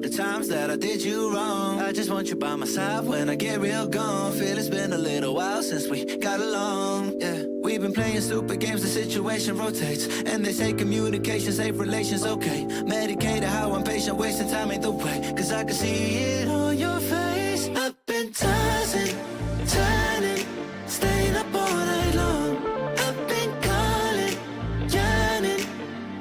the times that I did you wrong. I just want you by my side when I get real gone. Feel it's been a little while since we got along. Yeah, we've been playing stupid games, the situation rotates, and they say communication, safe relations, okay. Medicated how I'm patient, wasting time ain't the way. Cause I can see it on your face. I've been tossing, turning, staying up all night long. I've been calling, yearning,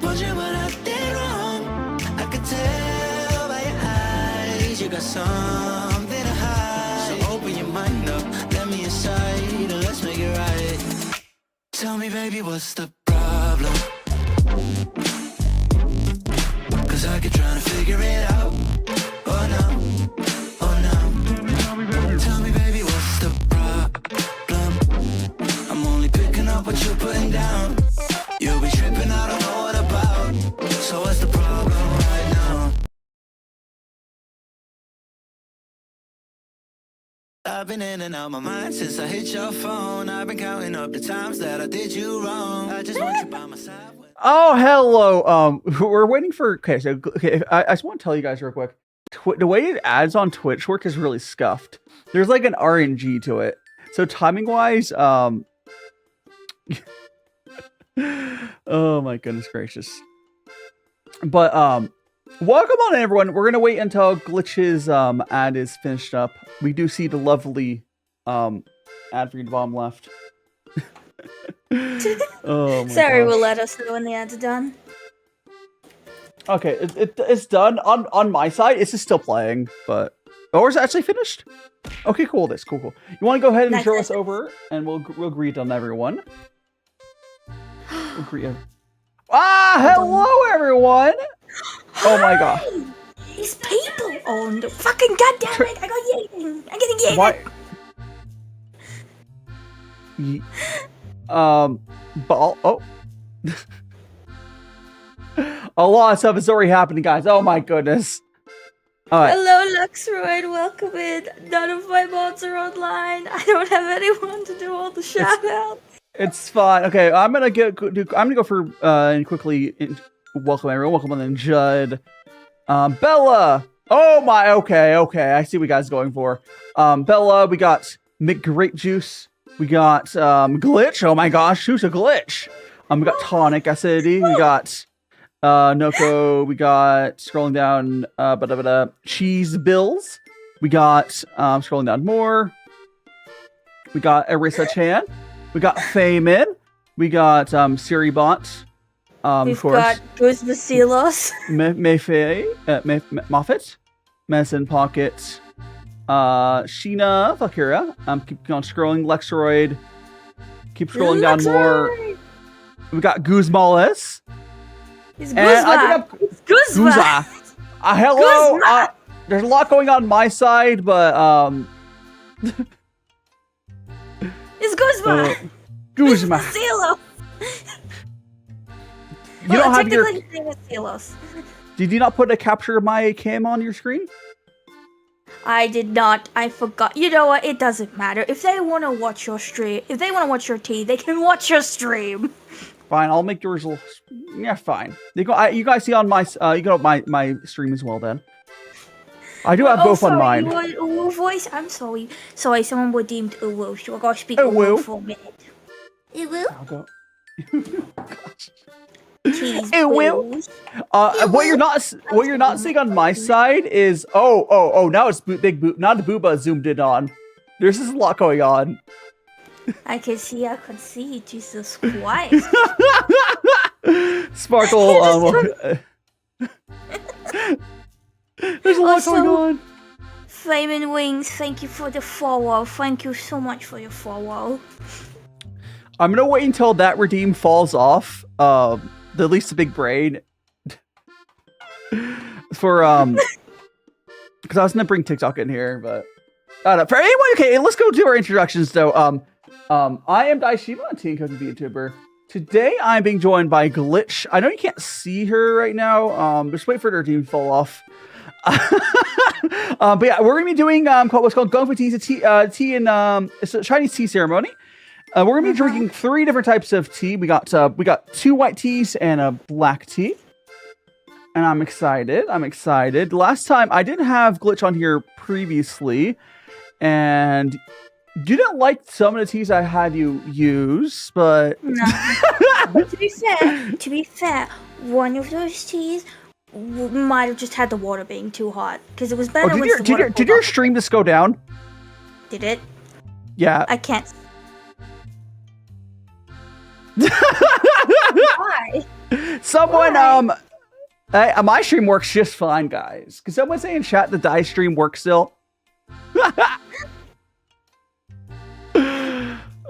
wondering what I did wrong. I could tell by your eyes you got something to hide. So open your mind up, let me inside, and let's make it right. Tell me, baby, what's the problem? Cause I keep trying to figure it out. Oh no, oh no. Tell me, baby, what's the problem? I'm only picking up what you're putting down. You'll be tripping, I don't know what about. So what's the problem right now? I've been in and out my mind since I hit your phone. I've been counting up the times that I did you wrong. I just want you by my side. Oh, hello. We're waiting for. Okay, so I just want to tell you guys real quick. The way it adds on Twitch work is really scuffed. There's like an RNG to it. So timing wise, oh my goodness gracious. But welcome on everyone. We're gonna wait until Glitch's ad is finished up. We do see the lovely ad read bomb left. Oh my Sorry, gosh. will let us know when the ads are done. Okay, it's done on my side. It's just still playing, but is it actually finished? Okay, cool. This cool. You want to go ahead and show us over, and we'll greet on everyone. We'll greet. Hello everyone. Oh my god. These people! Oh no! Fucking goddamn it! I got yeeted. I'm getting yeeted. Why? Ball. Oh. A lot of stuff is already happening, guys. Oh my goodness. Alright. Hello, Luxroid. Welcome in. None of my mods are online. I don't have anyone to do all the shoutouts. It's fine. Okay, I'm gonna go for quickly welcome everyone. Welcome on then Judd. Bella. Oh my. Okay. I see what you guys are going for. Bella. We got McGrapejuice. We got Glitch. Oh my gosh, who's a Glitch? We got Tonic Acidity. We got Noko. We got scrolling down. Cheese Bills. We got scrolling down more. We got Arisa Chan. We got Feynman. We got Siribot. We've of course. got Goose Basilos. Moffat. Medicine Pocket. Sheena, Valkyria. Keep on scrolling. Lexoroid. Keep scrolling down more. We got Guzmales. It's Guzma. It's Guzma. Hello. Guzma. There's a lot going on my side, but It's Guzma. Guzma. Basilo. You don't have your. His name is Basilos. Did you not put a capture of my cam on your screen? I did not. I forgot. You know what? It doesn't matter. If they want to watch your stream, if they want to watch your tea, they can watch your stream. Fine, I'll make yours. Yeah, fine. You guys see on my. You got my stream as well. Then I do have both on mine. Uwu voice. I'm sorry. Sorry, someone redeemed Uwu. So I gotta speak Uwu for a minute. Uwu. I'll go. Cheese Uwu. What you're not seeing on my side is now it's big boot. Not the booba zoomed in on. There's just a lot going on. I can see. Jesus Christ. Sparkle. There's a lot going on. Flaming Wings, thank you for the follow. Thank you so much for your follow. I'm gonna wait until that redeem falls off. At least the big brain. For because I was gonna bring TikTok in here, but I don't know. For anyone, okay, let's go do our introductions though. I am DaiShimaVT, Vtuber. Today I'm being joined by Glitch. I know you can't see her right now. Just wait for her to fall off. But yeah, we're gonna be doing what's called GongfuTea, tea and it's a Chinese tea ceremony. We're gonna be drinking 3 different types of tea. We got 2 white teas and a black tea. And I'm excited. I'm excited. Last time I didn't have glitch on here previously, and you didn't like some of the teas I had you use, but No. To be fair, one of those teas might have just had the water being too hot because it was better. Did your stream just go down? Did it? Yeah. I can't. Why? Someone Why? my stream works just fine, guys. Can someone say in chat the die stream works still?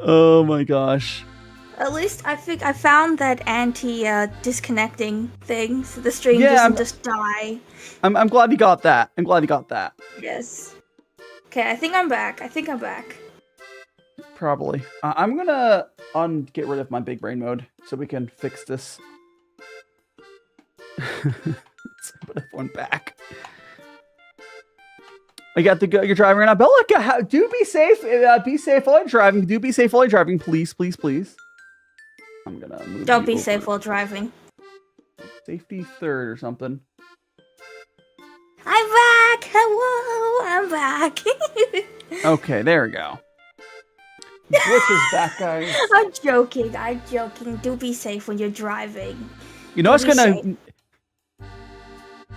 Oh my gosh. At least I think I found that anti-disconnecting thing, so the stream doesn't just die. I'm glad you got that. I'm glad you got that. Yes. Okay, I think I'm back. Probably. I'm gonna get rid of my big brain mode so we can fix this. Let's put everyone back. You're driving right now, Bella. Do be safe. Be safe while you're driving. Do be safe while you're driving, please, please, please. I'm gonna move. Don't be safe while driving. Safety third or something. I'm back. Hello, I'm back. Okay, there we go. Glitch is back, guys. I'm joking. Do be safe when you're driving. You know it's gonna.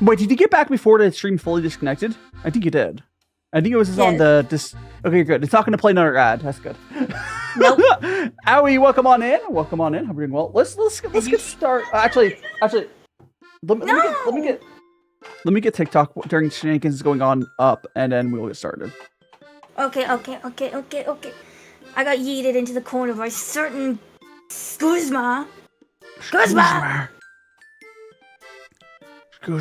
Wait, did you get back before the stream fully disconnected? I think you did. I think it was just on the Okay, good. It's not going to play another ad. That's good. Nope. Owie, welcome on in. Welcome on in. Hope you're doing well. Let's get started. Actually, let me get TikTok during shenanigans is going on up, and then we'll get started. Okay. I got yeeted into the corner by certain Skuzma. Skuzma. Okay,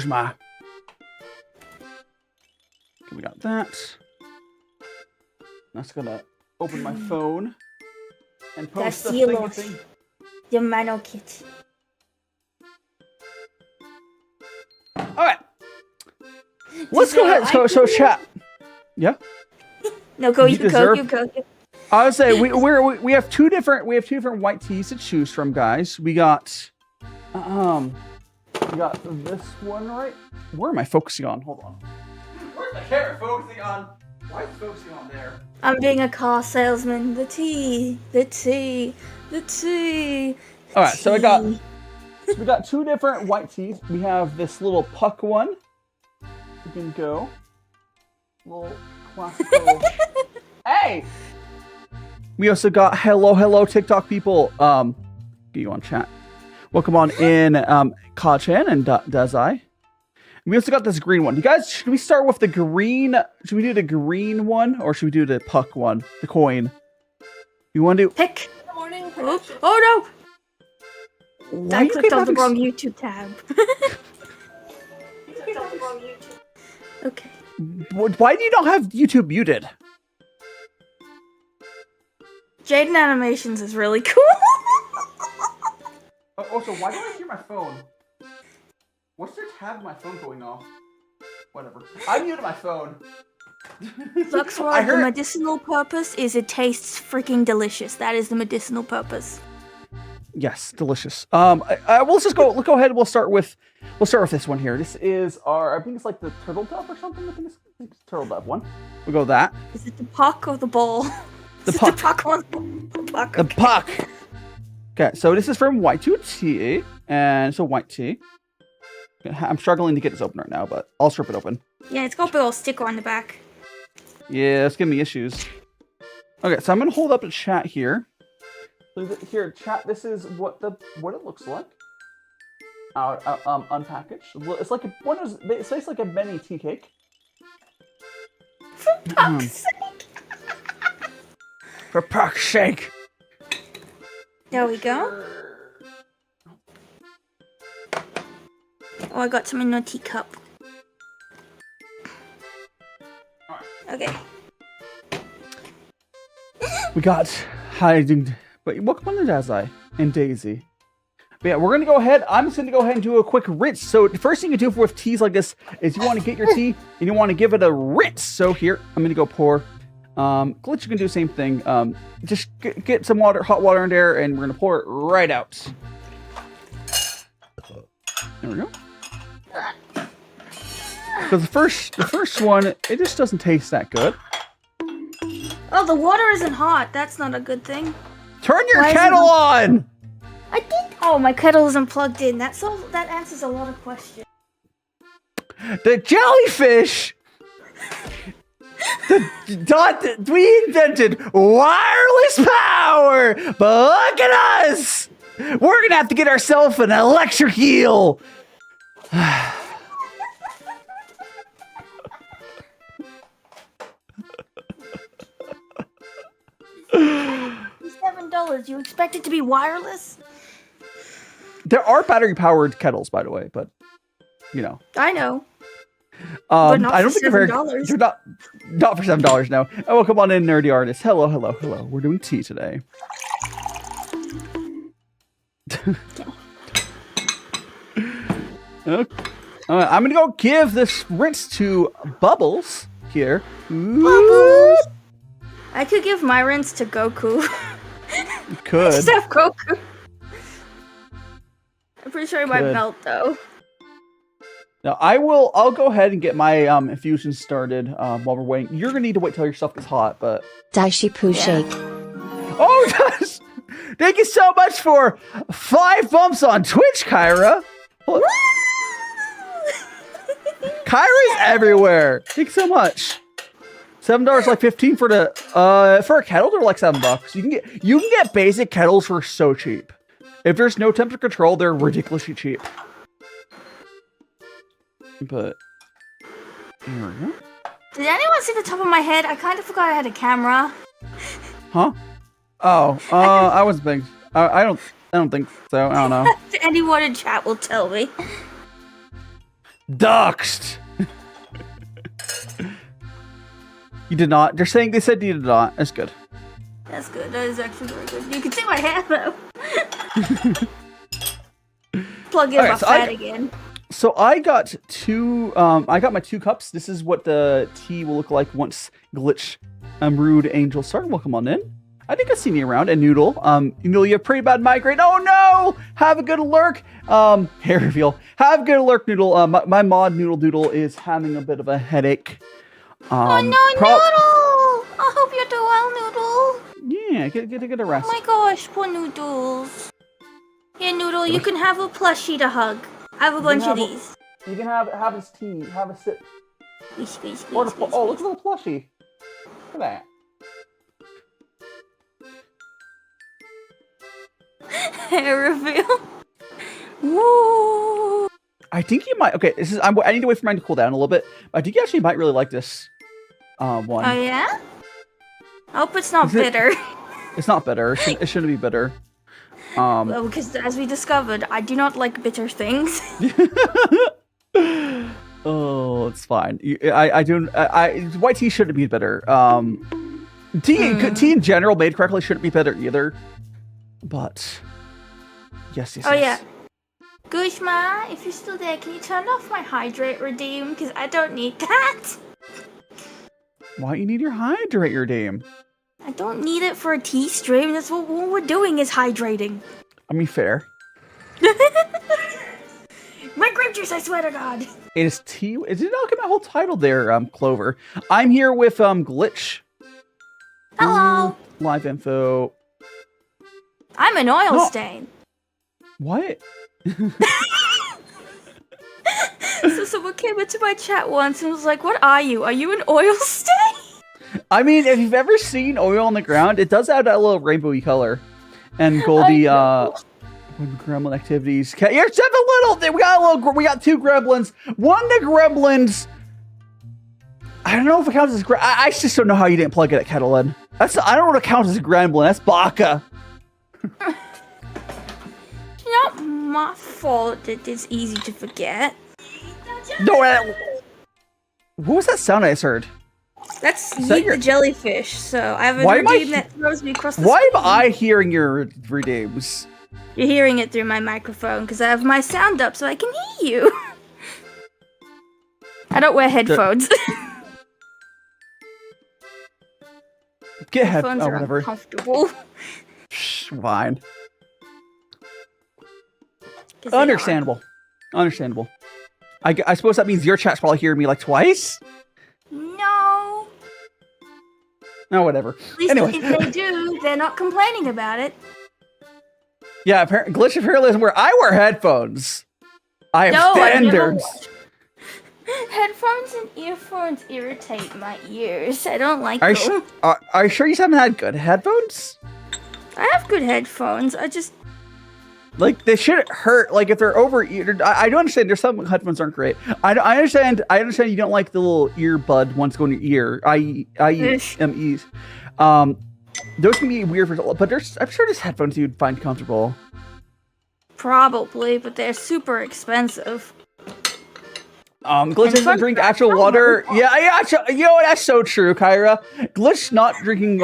we got that. That's gonna open my phone and post the thing. Your mano kit. Alright. Let's go ahead. So chat. Yeah? No, go. You go. I would say we have two different white teas to choose from, guys. We got this one right. Where am I focusing on? Hold on. Where's the camera focusing on? Why is it focusing on there? I'm being a car salesman. The tea. Alright, so we got two different white teas. We have this little puck one. You can go. Little classical. Hey! We also got hello TikTok people. Get you on chat. Welcome on in, Ka-chan and Dazai. We also got this green one. You guys, should we start with the green? Should we do the green one or should we do the puck one? The coin. You want to do? Pick. Good morning. Oh no! I clicked on the wrong YouTube tab. Okay. Why do you not have YouTube muted? Jaden Animations is really cool. Also, why do I hear my phone? What's their tab of my phone going off? Whatever. I muted my phone. Luxor, the medicinal purpose is it tastes freaking delicious. That is the medicinal purpose. Yes, delicious. We'll just go. Let's go ahead. We'll start with this one here. This is I think it's like the turtle dove or something. I think it's turtle dove one. We'll go with that. Is it the puck or the ball? The puck. The puck. Okay, so this is from EnVtuber, and it's a white tea. I'm struggling to get this open right now, but I'll strip it open. Yeah, it's got a big old sticker on the back. Yeah, it's giving me issues. Okay, so I'm gonna hold up the chat here. So here, chat. This is what it looks like. Unpackaged. It's like one of those. It tastes like a mini tea cake. For fuck's sake! For fuck's sake! There we go. Oh, I got some in a teacup. Okay. We got hiding. But welcome on the Dazai and Daisy. But yeah, we're gonna go ahead. I'm just gonna go ahead and do a quick rinse. So the first thing you do with teas like this is you want to get your tea and you want to give it a rinse. So here, I'm gonna go pour. Glitch, you can do the same thing. Just get some water, hot water in there, and we're gonna pour it right out. There we go. Because the first one, it just doesn't taste that good. Oh, the water isn't hot. That's not a good thing. Turn your kettle on! I did. Oh, my kettle isn't plugged in. That answers a lot of questions. The jellyfish! We invented wireless power! But look at us! We're gonna have to get ourselves an electric eel! $7. You expect it to be wireless? There are battery-powered kettles, by the way, but you know. I know. But not I don't for think $7. They're not for $7 now. Oh, well, come on in, nerdy artist. Hello, hello, hello. We're doing tea today. Okay. I'm gonna go give this rinse to Bubbles here. Bubbles. I could give my rinse to Goku. Could. Just have Goku. I'm pretty sure he might melt though. Now I'll go ahead and get my infusion started while we're waiting. You're gonna need to wait till your stuff gets hot, but DaiShimaVT shake. Oh gosh! Thank you so much for 5 bumps on Twitch, Kyra. Kyra's everywhere. Thanks so much. $7 like 15 for the for a kettle. They're like $7. You can get basic kettles for so cheap. If there's no temperature control, they're ridiculously cheap. But here we go. Did anyone see the top of my head? I kind of forgot I had a camera. Huh? Oh, I was big. I don't think so. I don't know. Anyone in chat will tell me. Doxed. You did not. They said you did not. That's good. That's good. That is actually very good. You can see my hair though. Plug in my fat again. So I got I got my 2 cups. This is what the tea will look like once Glitch, Rude Angel started. Welcome on in. I think I've seen you around. And Noodle. Noodle, you have pretty bad migraine. Oh no! Have a good lurk. Hair reveal. Have a good lurk, Noodle. My mod Noodle Doodle is having a bit of a headache. Oh no, Noodle! I hope you're doing well, Noodle. Yeah, get a rest. Oh my gosh, poor Noodles. Here, Noodle, you can have a plushie to hug. I have a bunch of these. You can have his tea. Have a sip. Squeeze, Oh, look at the little plushie. Look at that. Hair reveal. Woo! I think you might. Okay, I need to wait for mine to cool down a little bit. But I think you actually might really like this one. Oh yeah. I hope it's not bitter. It's not bitter. It shouldn't be bitter. Well, because as we discovered, I do not like bitter things. Oh, it's fine. I do. White tea shouldn't be bitter. Tea in general, made correctly, shouldn't be bitter either. But yes. Oh yeah. Gushma, if you're still there, can you turn off my hydrate redeem? Because I don't need that. Why you need your hydrate redeem? I don't need it for a tea stream. That's what we're doing is hydrating. I mean, fair. My grape juice, I swear to God. It is tea. Is it not my whole title there, Clover? I'm here with Glitch. Hello. Live info. I'm an oil stain. What? So someone came into my chat once and was like, "What are you? Are you an oil stain?" I mean, if you've ever seen oil on the ground, it does have that little rainbowy color. And Goldie, gremlin activities. You're just a little thing. We got 2 gremlins. One of the gremlins. I don't know if it counts as I just don't know how you didn't plug it at kettle in. I don't know what counts as a gremlin. That's Baka. It's not my fault that it's easy to forget. No, what was that sound I just heard? That's the jellyfish, so I have a redeem that throws me across the screen. Why am I hearing your redeems? You're hearing it through my microphone, because I have my sound up so I can hear you. I don't wear headphones. Get headphones are whatever. Uncomfortable. Fine. Understandable. I suppose that means your chat's probably hearing me like twice. No. No, whatever. At least Anyway. if they do, they're not complaining about it. Yeah, Glitch apparently isn't where I wear headphones. I have No, standards. Headphones and earphones irritate my ears. I don't like Are them. you sure you haven't had good headphones? I have good headphones. I just... Like, they shouldn't hurt. Like, if they're over-eared, I do understand. There's some headphones aren't great. I understand you don't like the little earbud ones going in your ear. IEMEs. Those can be weird for, but I'm sure there's headphones you'd find comfortable. Probably, but they're super expensive. Glitch doesn't drink actual water. Yeah, you know what? That's so true, Kyra. Glitch not drinking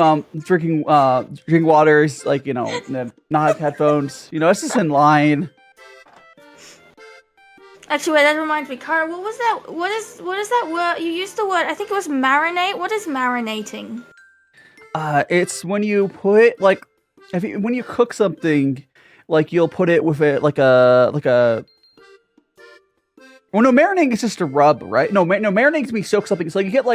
water is like, you know, not have headphones. You know, it's just in line. Actually, wait, that reminds me, Kyra, what was that? What is that word? You used the word, I think it was marinate. What is marinating? It's when you put like, when you cook something, like you'll put it with it like a. Well, no, marinating is just a rub, right? No, marinating can be soak something. So you get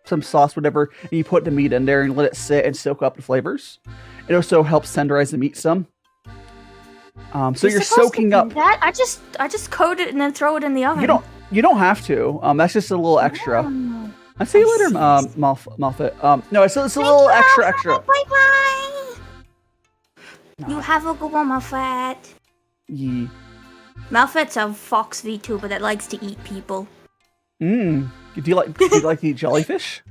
some sauce, whatever, and you put the meat in there and let it sit and soak up the flavors. It also helps tenderize the meat some. So you're soaking up. That I just coat it and then throw it in the oven. You don't have to. That's just a little extra. Oh, I'll see you later, Moffat. No, it's a little extra. Bye bye. You have a good one, Moffat. Yeah. Malfat's a fox Vtuber that likes to eat people. Do you like to eat jellyfish?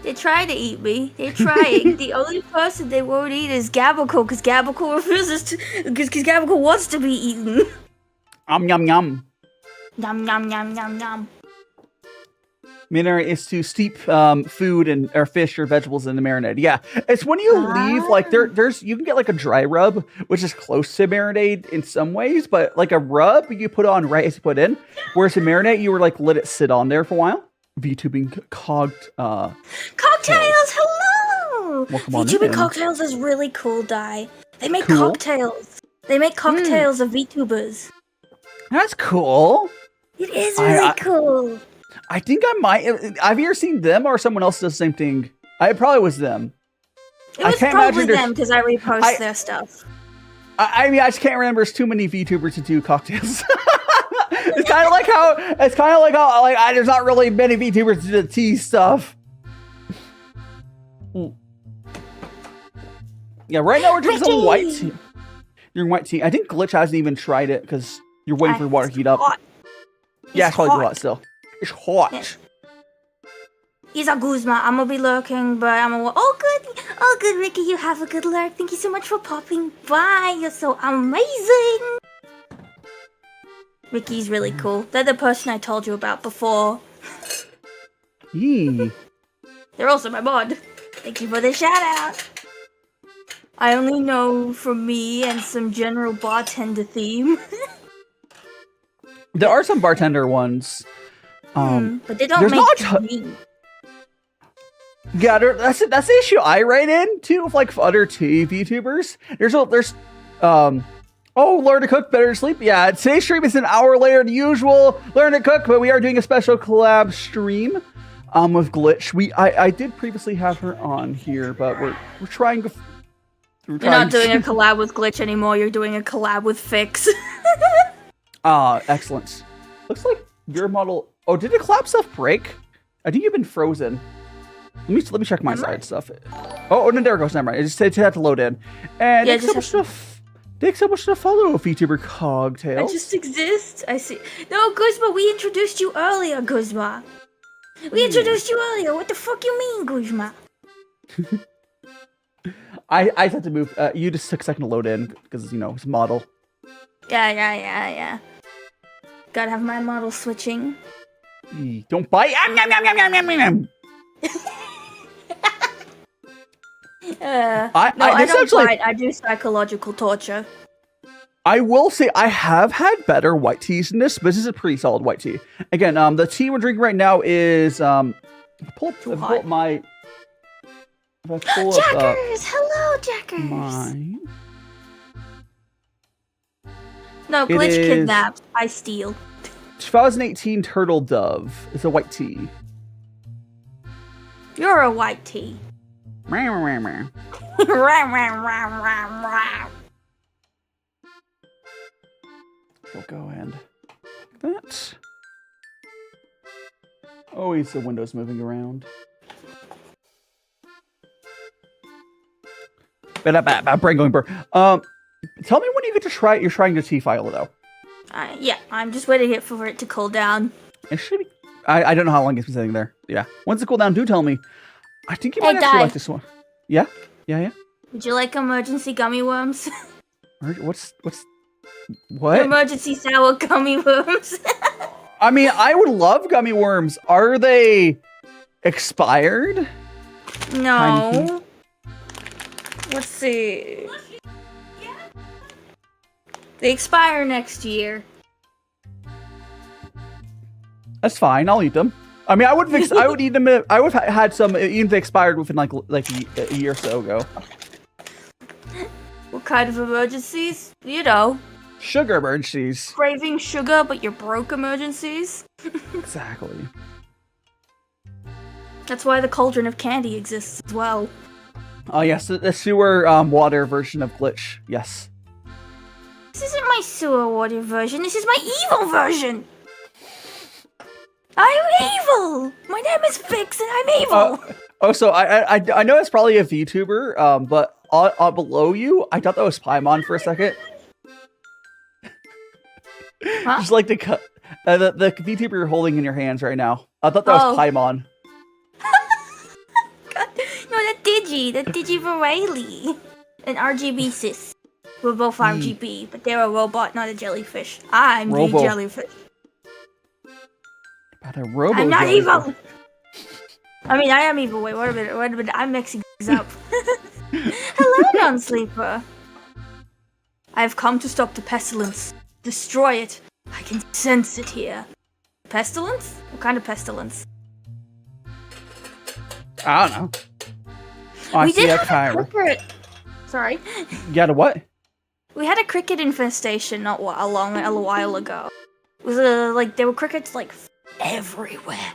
They try to eat me. They're trying. The only person they won't eat is Gabacle, because Gabacle refuses to. Because Gabacle wants to be eaten. Yum yum. Yum yum yum yum yum. Marinade is to steep food or fish or vegetables in the marinade. Yeah, it's when you leave, like there's you can get like a dry rub, which is close to marinade in some ways, but like a rub you put on right as you put in, whereas a marinade you were like let it sit on there for a while. VTubing cocktails, hello. VTubing cocktails is really cool, Dai. They make cocktails. They make cocktails of VTubers. That's cool. It is really cool. I think I might. Have you ever seen them or someone else does the same thing? It probably was them. It was probably them because I repost their stuff. I mean, I just can't remember. There's too many VTubers to do cocktails. It's kind of like how there's not really many VTubers to do the tea stuff. Yeah, right now we're drinking some white tea. You're white tea. I think Glitch hasn't even tried it because you're waiting for water to heat up. Hot. Yeah, it's probably hot still. It's hot. Yeah. He's a Guzma. I'm gonna be lurking, but I'm gonna. Oh, good, Ricky. You have a good lurk. Thank you so much for popping by. You're so amazing. Ricky's really cool. They're the person I told you about before. Yee. They're also my mod. Thank you for the shout out. I only know from me and some general bartender theme. There are some bartender ones. But they don't make me. Yeah, that's the issue I ran into with like other VTubers. Learn to cook, better to sleep. Yeah, today's stream is an hour later than usual. Learn to cook, but we are doing a special collab stream with Glitch. I did previously have her on here, but we're trying to. You're not doing a collab with Glitch anymore. You're doing a collab with Fix. Excellent. Looks like your model. Oh, did the collab stuff break? I think you've been frozen. Let me check my side stuff. Oh, no, there it goes. Never mind. It had to load in. And yeah, thanks so much to follow VTuber Cogtails. I just exist. I see. No, Guzma, we introduced you earlier, Guzma. We introduced you earlier. What the fuck you mean, Guzma? I had to move. You just took a second to load in because, you know, it's model. Yeah. Gotta have my model switching. Don't bite. I don't bite. I do psychological torture. I will say I have had better white teas than this, but this is a pretty solid white tea. Again, the tea we're drinking right now is pull up my. Jackers! Hello, Jackers! Mine. No, Glitch kidnaps. I steal. 2018 Turtle Dove. It's a white tea. You're a white tea. Meow. We'll go and that. Always the windows moving around. Brain going burr. Tell me when you get to try. You're trying the tea file though. Yeah, I'm just waiting for it to cool down. It should be. I don't know how long it's been sitting there. Yeah. Once it cool down, do tell me. I think you might actually like this one. Yeah. Would you like emergency gummy worms? What? Emergency sour gummy worms. I mean, I would love gummy worms. Are they expired? No. Let's see. They expire next year. That's fine. I'll eat them. I mean, I would eat them. I would have had some even if they expired within like a year or so ago. What kind of emergencies? You know. Sugar emergencies. Craving sugar, but you're broke emergencies. Exactly. That's why the cauldron of candy exists as well. Oh yes, the sewer water version of Glitch. Yes. This isn't my sewer water version. This is my evil version. I'm evil. My name is Fix, and I'm evil. So I know it's probably a VTuber, but below you, I thought that was Paimon for a second. Huh? Just like the VTuber you're holding in your hands right now. I thought that was Paimon. God. No, the Digi Virali. And RGB sis. We're both RGB, but they're a robot, not a jellyfish. I'm the jellyfish. About a robo I'm not jellyfish. evil. I mean, I am evil. Wait, wait a minute. I'm mixing things up. Hello, non-sleeper. I've come to stop the pestilence. Destroy it. I can sense it here. Pestilence? What kind of pestilence? I don't know. Oh, We did have a cricket. Sorry. You got a what? We had a cricket infestation a while ago. It was like there were crickets like everywhere.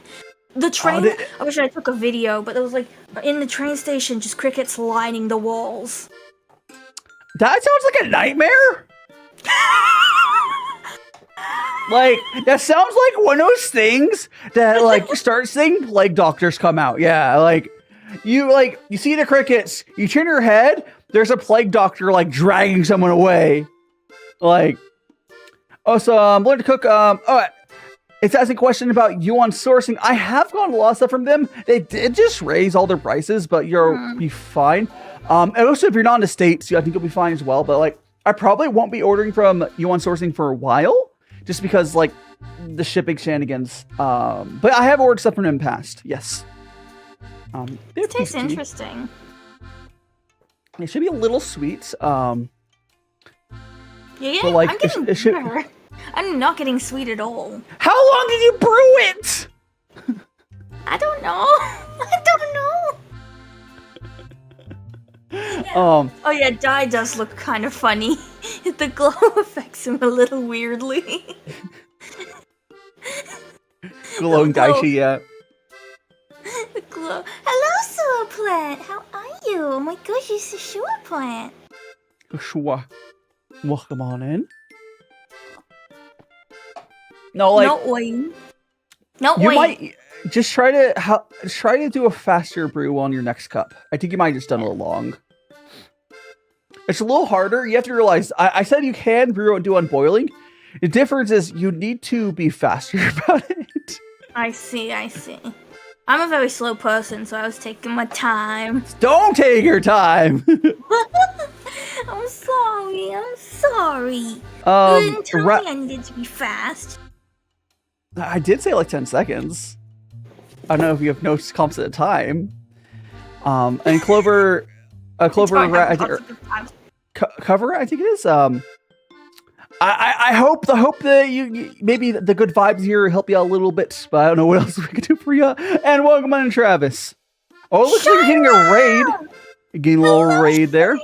The train. I wish I took a video, but there was like in the train station, just crickets lining the walls. That sounds like a nightmare. Like that sounds like one of those things that like start seeing plague doctors come out. Yeah, like you see the crickets, you turn your head, there's a plague doctor like dragging someone away. Like, so learn to cook. It's asking a question about Yuan sourcing. I have gotten a lot of stuff from them. They did just raise all their prices, but you'll be fine. And also, if you're not in the States, I think you'll be fine as well. But like, I probably won't be ordering from Yuan sourcing for a while, just because like the shipping shenanigans. But I have ordered stuff from them in the past. Yes. It tastes interesting. It should be a little sweet. Yeah, like, I'm getting better. I'm not getting sweet at all. How long did you brew it? I don't know. I don't know. Oh yeah, dye does look kind of funny. The glow affects him a little weirdly. Glowing Daishi, yeah. The glow. Hello, sewer plant. How are you? Oh my gosh, you're a sewer plant. Sure. Welcome on in. No, like No, you might just try to do a faster brew on your next cup. I think you might have just done a little long. It's a little harder. You have to realize I said you can brew and do unboiling. The difference is you need to be faster about it. I see. I'm a very slow person, so I was taking my time. Don't take your time. I'm sorry. You didn't tell me I needed to be fast. I did say like 10 seconds. I don't know if you have no comps at the time. And Clover, I think, Cover, I think it is. I hope that you maybe the good vibes here help you out a little bit, but I don't know what else we can do for you. And welcome on, Travis. Oh, it looks like you're getting a raid. You're getting a little raid there.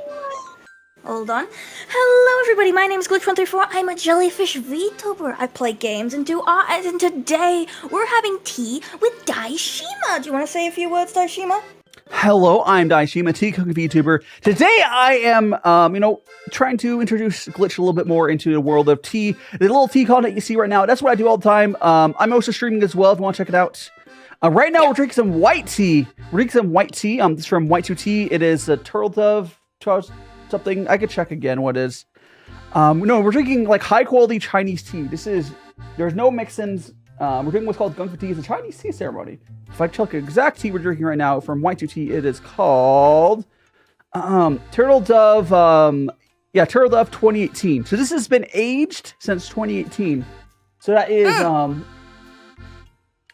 Hold on. Hello, everybody. My name is Glitch134. I'm a jellyfish Vtuber. I play games and do art, and today we're having tea with DaiShima. Do you want to say a few words, DaiShima? Hello, I'm DaiShimaVT, cooking Vtuber. Today I am, trying to introduce Glitch a little bit more into the world of tea. The little tea content you see right now, that's what I do all the time. I'm also streaming as well if you want to check it out. Right now we're drinking some white tea. We're drinking some white tea. This is from EnVtuber. It is a turtle dove something. I could check again what it is. No, we're drinking like high quality Chinese tea. There's no mix-ins. We're drinking what's called gongfu. It's a Chinese tea ceremony. If I check the exact tea we're drinking right now from EnVtuber, it is called Turtle Dove. Turtle Dove 2018. So this has been aged since 2018. So that is a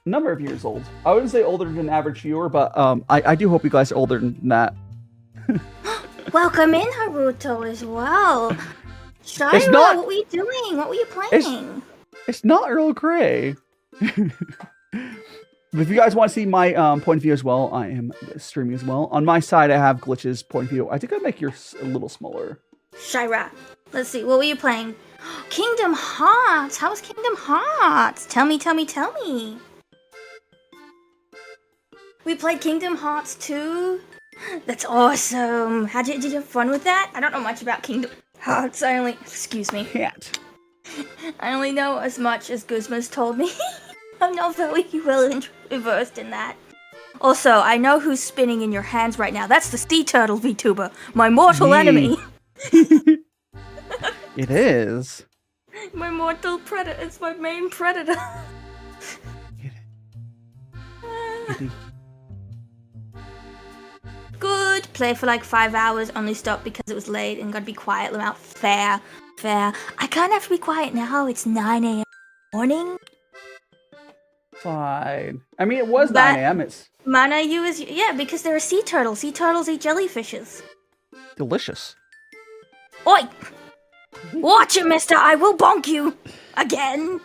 number of years old. I wouldn't say older than average viewer, but I do hope you guys are older than that. Welcome in, Haruto, as well. Shira, what were you doing? What were you playing? It's not Earl Grey. If you guys want to see my point of view as well, I am streaming as well. On my side, I have Glitch's point of view. I think I'll make yours a little smaller. Shira, let's see. What were you playing? Kingdom Hearts. How was Kingdom Hearts? Tell me. We played Kingdom Hearts 2. That's awesome. Did you have fun with that? I don't know much about Kingdom Hearts. Excuse me. Cat. I only know as much as Guzma's told me. I'm not very well versed in that. Also, I know who's spinning in your hands right now. That's the sea turtle VTuber, my mortal enemy. It is. My mortal predator. It's my main predator. Good. Play for like 5 hours. Only stopped because it was late and gotta be quiet. Out. Fair. I can't have to be quiet now. It's 9 a.m. morning. Fine. I mean, it was 9 a.m. It's Mana, because they're a sea turtle. Sea turtles eat jellyfishes. delicious. Oi! Watch it, mister! I will bonk you! Again!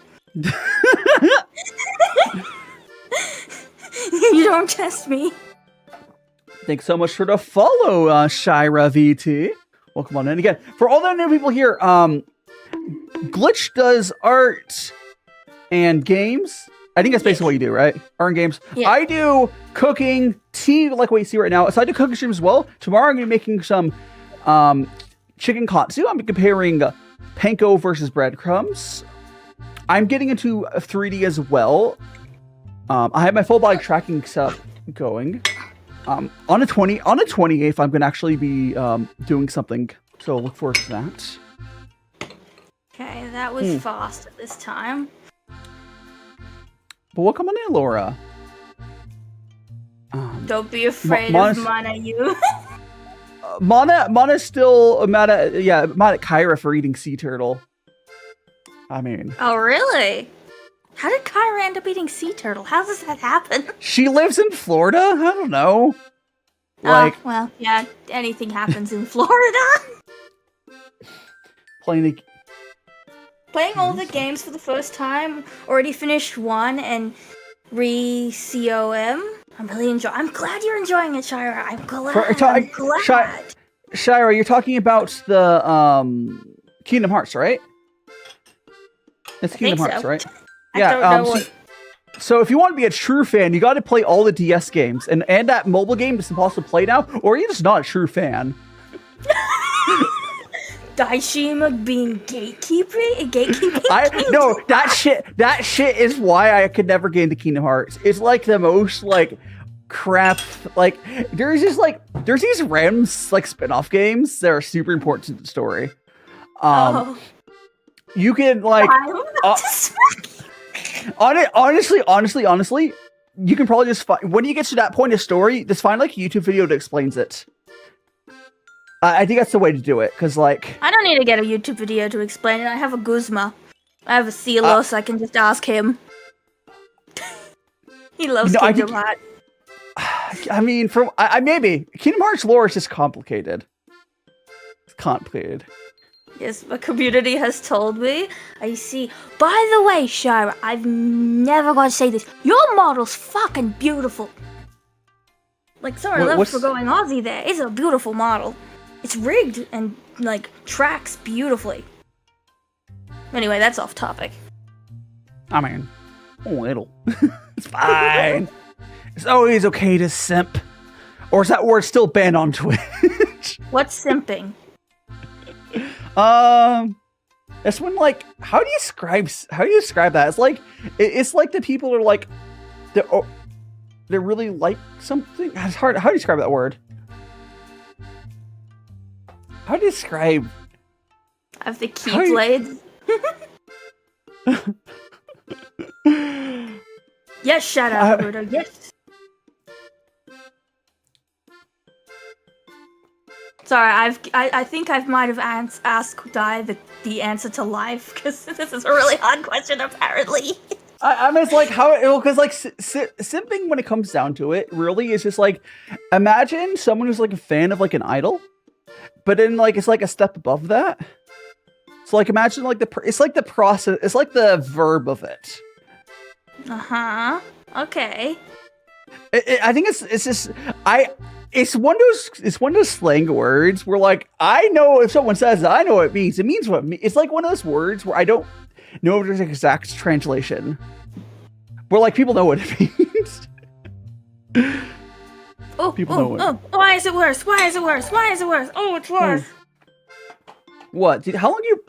You don't test me. Thanks so much for the follow, Shira VT. Welcome on in again. For all the new people here, Glitch does art and games. I think that's basically what you do, right? Art and games. Yeah. I do cooking, tea, like what you see right now. So I do cooking streams as well. Tomorrow I'm going to be making some chicken katsu. I'm comparing panko versus breadcrumbs. I'm getting into 3D as well. I have my full body tracking stuff going. On the 28th, I'm going to actually be doing something. So look forward to that. Okay, that was fast at this time. But welcome on in, Laura. Don't be afraid of Mana, you. Mana's still mad at Kyra for eating sea turtle. I mean. Oh, really? How did Kyra end up eating sea turtle? How does that happen? She lives in Florida? I don't know. Anything happens in Florida. Playing all the games for the first time. Already finished one and re-COM. I'm glad you're enjoying it, Shira. I'm glad. Shira, you're talking about the Kingdom Hearts, right? It's Kingdom Hearts, right? So if you want to be a true fan, you got to play all the DS games, and that mobile game is impossible to play now, or you're just not a true fan. DaiShima being gatekeeping? No, that shit is why I could never get into Kingdom Hearts. It's like the most crap. There's these random spin-off games that are super important to the story. You can honestly, you can probably just find, when you get to that point of story, just find a YouTube video that explains it. I think that's the way to do it, because I don't need to get a YouTube video to explain it. I have a Guzma. I have a CeeLo, so I can just ask him. He loves Kingdom Hearts. I mean, maybe Kingdom Hearts lore is just complicated. It's complicated. Yes, my community has told me. I see. By the way, Shira, I've never got to say this. Your model's fucking beautiful. Sorry, left for going Aussie there. It's a beautiful model. It's rigged and like tracks beautifully. Anyway, that's off topic. I mean, a little. It's fine. It's always okay to simp. Or is that word still banned on Twitch? What's simping? That's when, like, how do you describe that? It's like the people are like they really like something. It's hard. How do you describe that word? How do you describe? I have the keyblades. Yes, shut up, Rudo. Yes. Sorry, I think I might have asked Dai the answer to life, because this is a really hard question apparently. I mean, it's like how, because like simping, when it comes down to it, really is just like, imagine someone who's like a fan of like an idol, but then like it's like a step above that. So like imagine like it's like the process, it's like the verb of it. Okay. I think it's just it's one of those slang words where like I know if someone says it, I know what it means. It means what it's like one of those words where I don't know if there's an exact translation. Where like people know what it means. People know it. Oh, why is it worse? Why is it worse? Why is it worse? Oh, it's worse. What? How long do you?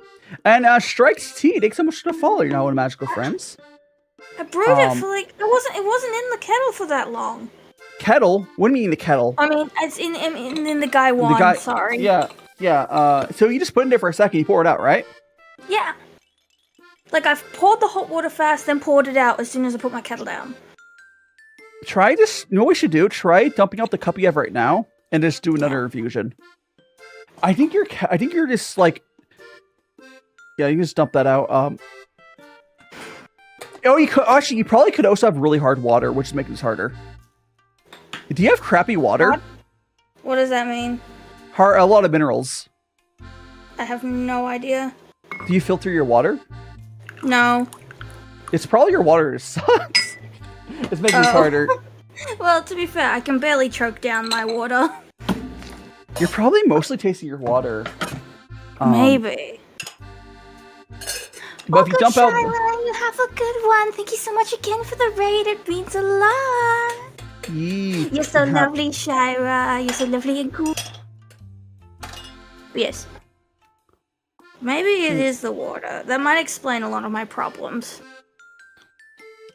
And Strikes T, thanks so much to follow. You're now one of Magical Friends. I brewed it for like it wasn't in the kettle for that long. Kettle? What do you mean the kettle? I mean, it's in the guy one. Sorry. Yeah. So you just put it in there for a second. You pour it out, right? Yeah. Like I've poured the hot water fast, then poured it out as soon as I put my kettle down. Try just. You know what we should do? Try dumping out the cup you have right now, and just do another infusion. I think you're just like. Yeah, you can just dump that out. Oh, you probably could also have really hard water, which is making this harder. Do you have crappy water? What does that mean? A lot of minerals. I have no idea. Do you filter your water? No. It's probably your water sucks. It's making this harder. Well, to be fair, I can barely choke down my water. You're probably mostly tasting your water. Maybe. But if you dump out, you have a good one. Thank you so much again for the raid. It means a lot. You're so lovely, Shira. You're so lovely and cool. Yes. Maybe it is the water. That might explain a lot of my problems.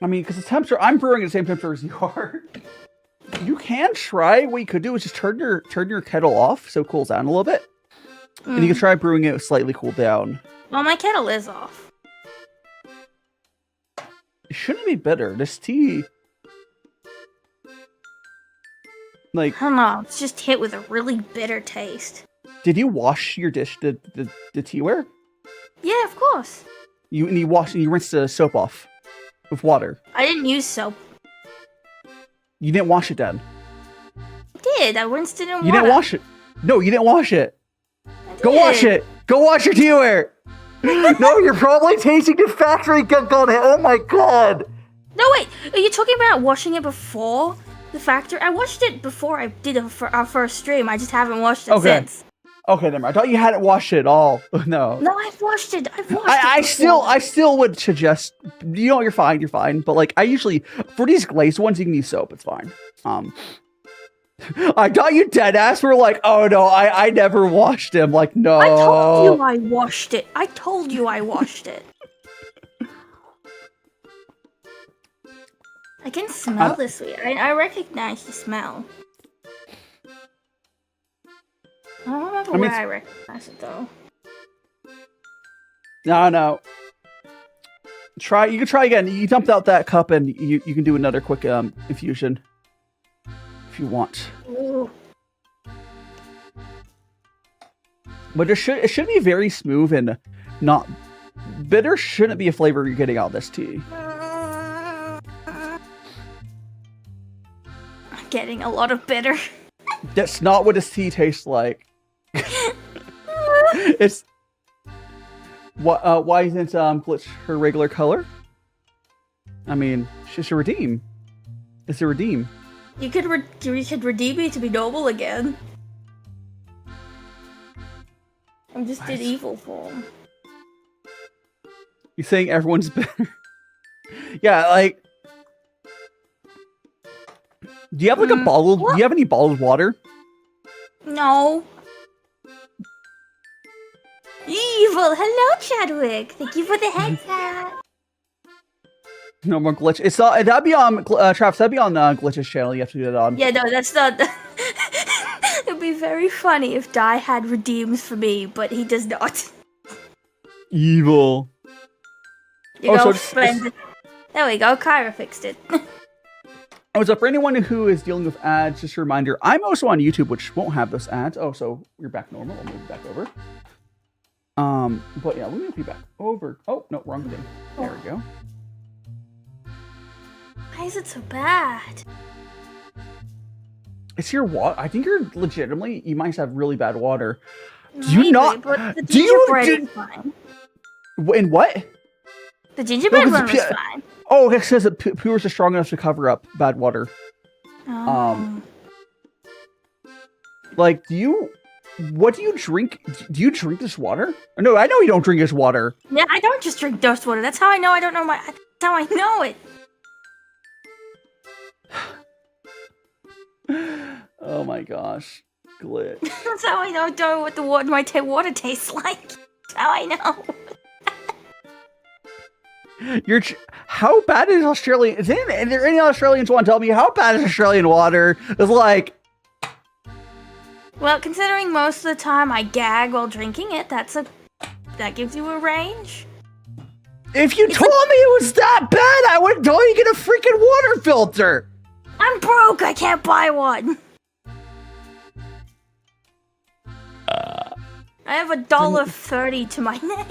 I mean, because the temperature, I'm brewing at the same temperature as you are. You can try. What you could do is just turn your kettle off so it cools down a little bit, and you can try brewing it slightly cooled down. Well, my kettle is off. It shouldn't be bitter. This tea, like, I don't know. It's just hit with a really bitter taste. Did you wash your dish, the teaware? Yeah, of course. You rinse the soap off with water. I didn't use soap. You didn't wash it then. I did. I rinsed it in water. You didn't wash it. No, you didn't wash it. Go wash it. Go wash your teaware. No, you're probably tasting the factory gunk on it. Oh my god. No, wait. Are you talking about washing it before the factory? I washed it before I did our first stream. I just haven't washed it since. Okay, never mind. I thought you hadn't washed it at all. No. No, I've washed it. I still would suggest. You know, you're fine. You're fine. But like, I usually for these glazed ones, you can use soap. It's fine. I thought you dead ass were like, oh no, I never washed him. Like, no. I told you I washed it. I told you I washed it. I can smell this weird. I recognize the smell. I don't remember where I recognize it though. No. You can try again. You dumped out that cup and you can do another quick infusion. If you want. Ooh. But it should be very smooth and not bitter. Shouldn't be a flavor you're getting out of this tea. I'm getting a lot of bitter. That's not what this tea tastes like. It's why isn't Glitch her regular color? I mean, she should redeem. It's a redeem. You could redeem me to be normal again. I just did evil form. You saying everyone's better? Yeah, like. Do you have like a bottled? What? Do you have any bottled water? No. Evil. Hello, Chadwick. Thank you for the headset. No more glitch. It's not. That'd be on Travis. That'd be on Glitch's channel. You have to do that on. Yeah, no, that's not. It'd be very funny if Dai had redeems for me, but he does not. Evil. You Oh, go, so friend. There we go. Kyra fixed it. Oh, so for anyone who is dealing with ads, just a reminder, I'm also on YouTube, which won't have those ads. Oh, so you're back normal. I'll move you back over. But yeah, let me move you back over. Oh, no, wrong thing. There we go. Why is it so bad? It's your water. I think you're legitimately, you might have really bad water. Do you Maybe, not? But the Do you? gingerbread is fine. In what? The gingerbread one was Pu- fine. Oh, it says that Pu'ers are strong enough to cover up bad water. Oh. Like, what do you drink? Do you drink this water? No, I know you don't drink this water. Yeah, I don't just drink dust water. That's how I know I don't know my. That's how I know it. Oh my gosh. Glitch. That's how I know what the water, water tastes like. That's how I know. How bad is Australian? Is there any Australians want to tell me how bad is Australian water? It's like. Well, considering most of the time I gag while drinking it, that gives you a range. If you told me it was that bad, I would tell you get a freaking water filter. I'm broke. I can't buy one. I have $1.30 to my name.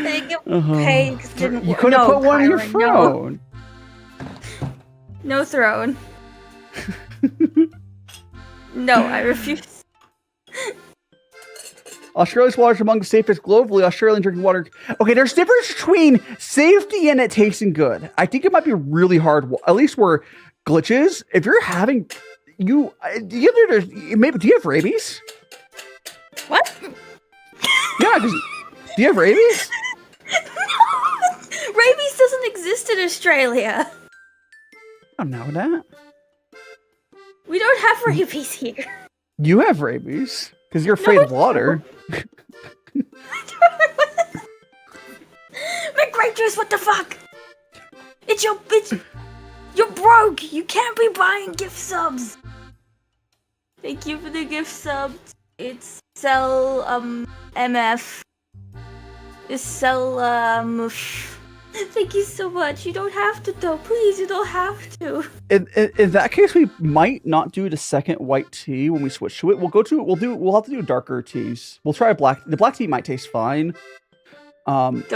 They get paid 'cause it didn't You work. could have No, put one on your Kyron, phone. No throne. No, I refuse. Australia's water is among the safest globally. Australian drinking water. Okay, there's a difference between safety and it tasting good. I think it might be really hard, at least where glitches. If you're having, do you have rabies? What? Yeah, do you have rabies? No! Rabies doesn't exist in Australia. I don't know that. We don't have rabies here. You have rabies because you're afraid of water. McRactors, what the fuck? You're broke. You can't be buying gift subs. Thank you for the gift subs. It's sell MF. It's sell Thank you so much. You don't have to though. Please, you don't have to. In that case, we might not do the second white tea when we switch to it. We'll have to do darker teas. We'll try the black tea might taste fine. But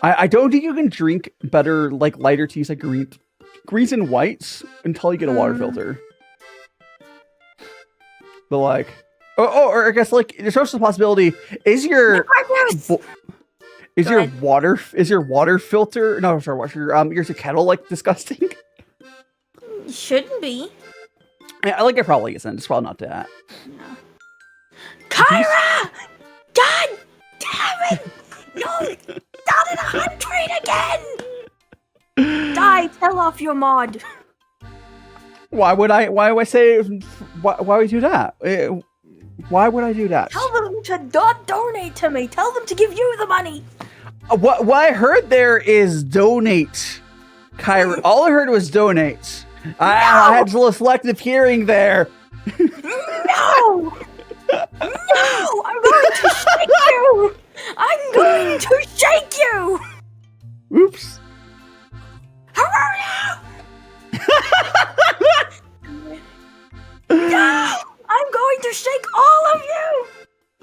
I don't think you can drink better like lighter teas like greens and whites until you get a water filter. But like, or I guess like there's also the possibility is your water filter? No, sorry, what's your kettle like disgusting? Shouldn't be. I like it probably isn't. It's probably not that. No. Kyra! God damn it! No! Not at 100 again! Die! Tell off your mod. Why would I say? Why would I do that? Why would I do that? Tell them to not donate to me. Tell them to give you the money. What I heard there is donate, Kyra. All I heard was donate. No! I had a selective hearing there. No! No! I'm going to shake you! I'm going to shake you! Oops. Hurry! No! I'm going to shake all of you!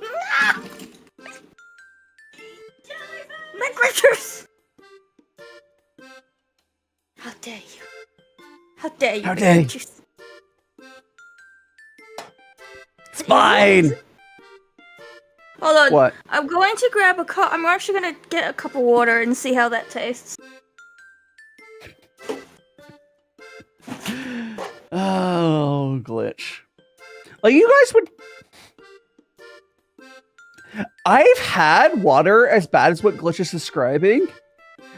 No! McRichers! How dare you? How dare you? How dare you? It's fine. Hold on. What? I'm going to grab a cup. I'm actually going to get a cup of water and see how that tastes. Oh, glitch. Like you guys would I've had water as bad as what Glitch is describing.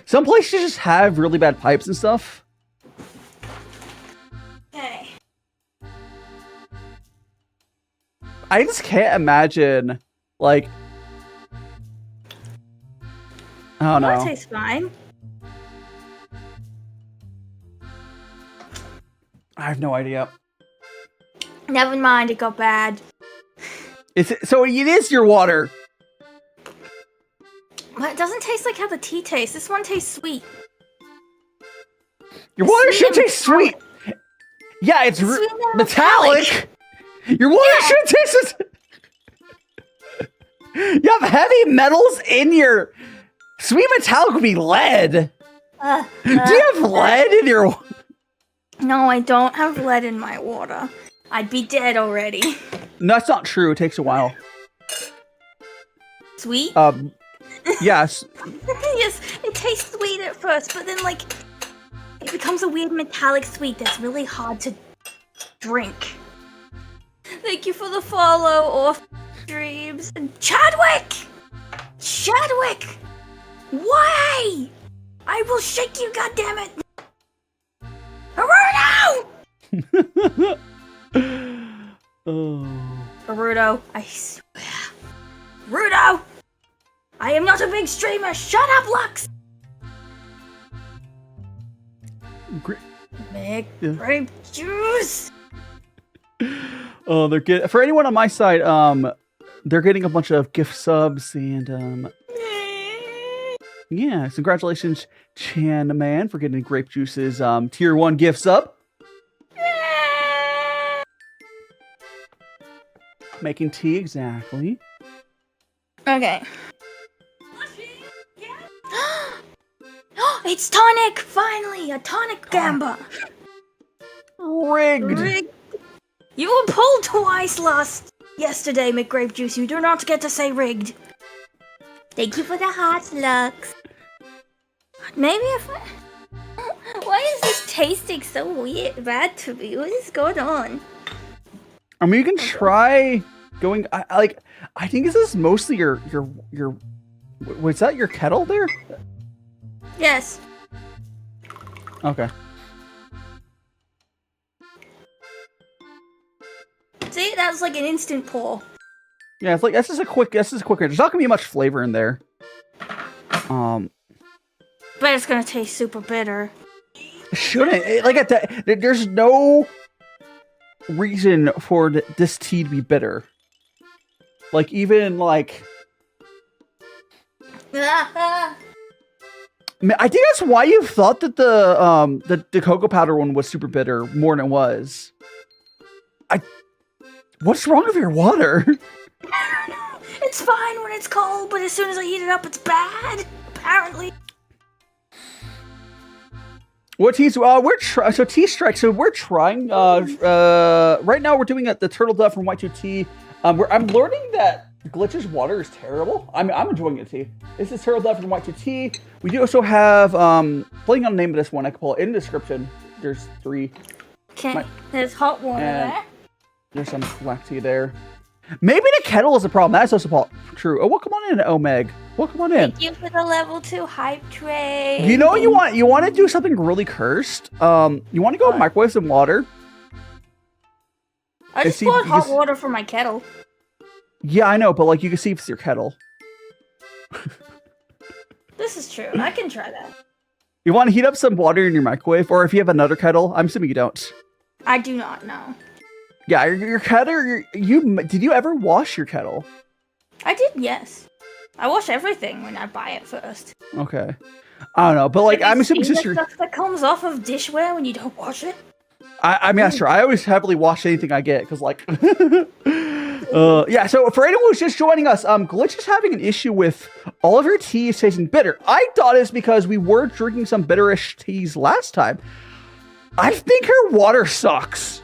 Some places just have really bad pipes and stuff. Okay. I just can't imagine, like, I don't know. That tastes fine. I have no idea. Never mind, it got bad. So it is your water. But it doesn't taste like how the tea tastes. This one tastes sweet. Your water Sweet should and taste sweet. Yeah, it's Sweet and metallic. Your water should taste. You have heavy metals in your sweet metallic would be lead. Do you have lead in your? No, I don't have lead in my water. I'd be dead already. No, that's not true. It takes a while. Sweet? Yes. Yes, it tastes sweet at first, but then, like, it becomes a weird metallic sweet that's really hard to drink. Thank you for the follow, off streams. And Chadwick! Chadwick! Why? I will shake you, goddammit! Naruto! Oh. Naruto, I swear. Naruto! I am not a big streamer. Shut up, Lux. Make grape juice. Oh, they're getting for anyone on my side. They're getting a bunch of gift subs and yeah, congratulations, Chan Man, for getting grape juices. Tier 1 gift sub. Making tea exactly. Okay. It's tonic! Finally! A tonic gamba! Rigged! You were pulled twice yesterday, McGrape Juice. You do not get to say rigged. Thank you for the heart, Lux. Maybe if I... Why is this tasting so weird, bad to me? What is going on? I mean, you can try going... I think this is mostly your... Was that your kettle there? Yes. Okay. See, that was like an instant pour. Yeah, it's like this is a quick. There's not gonna be much flavor in there. But it's gonna taste super bitter. Shouldn't there's no reason for this tea to be bitter. Like even like. I think that's why you thought that the cocoa powder one was super bitter more than it was. What's wrong with your water? It's fine when it's cold, but as soon as I heat it up, it's bad. Apparently. What teas? So tea strike. So we're trying. Right now we're doing the turtle dove from Y2T. I'm learning that Glitch's water is terrible. I'm enjoying it. Tea. This is turtle dove from Y2T. We do also have playing on the name of this one. I can pull it in the description. There's 3. Okay. There's hot water there. There's some black tea there. Maybe the kettle is a problem. That's also true. Oh, welcome on in, Omeg. Welcome on in. Thank you for the level 2 hype train. You know you want to do something really cursed. You want to go microwave some water. I just poured hot water from my kettle. Yeah, I know, but like you can see if it's your kettle. This is true. I can try that. You want to heat up some water in your microwave, or if you have another kettle. I'm assuming you don't. I do not know. Yeah, your kettle. Did you ever wash your kettle? I did, yes. I wash everything when I buy it first. Okay. I don't know, but like I'm assuming the since you're stuff that comes off of dishware when you don't wash it. I mean that's true. I always heavily wash anything I get because like. Yeah. So for anyone who's just joining us, Glitch is having an issue with all of her teas tasting bitter. I thought it's because we were drinking some bitterish teas last time. I think her water sucks.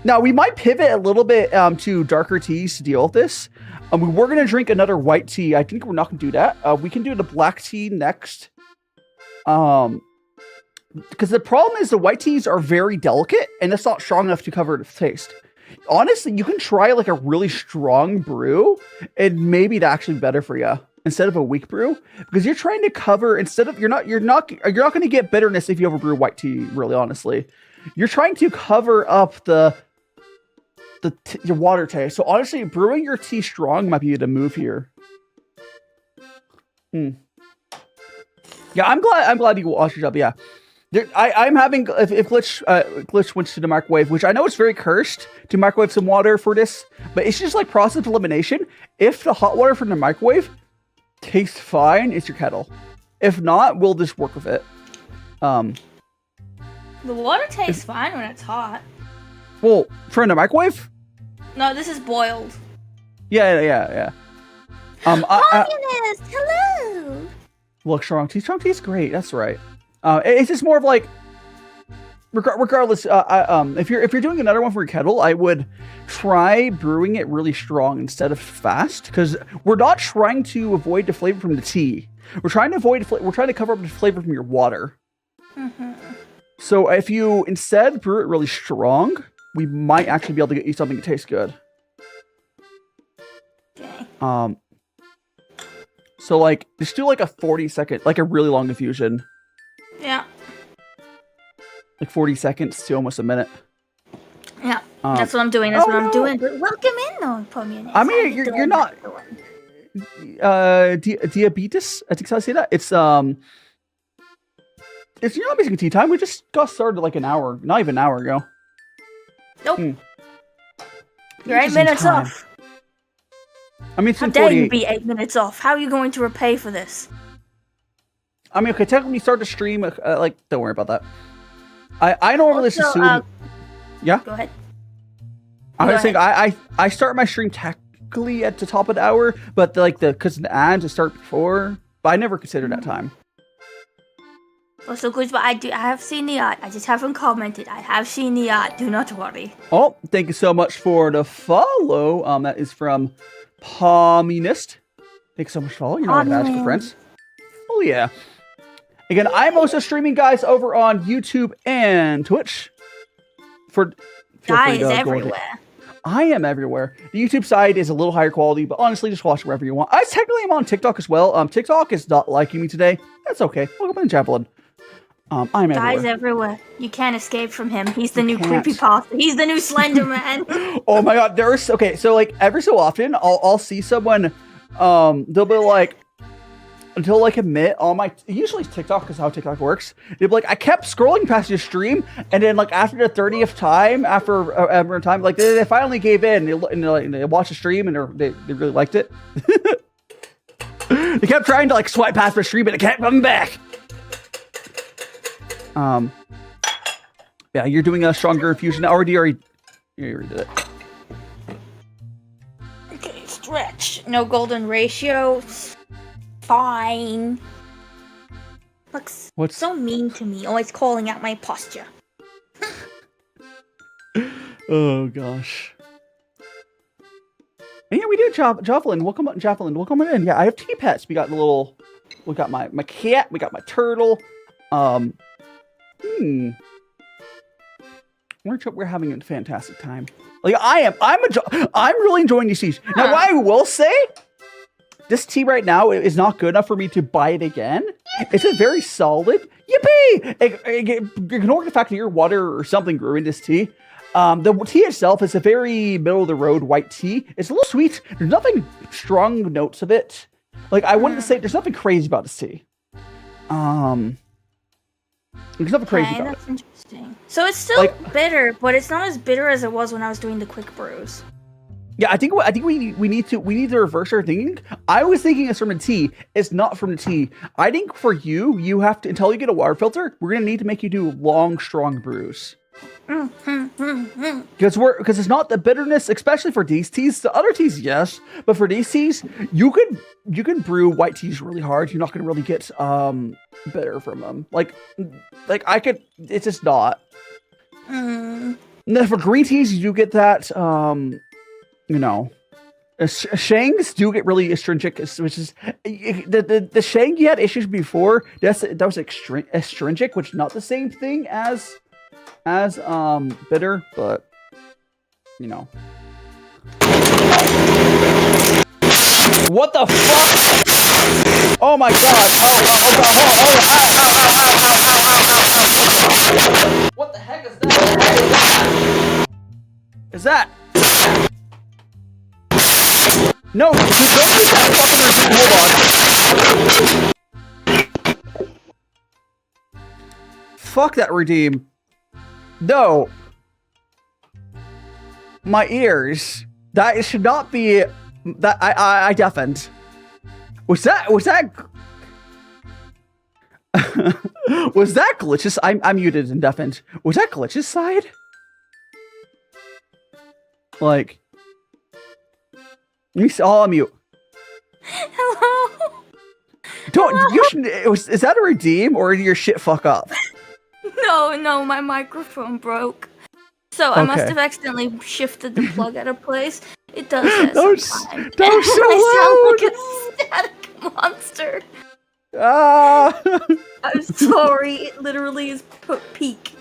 Now, we might pivot a little bit to darker teas to deal with this. We were going to drink another white tea. I think we're not going to do that. We can do the black tea next. Because the problem is the white teas are very delicate, and it's not strong enough to cover the taste. honestly, you can try like a really strong brew, and maybe it's actually better for you instead of a weak brew, because you're trying to cover instead of you're not going to get bitterness if you overbrew white tea. Really, honestly, you're trying to cover up your water taste. So honestly, brewing your tea strong might be the move here. Yeah, I'm glad you washed it up. Yeah. I'm having if Glitch went to the microwave, which I know it's very cursed to microwave some water for this, but it's just like process of elimination. If the hot water from the microwave tastes fine, it's your kettle. If not, we'll just work with it. The water tastes fine when it's hot. Well, from the microwave? No, this is boiled. Yeah. Communist, hello. Look, strong tea is great. That's right. It's just more of like, regardless. If you're doing another one for your kettle, I would try brewing it really strong instead of fast, because we're not trying to avoid the flavor from the tea. We're trying to we're trying to cover up the flavor from your water. Mm-hmm. So if you instead brew it really strong, we might actually be able to get you something that tastes good. Okay. So like just do like a 40-second, like a really long infusion. Yeah. Like 40 seconds to almost a minute. Yeah, that's what I'm doing. That's what I'm doing. But welcome in, though, communist. I mean, you're not diabetes. I think I say that. It's you're not missing tea time. We just got started like an hour, not even an hour ago. Nope. You're 8 minutes off. I mean, it's how dare you be 8 minutes off? How are you going to repay for this? I mean, okay, technically you start the stream, like, don't worry about that. I normally just assume... yeah? Go ahead. I was saying, I start my stream technically at the top of the hour, but because the ads I start before, but I never consider that time. Well, so good, but I have seen the art. I just haven't commented. I have seen the art. Do not worry. Oh, thank you so much for the follow. That is from Communist. Thanks so much for following. You're not bad for friends. Oh, yeah. Again, I'm also streaming, guys, over on YouTube and Twitch. Guys everywhere. I am everywhere. The YouTube side is a little higher quality, but honestly, just watch wherever you want. I technically am on TikTok as well. TikTok is not liking me today. That's okay. Welcome in, Javelin. I'm everywhere. Guys everywhere. You can't escape from him. He's the new creepypasta. He's the new Slender Man. Oh my god, okay, so like every so often I'll see someone they'll be like, until like admit on my usually it's TikTok because how TikTok works. They'd be like, I kept scrolling past your stream, and then like after the 30th time, after a time, like they finally gave in and they watched the stream and they really liked it. They kept trying to like swipe past my stream and it kept coming back. Yeah, you're doing a stronger infusion now, or you already did it. Okay, stretch. No golden ratio. Fine. Looks so mean to me, always calling out my posture. Oh gosh. And yeah, we do Javelin. Welcome on, Javelin. Welcome in. Yeah, I have tea pets. We got my cat. We got my turtle. We're having a fantastic time. Like I'm really enjoying these teas. Now, what I will say, this tea right now is not good enough for me to buy it again. It's a very solid. Yippee! Ignore the fact that your water or something grew in this tea. The tea itself is a very middle-of-the-road white tea. It's a little sweet. There's nothing strong notes of it. Like, I wanted to say there's nothing crazy about this tea. There's nothing crazy about that's interesting. So it's still bitter, but it's not as bitter as it was when I was doing the quick brews. Yeah, I think we need to reverse our thinking. I was thinking it's from the tea. It's not from the tea. I think for you have to, until you get a water filter, we're gonna need to make you do long, strong brews. Because it's not the bitterness, especially for these teas. The other teas, yes, but for these teas, you can brew white teas really hard. You're not gonna really get bitter from them. Like I could. It's just not. And then for green teas, you do get that. Shangs do get really astringent, which is the Shang you had issues before. That was astringent, which is not the same thing as bitter, but you know. What the fuck? Oh my god! Oh, what the heck is that? Is that? No, don't use that fucking redeem. Hold on. Fuck that redeem. No. My ears. That should not be. That I deafened. Was that was that Glitch's? I'm muted and deafened. Was that Glitch's side? Like, let me see. Oh, I'll mute. Hello. Don't you should. Is that a redeem or did your shit fuck up? No, my microphone broke. So I must have accidentally shifted the plug out of place. It does that sometimes. That was so I sound like a static monster. Ah! I'm sorry. It literally is peak.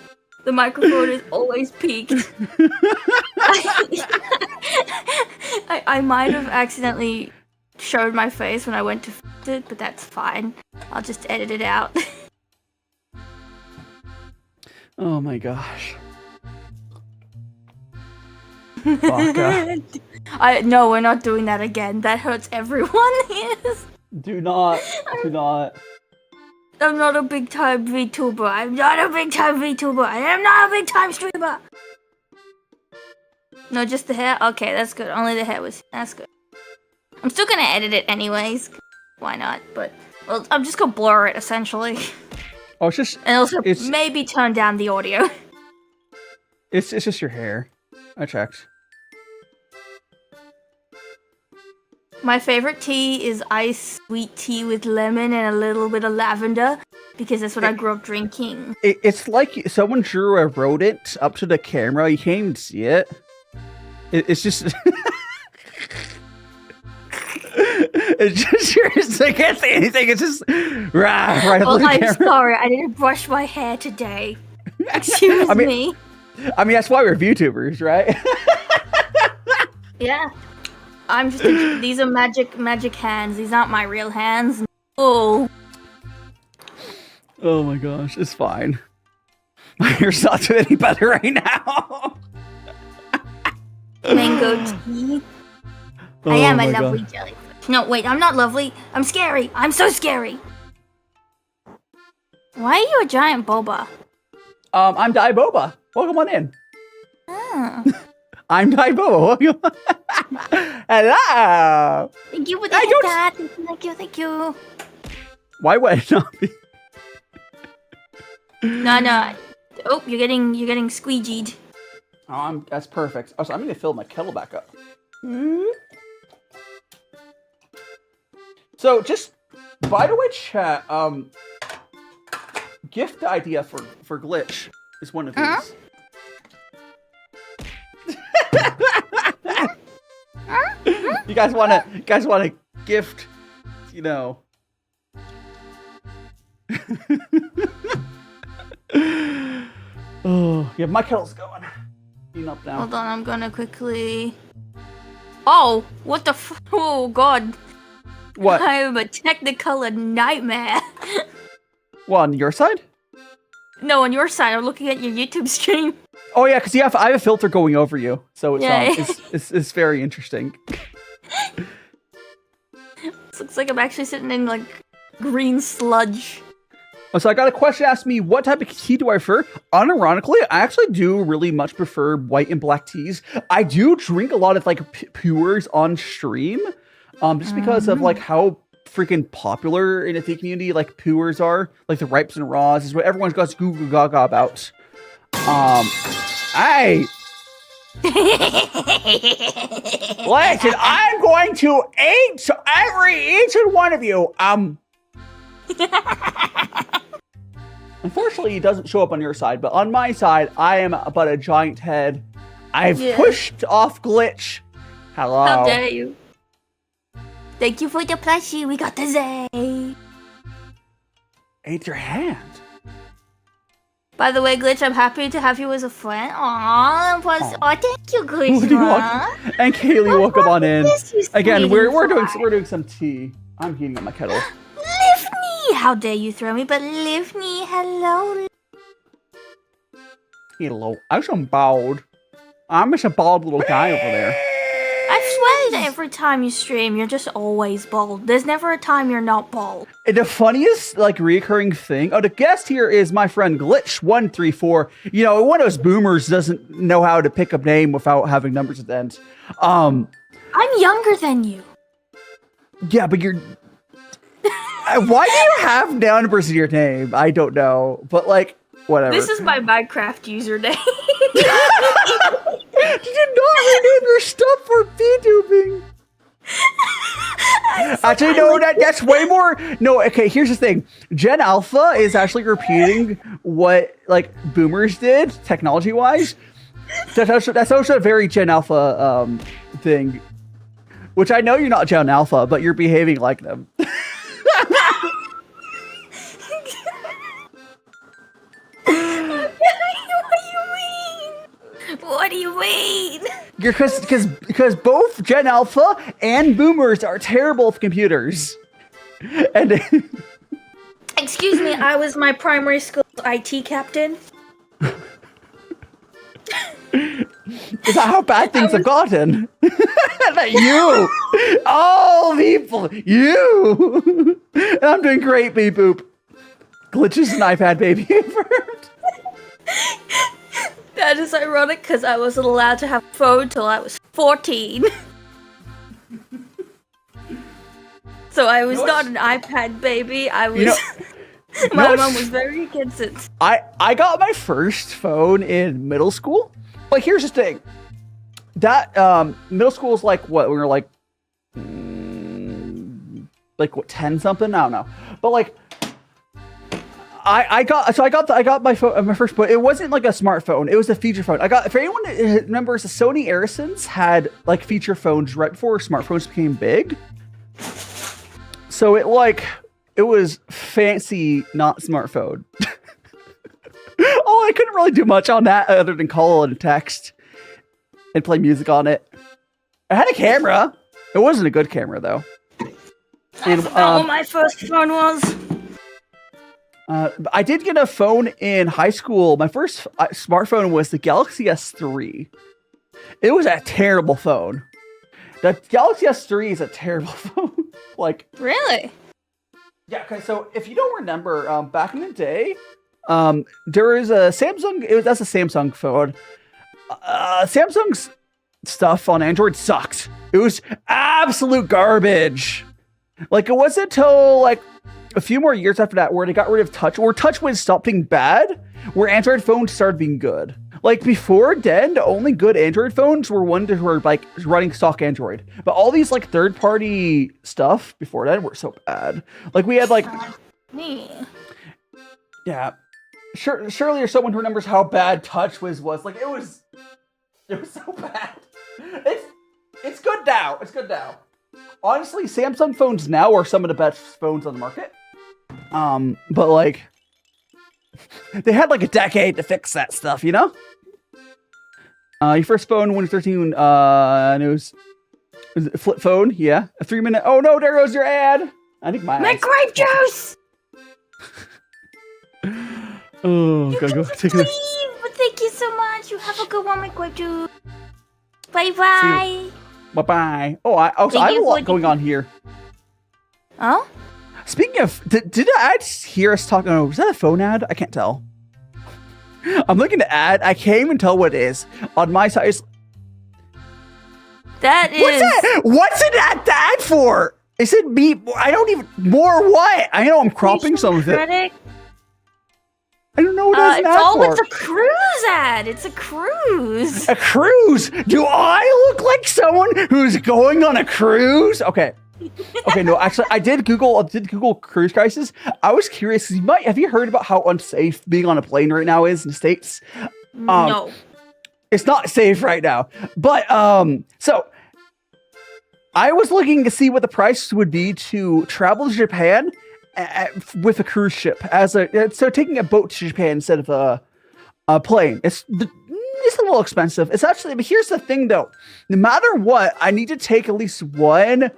The microphone is always peaked. I might have accidentally showed my face when I went to fix it, but that's fine. I'll just edit it out. Oh my gosh. Baka. No, we're not doing that again. That hurts everyone. Yes. Do not. I'm not a big time VTuber. I am not a big time streamer. No, just the hair? Okay, that's good. Only the hair was... That's good. I'm still gonna edit it anyways. Why not? But, well, I'm just gonna blur it, essentially. Oh, it's just... And also, maybe turn down the audio. It's just your hair. I checked. My favorite tea is iced sweet tea with lemon and a little bit of lavender, because that's what I grew up drinking. It's like someone drew a rodent up to the camera. You can't even see it. It's just... It's just yours. I can't say anything. It's just... right up Well, to the I'm camera. sorry. I didn't brush my hair today. Excuse me. I mean, that's why we're VTubers, right? Yeah. I'm just these are magic hands. These aren't my real hands. Oh. Oh my gosh, it's fine. My hair's not doing any better right now. Mango tea. I am a lovely jellyfish. No, wait, I'm not lovely. I'm scary. I'm so scary. Why are you a giant boba? I'm DaiBoba. Welcome on in. Oh. I'm DaiBoba. Welcome on. Hello. Thank you for the headset. Thank you. Why would I not be? No. Oh, you're getting squeegeed. Oh, that's perfect. Also, I'm gonna fill my kettle back up. So, just by the way, chat. Gift idea for Glitch is one of these. You guys wanna gift, you know. Oh, yeah, my kettle's going. Heating up now. Hold on, I'm gonna quickly... Oh, what the oh god. What? I am a Technicolor nightmare. What, on your side? No, on your side. I'm looking at your YouTube stream. Oh yeah, because I have a filter going over you, so it's it's very interesting. This looks like I'm actually sitting in like green sludge. Oh, so I got a question asked me, what type of tea do I prefer? Unironically, I actually do really much prefer white and black teas. I do drink a lot of like Pu'ers on stream, just because of like how freaking popular in the tea community like Pu'ers are, like the ripes and raws is what everyone's got goo goo gaga about. Listen, I'm going to eat each and one of you. Unfortunately, it doesn't show up on your side, but on my side, I am but a giant head. I've pushed off Glitch. Hello. How dare you? Thank you for the plushie. We got the Zay. Ate your hand. By the way, Glitch, I'm happy to have you as a friend. Aww, thank you, Glitch. And Kaylee, welcome on in. Again, we're doing doing some tea. I'm heating up my kettle. Livni! How dare you throw me? But Livni, hello. Hello. I'm bald. I'm just a bald little guy over there. I swear that every time you stream, you're just always bald. There's never a time you're not bald. The funniest, like, reoccurring thing. Oh, the guest here is my friend Glitch134. You know, one of those boomers doesn't know how to pick a name without having numbers at the end. I'm younger than you. Yeah, but you're. Why do you have numbers in your name? I don't know, but like, whatever. This is my Minecraft username. You did not rename your stuff for VTubing. Actually, no, that's way more. No, okay, here's the thing. Gen Alpha is actually repeating what, like, boomers did, technology-wise. That's also a very Gen Alpha thing. Which I know you're not Gen Alpha, but you're behaving like them. What do you mean? Because both Gen Alpha and boomers are terrible with computers. And excuse me, I was my primary school IT captain. Is that how bad things have gotten? That you, all people, you. And I'm doing great, beep boop. Glitches and iPad baby confirmed. That is ironic because I wasn't allowed to have a phone till I was 14. So I was not an iPad baby. I was. My mom was very against it. I got my first phone in middle school. Like, here's the thing. That middle school is like what we were like what 10 something? I don't know. But like I got my phone, my first phone. It wasn't like a smartphone. It was a feature phone. I got, for anyone that remembers, the Sony Ericssons had like feature phones right before smartphones became big. So it was fancy, not smartphone. Oh, I couldn't really do much on that other than call and text and play music on it. I had a camera. It wasn't a good camera though. I forgot what my first phone was. I did get a phone in high school. My first smartphone was the Galaxy S3. It was a terrible phone. The Galaxy S3 is a terrible phone. Like, really? Yeah. Okay. So if you don't remember, back in the day, there was a Samsung. That's a Samsung phone. Samsung's stuff on Android sucked. It was absolute garbage. Like, it wasn't until like a few more years after that where they got rid of touch, or touch would stop being bad, where Android phones started being good. Like, before then, the only good Android phones were ones that were like running stock Android. But all these like third-party stuff before then were so bad. Like, we had like, yeah, surely you're someone who remembers how bad touch was. Like, it was so bad. It's good now. It's good now. Honestly, Samsung phones now are some of the best phones on the market. But like, they had like a decade to fix that stuff, you know? Your first phone when you're 13, and it was it a flip phone? Yeah. A 3-minute. Oh no, there goes your ad. I think my Make grape juice! Oh, you gotta can go take a leave, but thank you so much. You have a good one, make grape juice. Bye bye. Bye bye. Oh, I have a lot going on here. Oh? Speaking of, did I just hear us talking? Oh, was that a phone ad? I can't tell. I'm looking at the ad. I can't even tell what it is. On my side, that is. What's that? What's an ad for? It said me. I don't even. More what? I know I'm cropping some of it. I don't know what that's an ad for. It's a cruise ad. It's a cruise. A cruise? Do I look like someone who's going on a cruise? Okay. Okay, no, actually, I did Google cruise prices. I was curious, have you heard about how unsafe being on a plane right now is in the States? No. It's not safe right now. But, so, I was looking to see what the price would be to travel to Japan with a cruise ship so taking a boat to Japan instead of a plane. It's a little expensive. It's actually, but here's the thing though. No matter what, I need to take at least one.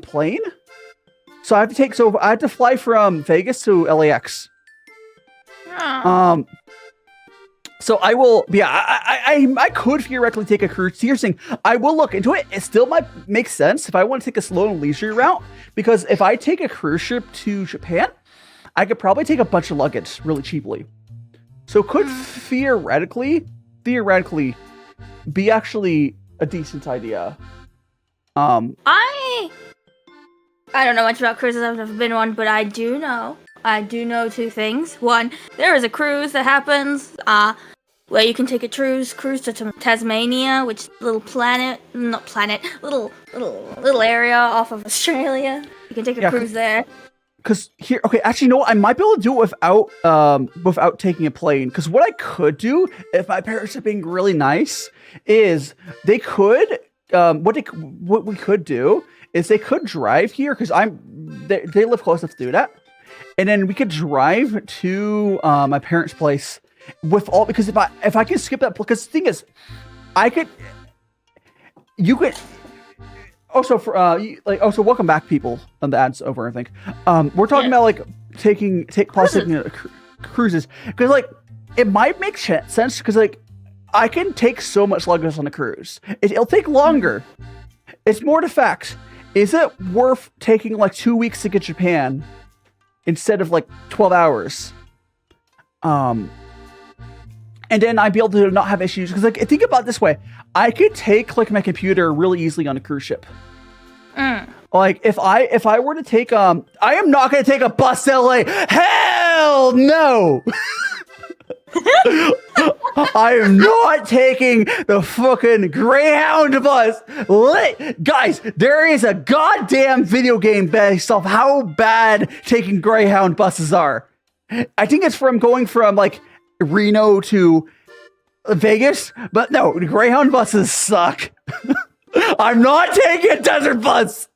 Plane. So I have to fly from Vegas to LAX. Oh. So I will, I could theoretically take a cruise. Here's the thing, I will look into it. It still might make sense if I want to take a slow and leisurely route, because if I take a cruise ship to Japan, I could probably take a bunch of luggage really cheaply. So it could theoretically be actually a decent idea. I don't know much about cruises. I've never been one, but I do know two things. One, there is a cruise that happens where you can take a cruise to Tasmania, which is a little little area off of Australia. You can take a cruise there. Because here, okay, actually, you know what? I might be able to do it without taking a plane. Because what I could do, if my parents are being really nice, is they could. What we could do is they could drive here, because they live close enough to do that, and then we could drive to my parents' place because if I can skip that, because the thing is, you could. Also, for welcome back, people. The ads over, I think. We're talking about like taking cruises, because like it might make sense, because like I can take so much luggage on a cruise. It'll take longer. It's more the fact: is it worth taking like 2 weeks to get Japan instead of like 12 hours? And then I'd be able to not have issues, because like think about it this way: I could take like my computer really easily on a cruise ship. Like if I were to take I am not going to take a bus to LA. Hell no. I am not taking the fucking Greyhound bus. Guys, there is a goddamn video game based off how bad taking Greyhound buses are. I think it's going from like Reno to Vegas, but no, Greyhound buses suck. I'm not taking a desert bus.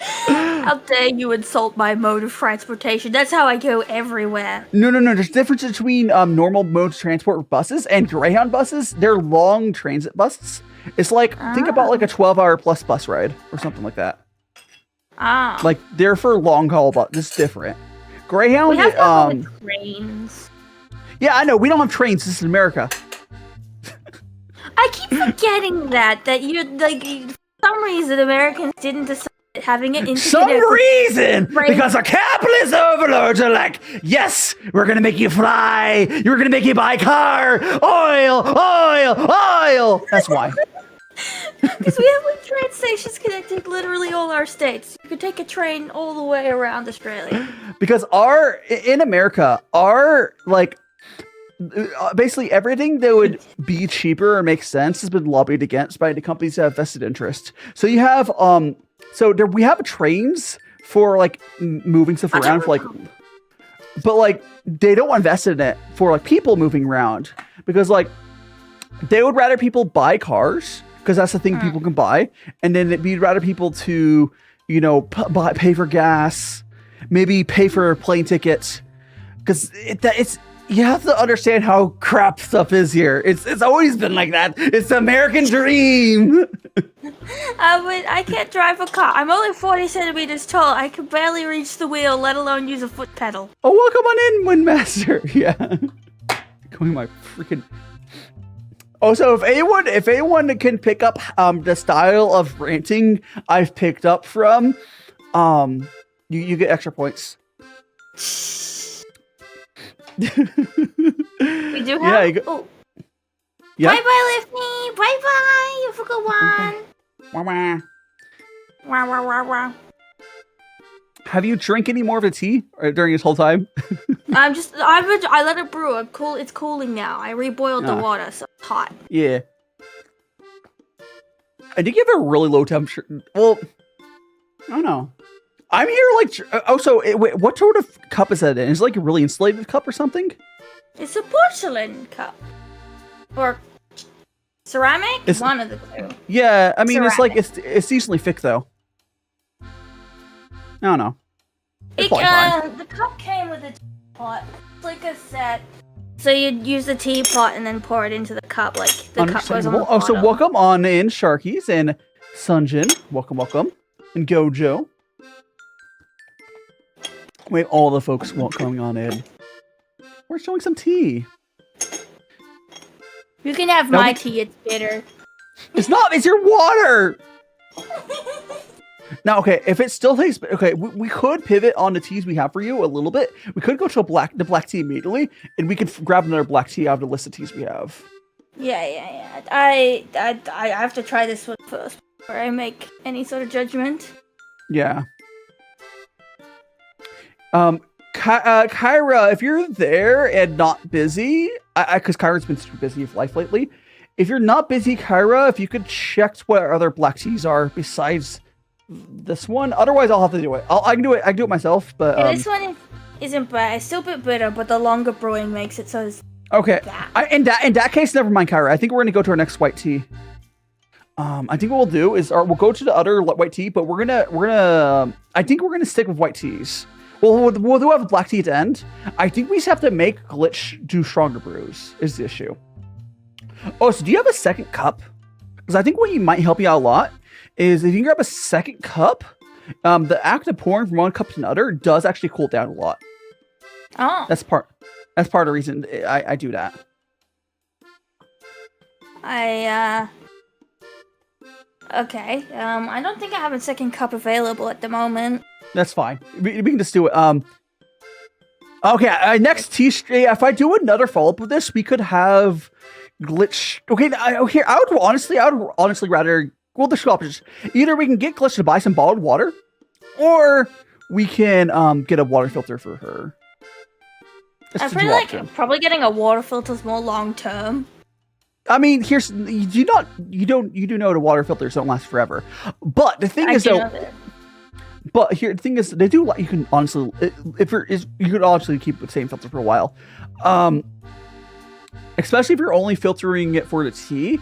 How dare you insult my mode of transportation? That's how I go everywhere. No. There's a difference between normal modes of transport with buses and Greyhound buses. They're long transit buses. It's like, think about like a 12-hour plus bus ride or something like that. Like they're for long haul, but this is different. Greyhound, we have trains. Yeah, I know. We don't have trains. This is America. I keep forgetting that you're like, for some reason Americans didn't decide having it into because our capitalist overlords are like, yes, we're gonna make you fly. We're gonna make you buy car, oil. That's why. Because we have like train stations connecting literally all our states. You could take a train all the way around Australia. Because in America, basically everything that would be cheaper or make sense has been lobbied against by the companies that have vested interest. So you have we have trains for like moving stuff around for like, but like they don't invest in it for like people moving around, because like they would rather people buy cars, because that's the thing people can buy, and then it'd be rather people to pay for gas, maybe pay for plane tickets, because it's. You have to understand how crap stuff is here. It's always been like that. It's the American dream. I can't drive a car. I'm only 40 centimeters tall. I can barely reach the wheel, let alone use a foot pedal. Oh, welcome on in, Windmaster. Yeah. Going my freaking... Oh, so if anyone can pick up the style of ranting I've picked up from, you get extra points. We do have. Yeah. Bye bye, Liffy. Bye bye. You forgot one. Wah. Have you drank any more of the tea during this whole time? I let it brew. It's cooling now. I reboiled the water, so it's hot. Yeah. I think you have a really low temperature. Well, I don't know. I'm here like, wait, what sort of cup is that in? Is it like a really insulated cup or something? It's a porcelain cup. Or ceramic? One of the two. Yeah, I mean, ceramic. it's decently thick though. I don't know. It's probably fine. The cup came with a teapot. It's like a set. So you'd use the teapot and then pour it into the cup, like the cup goes on the Oh, so bottom. welcome on in, Sharkies and Sunjin. Welcome. And Gojo. We have all the folks coming on in. We're showing some tea. You can have my tea, it's bitter. It's not, it's your water! Now, okay, if it still tastes, okay, we could pivot on the teas we have for you a little bit. We could go to the black tea immediately, and we could grab another black tea out of the list of teas we have. Yeah. I have to try this one first before I make any sort of judgment. Yeah. Kyra, if you're there and not busy, because Kyra's been super busy with life lately. If you're not busy, Kyra, if you could check what other black teas are besides this one. Otherwise, I'll have to do it. I can do it. I can do it myself. But Yeah, this one isn't bad. It's still a bit bitter, but the longer brewing makes it so it's okay. that. In that case, never mind, Kyra. I think we're gonna go to our next white tea. I think what we'll do is, we'll go to the other white tea, but I think we're gonna stick with white teas. We'll do have a black tea at the end. I think we just have to make Glitch do stronger brews is the issue. Oh, so do you have a second cup? Because I think what might help you out a lot is if you can grab a second cup, the act of pouring from one cup to another does actually cool down a lot. Oh. That's part of the reason I do that. Okay. I don't think I have a second cup available at the moment. That's fine. We can just do it. Okay, next tea. If I do another follow-up with this, we could have Glitch. Okay, I would honestly rather. Well, there's two options. Either we can get Glitch to buy some bottled water, or we can get a water filter for her. I feel like probably getting a water filter is more long term. I mean, you do know the water filters don't last forever, but the thing is though. But the thing is, they do. You can honestly, you could honestly keep the same filter for a while, especially if you're only filtering it for the tea.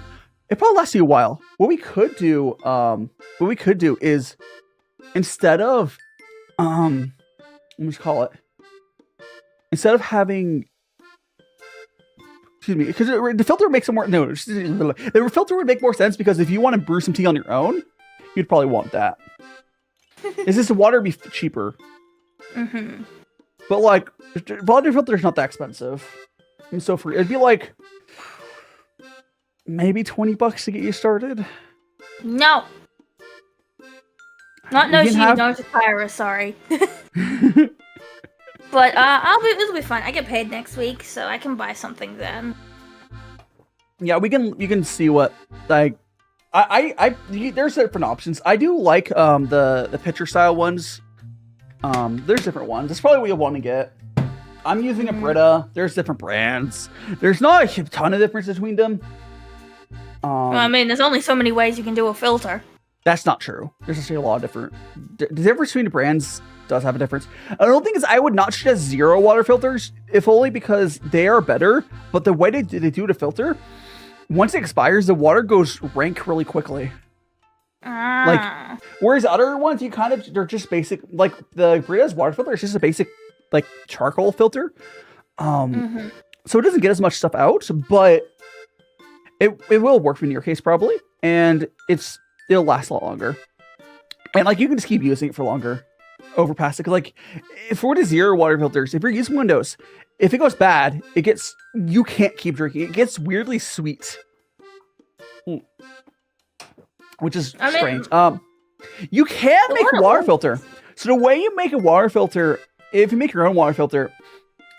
It probably lasts you a while. What we could do is instead of let me just call it. Instead of having, excuse me, because the filter makes it more. No, the filter would make more sense because if you want to brew some tea on your own, you'd probably want that. Is this water be cheaper? Mm-hmm. But like, water filter is not that expensive, and so it'd be like maybe $20 to get you started. No, not no to Kyra. Sorry, but it'll be fine. I get paid next week, so I can buy something then. Yeah, you can see what like. There's different options. I do like the pitcher style ones. There's different ones. That's probably what you'll want to get. I'm using a Brita. There's different brands. There's not a ton of difference between them. Well, I mean, there's only so many ways you can do a filter. That's not true. There's actually a lot of different. The difference between the brands does have a difference. Another thing is I would not suggest zero water filters, if only because they are better. But the way they do the filter. Once it expires, the water goes rank really quickly. Like, whereas other ones, they're just basic. Like the Brita's water filter is just a basic, like charcoal filter. So it doesn't get as much stuff out, but it will work in your case probably, and it'll last a lot longer. And like you can just keep using it for longer, over past it. Like for the zero water filters, if you're using Windows. If it goes bad, you can't keep drinking. It gets weirdly sweet, which is strange. You can make a water filter. So the way you make a water filter, if you make your own water filter,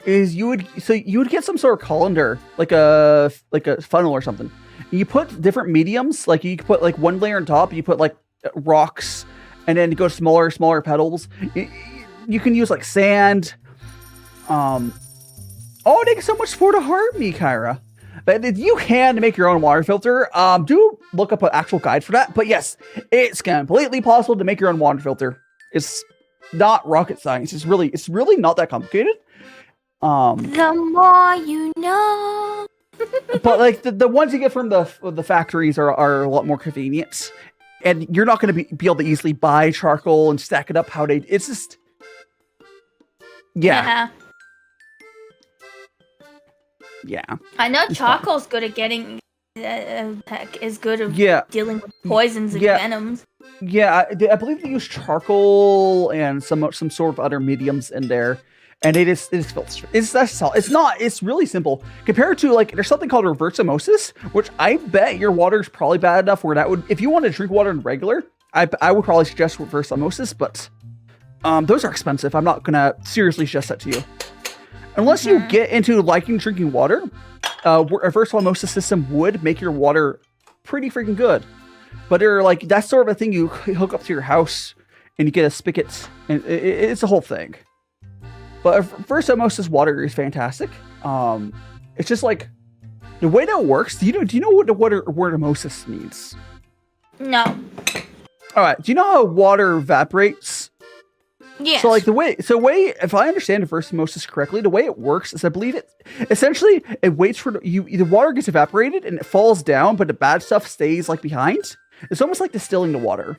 is you would get some sort of colander, like a funnel or something. You put different mediums, like you could put like one layer on top. You put like rocks, and then you go smaller petals. You can use like sand. Oh, thank you so much for the heart, me, Kyra. But if you can make your own water filter, do look up an actual guide for that. But yes, it's completely possible to make your own water filter. It's not rocket science. It's really not that complicated. The more you know. But like the ones you get from the factories are a lot more convenient. and you're not going to be able to easily buy charcoal and stack it up how they. It's just, yeah. I know charcoal's good at getting. Is good at dealing with poisons and venoms. Yeah, I believe they use charcoal and some sort of other mediums in there, and it is filtered. It's really simple compared to like there's something called reverse osmosis, which I bet your water is probably bad enough where that would, if you want to drink water in regular, I would probably suggest reverse osmosis, but those are expensive. I'm not gonna seriously suggest that to you unless you get into liking drinking water. Reverse osmosis system would make your water pretty freaking good, but they're like that's sort of a thing you hook up to your house and you get a spigot, and it's a whole thing. But reverse osmosis water is fantastic. It's just like the way that it works. Do you know what the word osmosis means? No. All right. Do you know how water evaporates? Yes. So like the way, if I understand reverse osmosis correctly, the way it works is I believe it essentially it waits for the water gets evaporated and it falls down, but the bad stuff stays like behind. It's almost like distilling the water,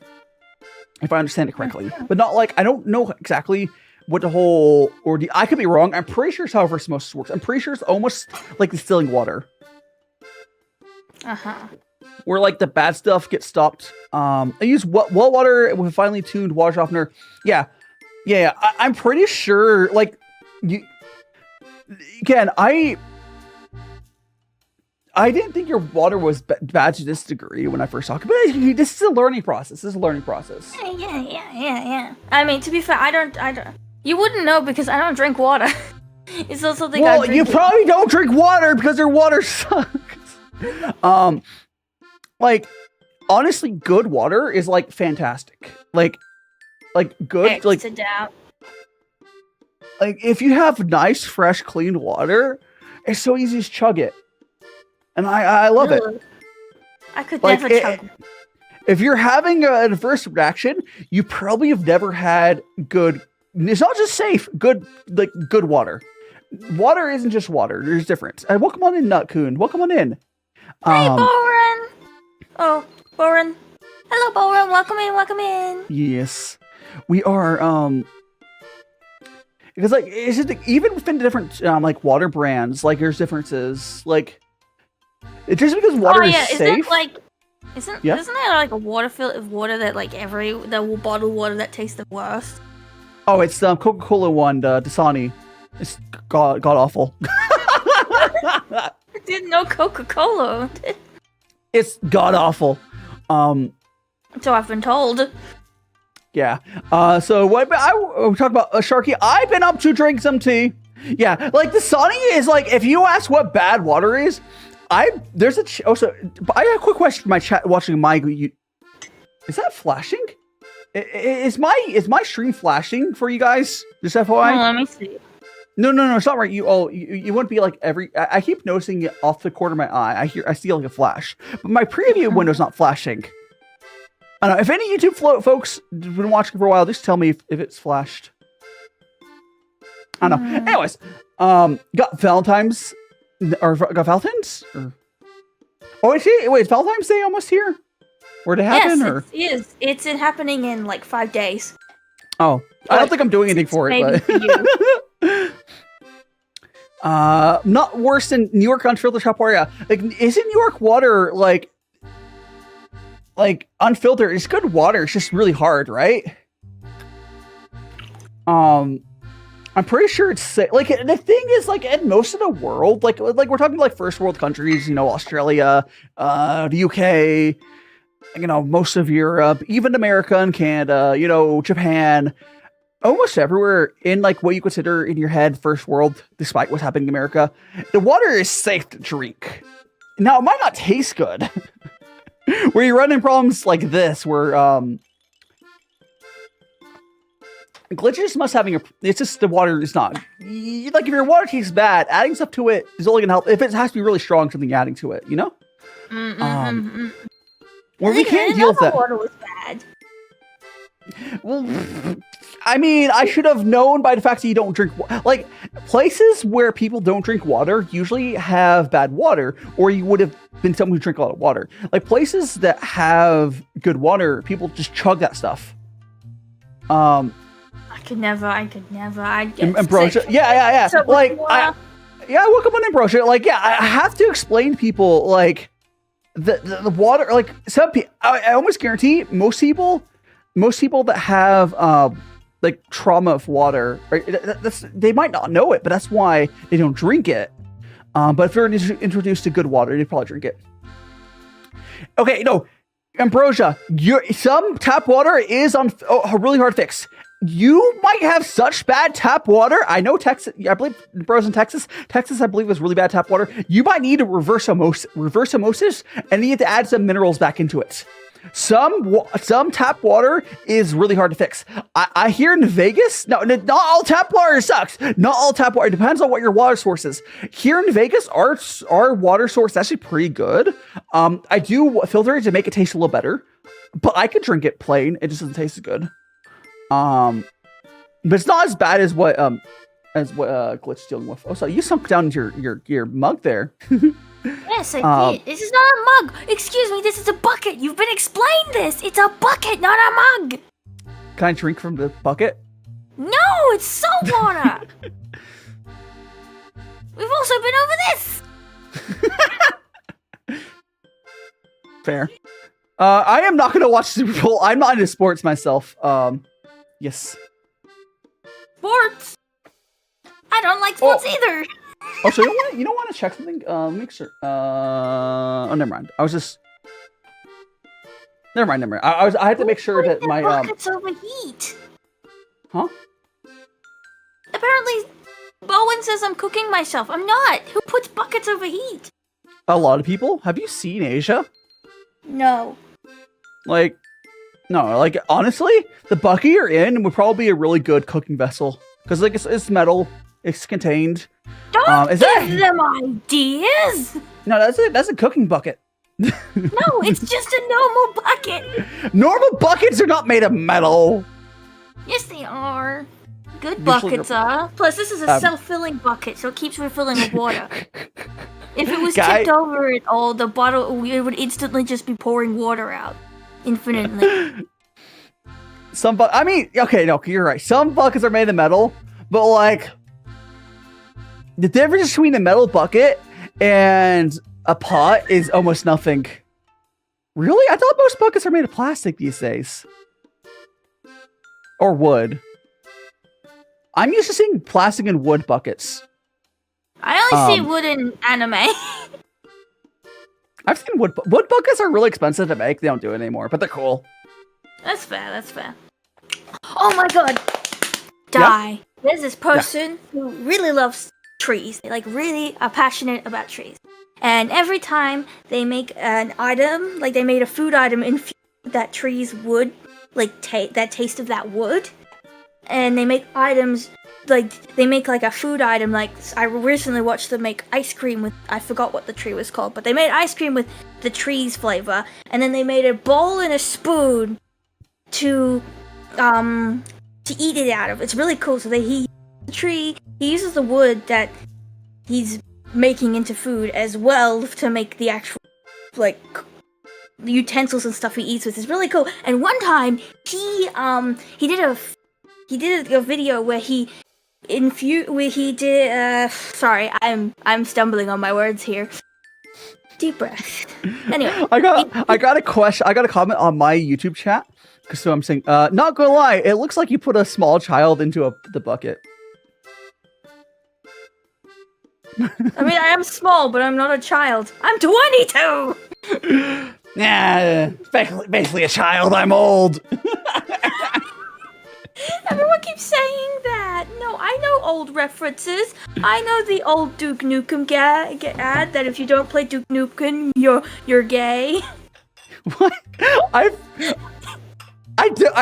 if I understand it correctly. But not like, I don't know exactly what the whole, I could be wrong. I'm pretty sure it's how reverse osmosis works. I'm pretty sure it's almost like distilling water. Where like the bad stuff gets stopped. I use well water with a finely tuned water softener. Yeah, I'm pretty sure, like, again, I didn't think your water was bad to this degree when I first saw it, but this is a learning process. Yeah. I mean, to be fair, I don't, you wouldn't know because I don't drink water. It's also something I drink. You probably don't drink water because your water sucks. Like, honestly, good water is, like, fantastic. Like good, like if you have nice, fresh, clean water, it's so easy to chug it, and I love it. I could never chug. If you're having an adverse reaction, you probably have never had good. It's not just safe, good water. Water isn't just water. There's difference. Welcome on in, Nutcoon. Welcome on in. Hey, Boren. Oh, Boren. Hello, Boren. Welcome in. Yes. We are, because like, it's just like, even within the different, like water brands, like there's differences, like, it's just because water is safe. Isn't there like a water that like the bottled water that tastes the worst? Oh, it's the Coca-Cola one, the Dasani. It's god awful. I didn't know Coca-Cola. It's god awful. So I've been told. Yeah. So what we talk about Sharky. I've been up to drink some tea. Yeah, like the Dasani is like, if you ask what bad water is, I have a quick question for my chat watching my. Is that flashing? Is my stream flashing for you guys? Just FYI. Let me see. No, it's not right. You wouldn't be like I keep noticing it off the corner of my eye. I see like a flash, but my preview window's not flashing. I don't know if any YouTube folks have been watching for a while. Just tell me if it's flashed. I don't know. Anyways, got Valentine's. Or got Valentine's? Or... Oh, wait, is Valentine's Day almost here? Where did it happen? Yes, it is. It's happening in like 5 days. Oh, I don't think I'm doing anything for it. But... not worse than New York unfiltered shop water. Yeah. Like, isn't New York water like unfiltered? It's good water. It's just really hard, right? I'm pretty sure it's safe. Like, the thing is, like, in most of the world, like we're talking like first world countries, you know, Australia, the UK, you know, most of Europe, even America and Canada, you know, Japan, almost everywhere in like what you consider in your head first world, despite what's happening in America, the water is safe to drink. Now, it might not taste good. Where you run into problems like this, where glitches must having it's just the water is not like, if your water tastes bad, adding stuff to it is only gonna help. If it has to be really strong, something adding to it, you know. Or we can't deal with that. Water was bad. Well, I mean, I should have known by the fact that you don't drink, like, places where people don't drink water usually have bad water, or you would have been someone who drink a lot of water. Like, places that have good water, people just chug that stuff. I could never. I'd get Ambrosia. sick. Yeah. So Like, water. I woke up on Ambrosia. Like, yeah, I have to explain to people, like, the water, like, some people, I almost guarantee most people that have, like, trauma of water, right, they might not know it, but that's why they don't drink it. But if they're introduced to good water, they'd probably drink it. Okay, no, Ambrosia, some tap water is on a really hard fix. You might have such bad tap water. I know Texas, I believe Ambrosia in Texas, I believe was really bad tap water. You might need to reverse osmosis, and you need to add some minerals back into it. Some tap water is really hard to fix. I hear in Vegas, no, not all tap water sucks. Not all tap water. It depends on what your water source is. Here in Vegas, our water source is actually pretty good. I do filter it to make it taste a little better, but I could drink it plain. It just doesn't taste as good. But it's not as bad as what Glitch's dealing with. Oh, so you sunk down into your mug there. Yes, I did. This is not a mug. Excuse me, this is a bucket. You've been explained this. It's a bucket, not a mug. Can I drink from the bucket? No, it's salt water. We've also been over this. Fair. I am not going to watch Super Bowl. I'm not into sports myself. Yes. Sports? I don't like sports either. Oh, so you don't want to check something? Make sure. Oh, never mind. I was just. Never mind. I had to make sure that my buckets overheat. Huh? Apparently, Bowen says I'm cooking myself. I'm not. Who puts buckets overheat? A lot of people. Have you seen Asia? No. Like, no. Like, honestly, the bucket you're in would probably be a really good cooking vessel because, like, it's metal. It's contained. Don't give them ideas. No, that's a cooking bucket. No, it's just a normal bucket. Normal buckets are not made of metal. Yes, they are. Good buckets are. Plus, this is a self-filling bucket, so it keeps refilling with water. If it was tipped over it all, the bottle, it would instantly just be pouring water out. Infinitely. I mean, okay, no, you're right. Some buckets are made of metal, but, like, the difference between a metal bucket and a pot is almost nothing. Really? I thought most buckets are made of plastic these days. Or wood. I'm used to seeing plastic and wood buckets. I only see wood in anime. I've seen wood buckets are really expensive to make. They don't do it anymore, but they're cool. That's fair. Oh my god. Die. Yep. There's this person who really loves trees. They really are passionate about trees. And every time they make an item, like they made a food item infused with that tree's wood, like that taste of that wood. And they make items, they make a food item, I recently watched them make ice cream with, I forgot what the tree was called, but they made ice cream with the tree's flavor. And then they made a bowl and a spoon to eat it out of. It's really cool. So he uses the wood that he's making into food as well to make the actual the utensils and stuff he eats with. It's really cool. And one time he did a video where sorry, I'm stumbling on my words here. Deep breath. Anyway, I got a question. I got a comment on my YouTube chat. So I'm saying, not gonna lie, it looks like you put a small child into the bucket. I mean, I am small, but I'm not a child. I'm 22! Yeah, basically a child. I'm old. Everyone keeps saying that. No, I know old references. I know the old Duke Nukem ad that if you don't play Duke Nukem, you're gay. What? I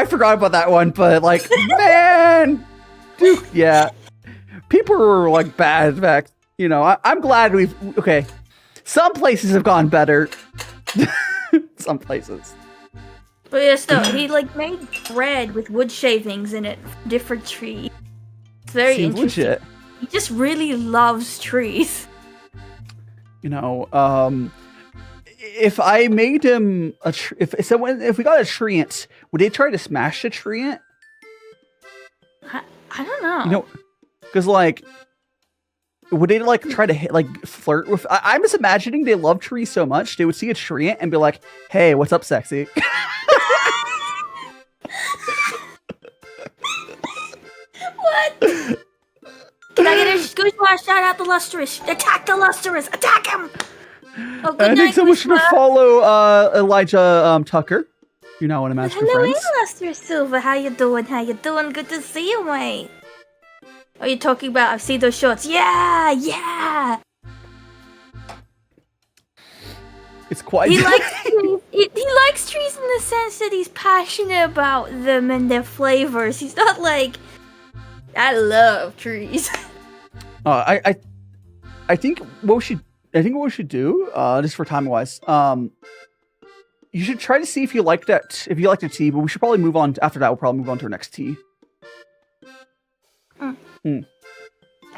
forgot about that one, but man, Duke, yeah. People were bad back. I'm glad okay. Some places have gone better. Some places. But yeah, still, he like made bread with wood shavings in it, different trees. It's very Seems interesting. legit. He just really loves trees. You know, if I made him if we got a treant, would they try to smash the treant? I don't know. You know, because like, would they like try to flirt with? I'm just imagining they love trees so much they would see a treant and be like, "Hey, what's up, sexy?" What? Can I get a squish shout out the lustrous? Attack the lustrous! Attack him! Oh, good I night, think someone should Guzma. follow Elijah Tucker. You're now one of Magical Hello, Friends. Lustrous Silver. How you doing? How you doing? Good to see you, mate. Are you talking about? I've seen those shorts. Yeah, yeah. It's quite. He likes trees. He likes trees in the sense that he's passionate about them and their flavors. He's not like, I love trees. I think what we should do, just for time wise, you should try to see if you like that. If you like the tea, but we should probably move on. After that, we'll probably move on to our next tea.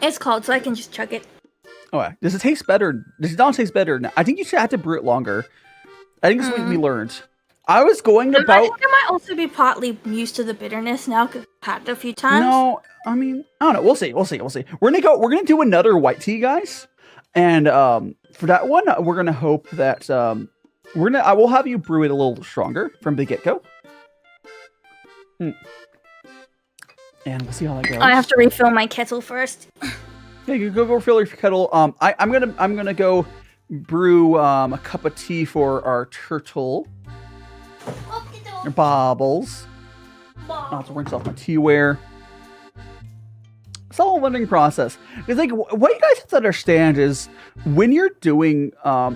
It's cold, so I can just chug it. Oh, yeah. Does it taste better? Does it not taste better? No, I think you should have to brew it longer. I think this is what we learned. I was going I about. think I might also be partly used to the bitterness now because I've had it a few times. No, I mean, I don't know. We'll see. We're gonna do another white tea, guys. And for that one, we're gonna hope that I will have you brew it a little stronger from the get-go. And we'll see how that goes. I have to refill my kettle first. Yeah, you go fill your kettle. I'm gonna go brew a cup of tea for our turtle. Your bobbles. I'll have to rinse off my teaware. It's all a learning process. It's like what you guys have to understand is when you're doing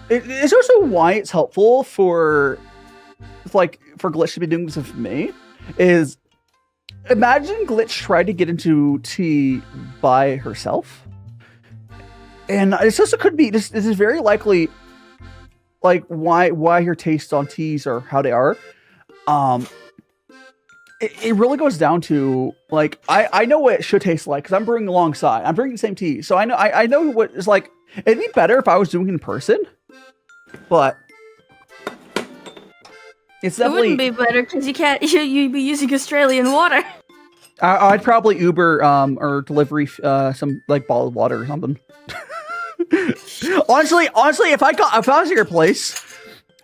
it's also why it's helpful for Glitch to be doing this with me is imagine Glitch tried to get into tea by herself. And this also could be this is very likely like why her tastes on teas are how they are. It really goes down to like I know what it should taste like because I'm brewing alongside. I'm drinking the same tea, so I know what it's like. It'd be better if I was doing it in person, but it's definitely. It wouldn't be better because you can't. You'd be using Australian water. I'd probably Uber or delivery some like bottled water or something. honestly, if I was at your place,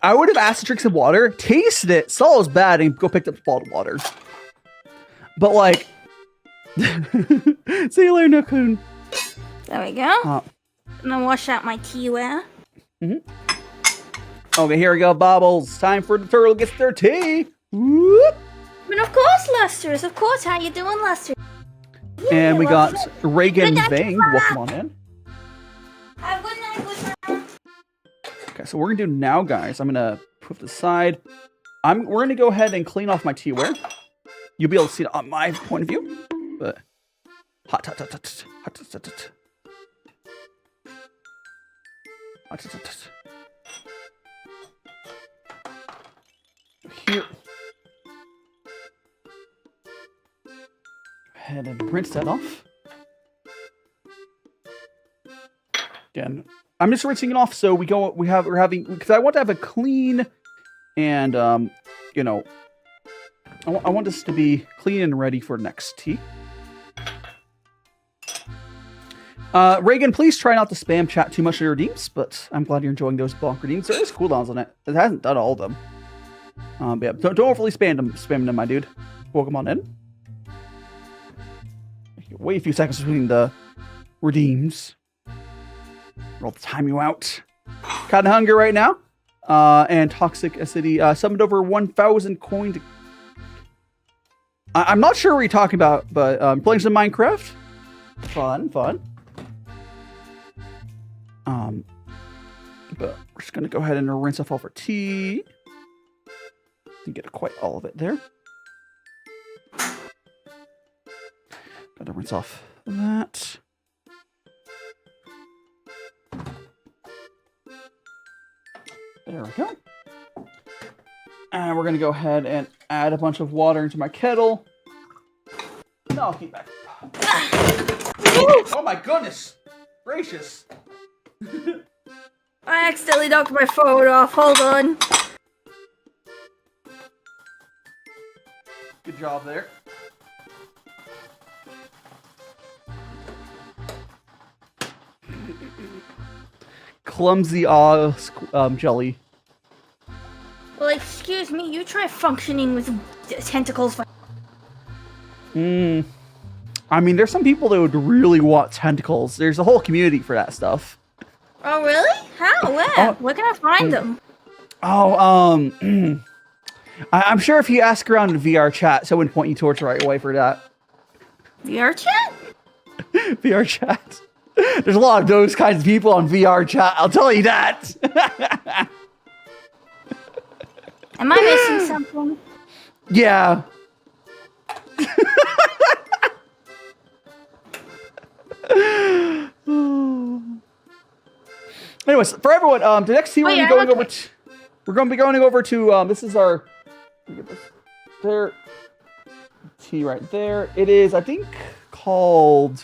I would have asked to drink some water, tasted it, saw it was bad, and go pick up bottled water. But like, see you later, Nakun. There we go. And then wash out my teaware. Okay, here we go, Bobbles. Time for the turtle gets their tea. Whoop. And of course, Lustrous. Of course, how you doing, Lustrous? And we got Reagan Good night, Vang. Welcome on in. Have a good night, Guzma. Okay, so we're gonna do now, guys. I'm gonna put this aside. We're gonna go ahead and clean off my teaware. You'll be able to see it on my point of view, but hot. Here. Go ahead and rinse that off. Again, I'm just rinsing it off so we're having because I want to have a clean and you know I want this to be clean and ready for next tea. Reagan, please try not to spam chat too much of your redeems, but I'm glad you're enjoying those block redeems. There is cooldowns on it. It hasn't done all of them. But yeah, don't overly spam them, my dude. Welcome on in. Wait a few seconds between the redeems. Roll the time you out. Kind of hungry right now. And Toxic City summoned over 1,000 coins. I'm not sure what you're talking about, but playing some Minecraft. Fun. But we're just gonna go ahead and rinse off all of our tea. You get quite all of it there. Gotta rinse off that. There we go. And we're gonna go ahead and add a bunch of water into my kettle. No, I'll keep back. Oh my goodness gracious! I accidentally knocked my phone off. Hold on. Good job there. Clumsy jelly. Well, excuse me, you try functioning with tentacles. I mean, there's some people that would really want tentacles. There's a whole community for that stuff. Oh, really? How? Where? Where can I find them? Oh, I'm sure if you ask around in VR chat, someone would point you towards the right way for that. VR chat? VR chat. There's a lot of those kinds of people on VR chat, I'll tell you that. Am I missing something? Yeah. Anyways, for everyone, the next tea we're going to be going over to this is our there tea right there. It is, I think, called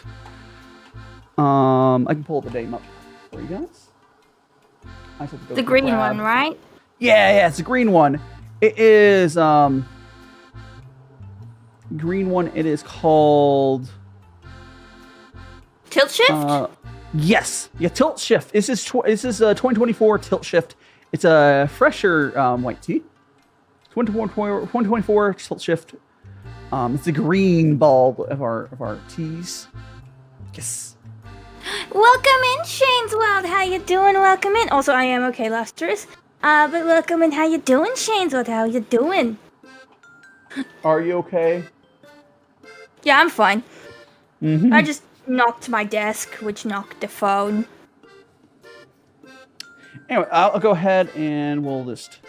I can pull the name up for you guys. I just have to go the green one, right? Yeah, it's the green one. It is green one. It is called Tiltshift. Yes, yeah, Tiltshift. This is 2024 Tiltshift. It's a fresher white tea. 2024 Tiltshift. It's the green bulb of our teas. Yes. Welcome in, Shane's World. How you doing? Welcome in. Also, I am okay, Lustrous. But welcome in. How you doing, Shane's World? How you doing? Are you okay? Yeah, I'm fine. Mm-hmm. I just knocked my desk, which knocked the phone. Anyway, I'll go ahead and we'll just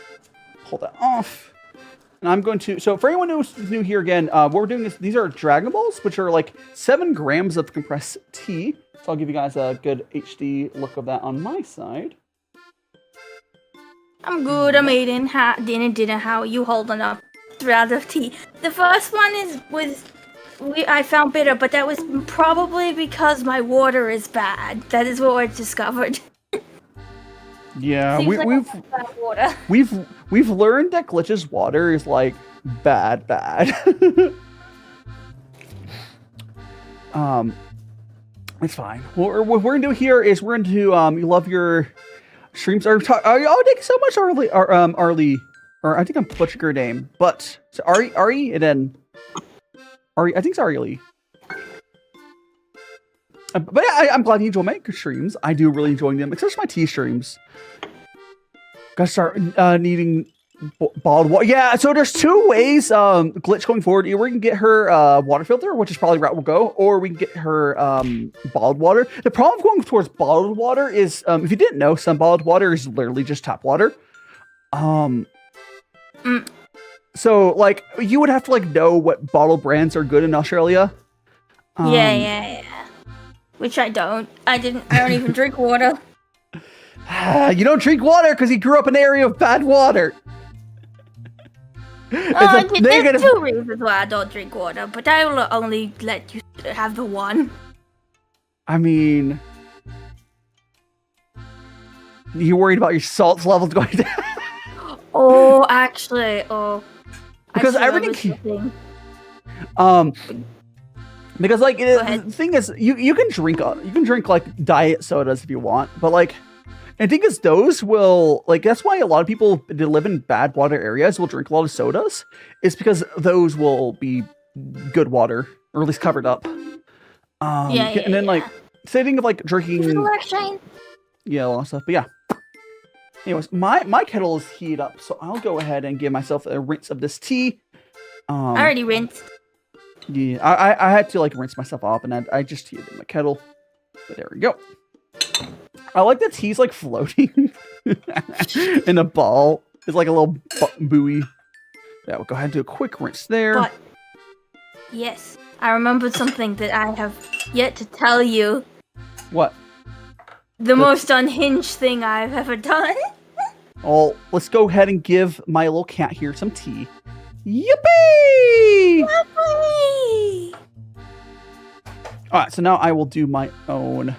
pull that off. And I'm going to, so for anyone who's new here again, what we're doing is, these are Dragon Balls, which are like 7 grams of compressed tea. So I'll give you guys a good HD look of that on my side. I'm good, I'm eating dinner. How are you holding up? Round of tea. The first one I found bitter, but that was probably because my water is bad. That is what I discovered. Yeah, Seems like bad water. we've learned that Glitch's water is like bad. It's fine. What we're gonna do here is we're going to you love your streams. Oh, thank you so much, Arlie. Or I think I'm butchering her name, but so Ari, and then Ari. I think it's Arlie. But I'm glad you enjoy my streams. I do really enjoy them, especially my tea streams. Gotta start needing bottled water. Yeah, so there's 2 ways Glitch going forward. Either we can get her water filter, which is probably the route we'll go, or we can get her bottled water. The problem going towards bottled water is, if you didn't know, some bottled water is literally just tap water. So like you would have to like know what bottle brands are good in Australia. Yeah. Which I don't. I don't even drink water. You don't drink water because you grew up in an area of bad water. There's 2 reasons why I don't drink water, but I will only let you have the one. I mean, you worried about your salt levels going down? Oh, actually, because everything. Because like the thing is, you can drink like diet sodas if you want, but like. And the thing is, those will, like, that's why a lot of people that live in bad water areas will drink a lot of sodas. It's because those will be good water, or at least covered up. And then, like, same thing of, like, drinking... Yeah, a lot of stuff, but yeah. Anyways, my kettle is heated up, so I'll go ahead and give myself a rinse of this tea. I already rinsed. Yeah, I had to, like, rinse myself off, and I just heated my kettle. But there we go. I like that he's like floating in a ball. It's like a little buoy. Yeah, we'll go ahead and do a quick rinse there. But, yes, I remembered something that I have yet to tell you. What? The most unhinged thing I've ever done. Oh, let's go ahead and give my little cat here some tea. Yippee! Lovely. All right, so now I will do my own.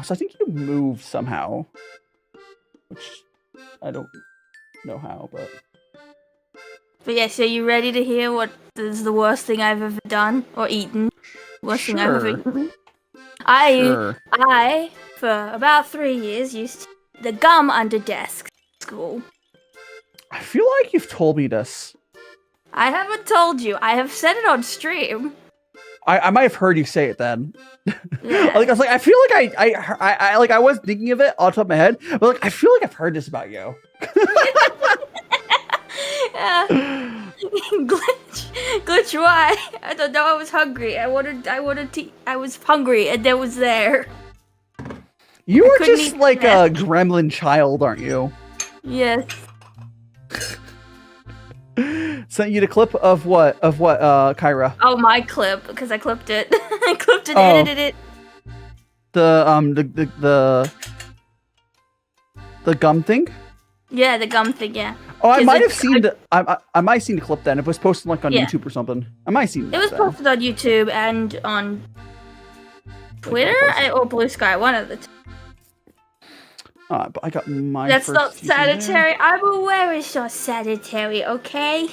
So I think you move somehow, which I don't know how, but. But yeah, so you ready to hear what is the worst thing I've ever done or eaten? Worst thing I've ever eaten. I, for about 3 years, used the gum under desk at school. I feel like you've told me this. I haven't told you. I have said it on stream. I might have heard you say it then. Yeah. I was like, I feel like I was thinking of it on top of my head, but like I feel like I've heard this about you. Glitch, why? I don't know. I was hungry. I wanted tea. I was hungry, and it was there. You were just like a gremlin child, aren't you? Yes. Sent you the clip of what, Kyra? Oh, my clip, because I clipped it. I clipped it, edited it. The gum thing? Yeah, the gum thing, yeah. Oh, I might have seen I might have seen the clip then. It was posted like on YouTube or something. I might have seen it was posted on YouTube and on Twitter or Blue Sky, one of the two. But I got my That's not season sanitary. there. I'm aware it's not sanitary, okay?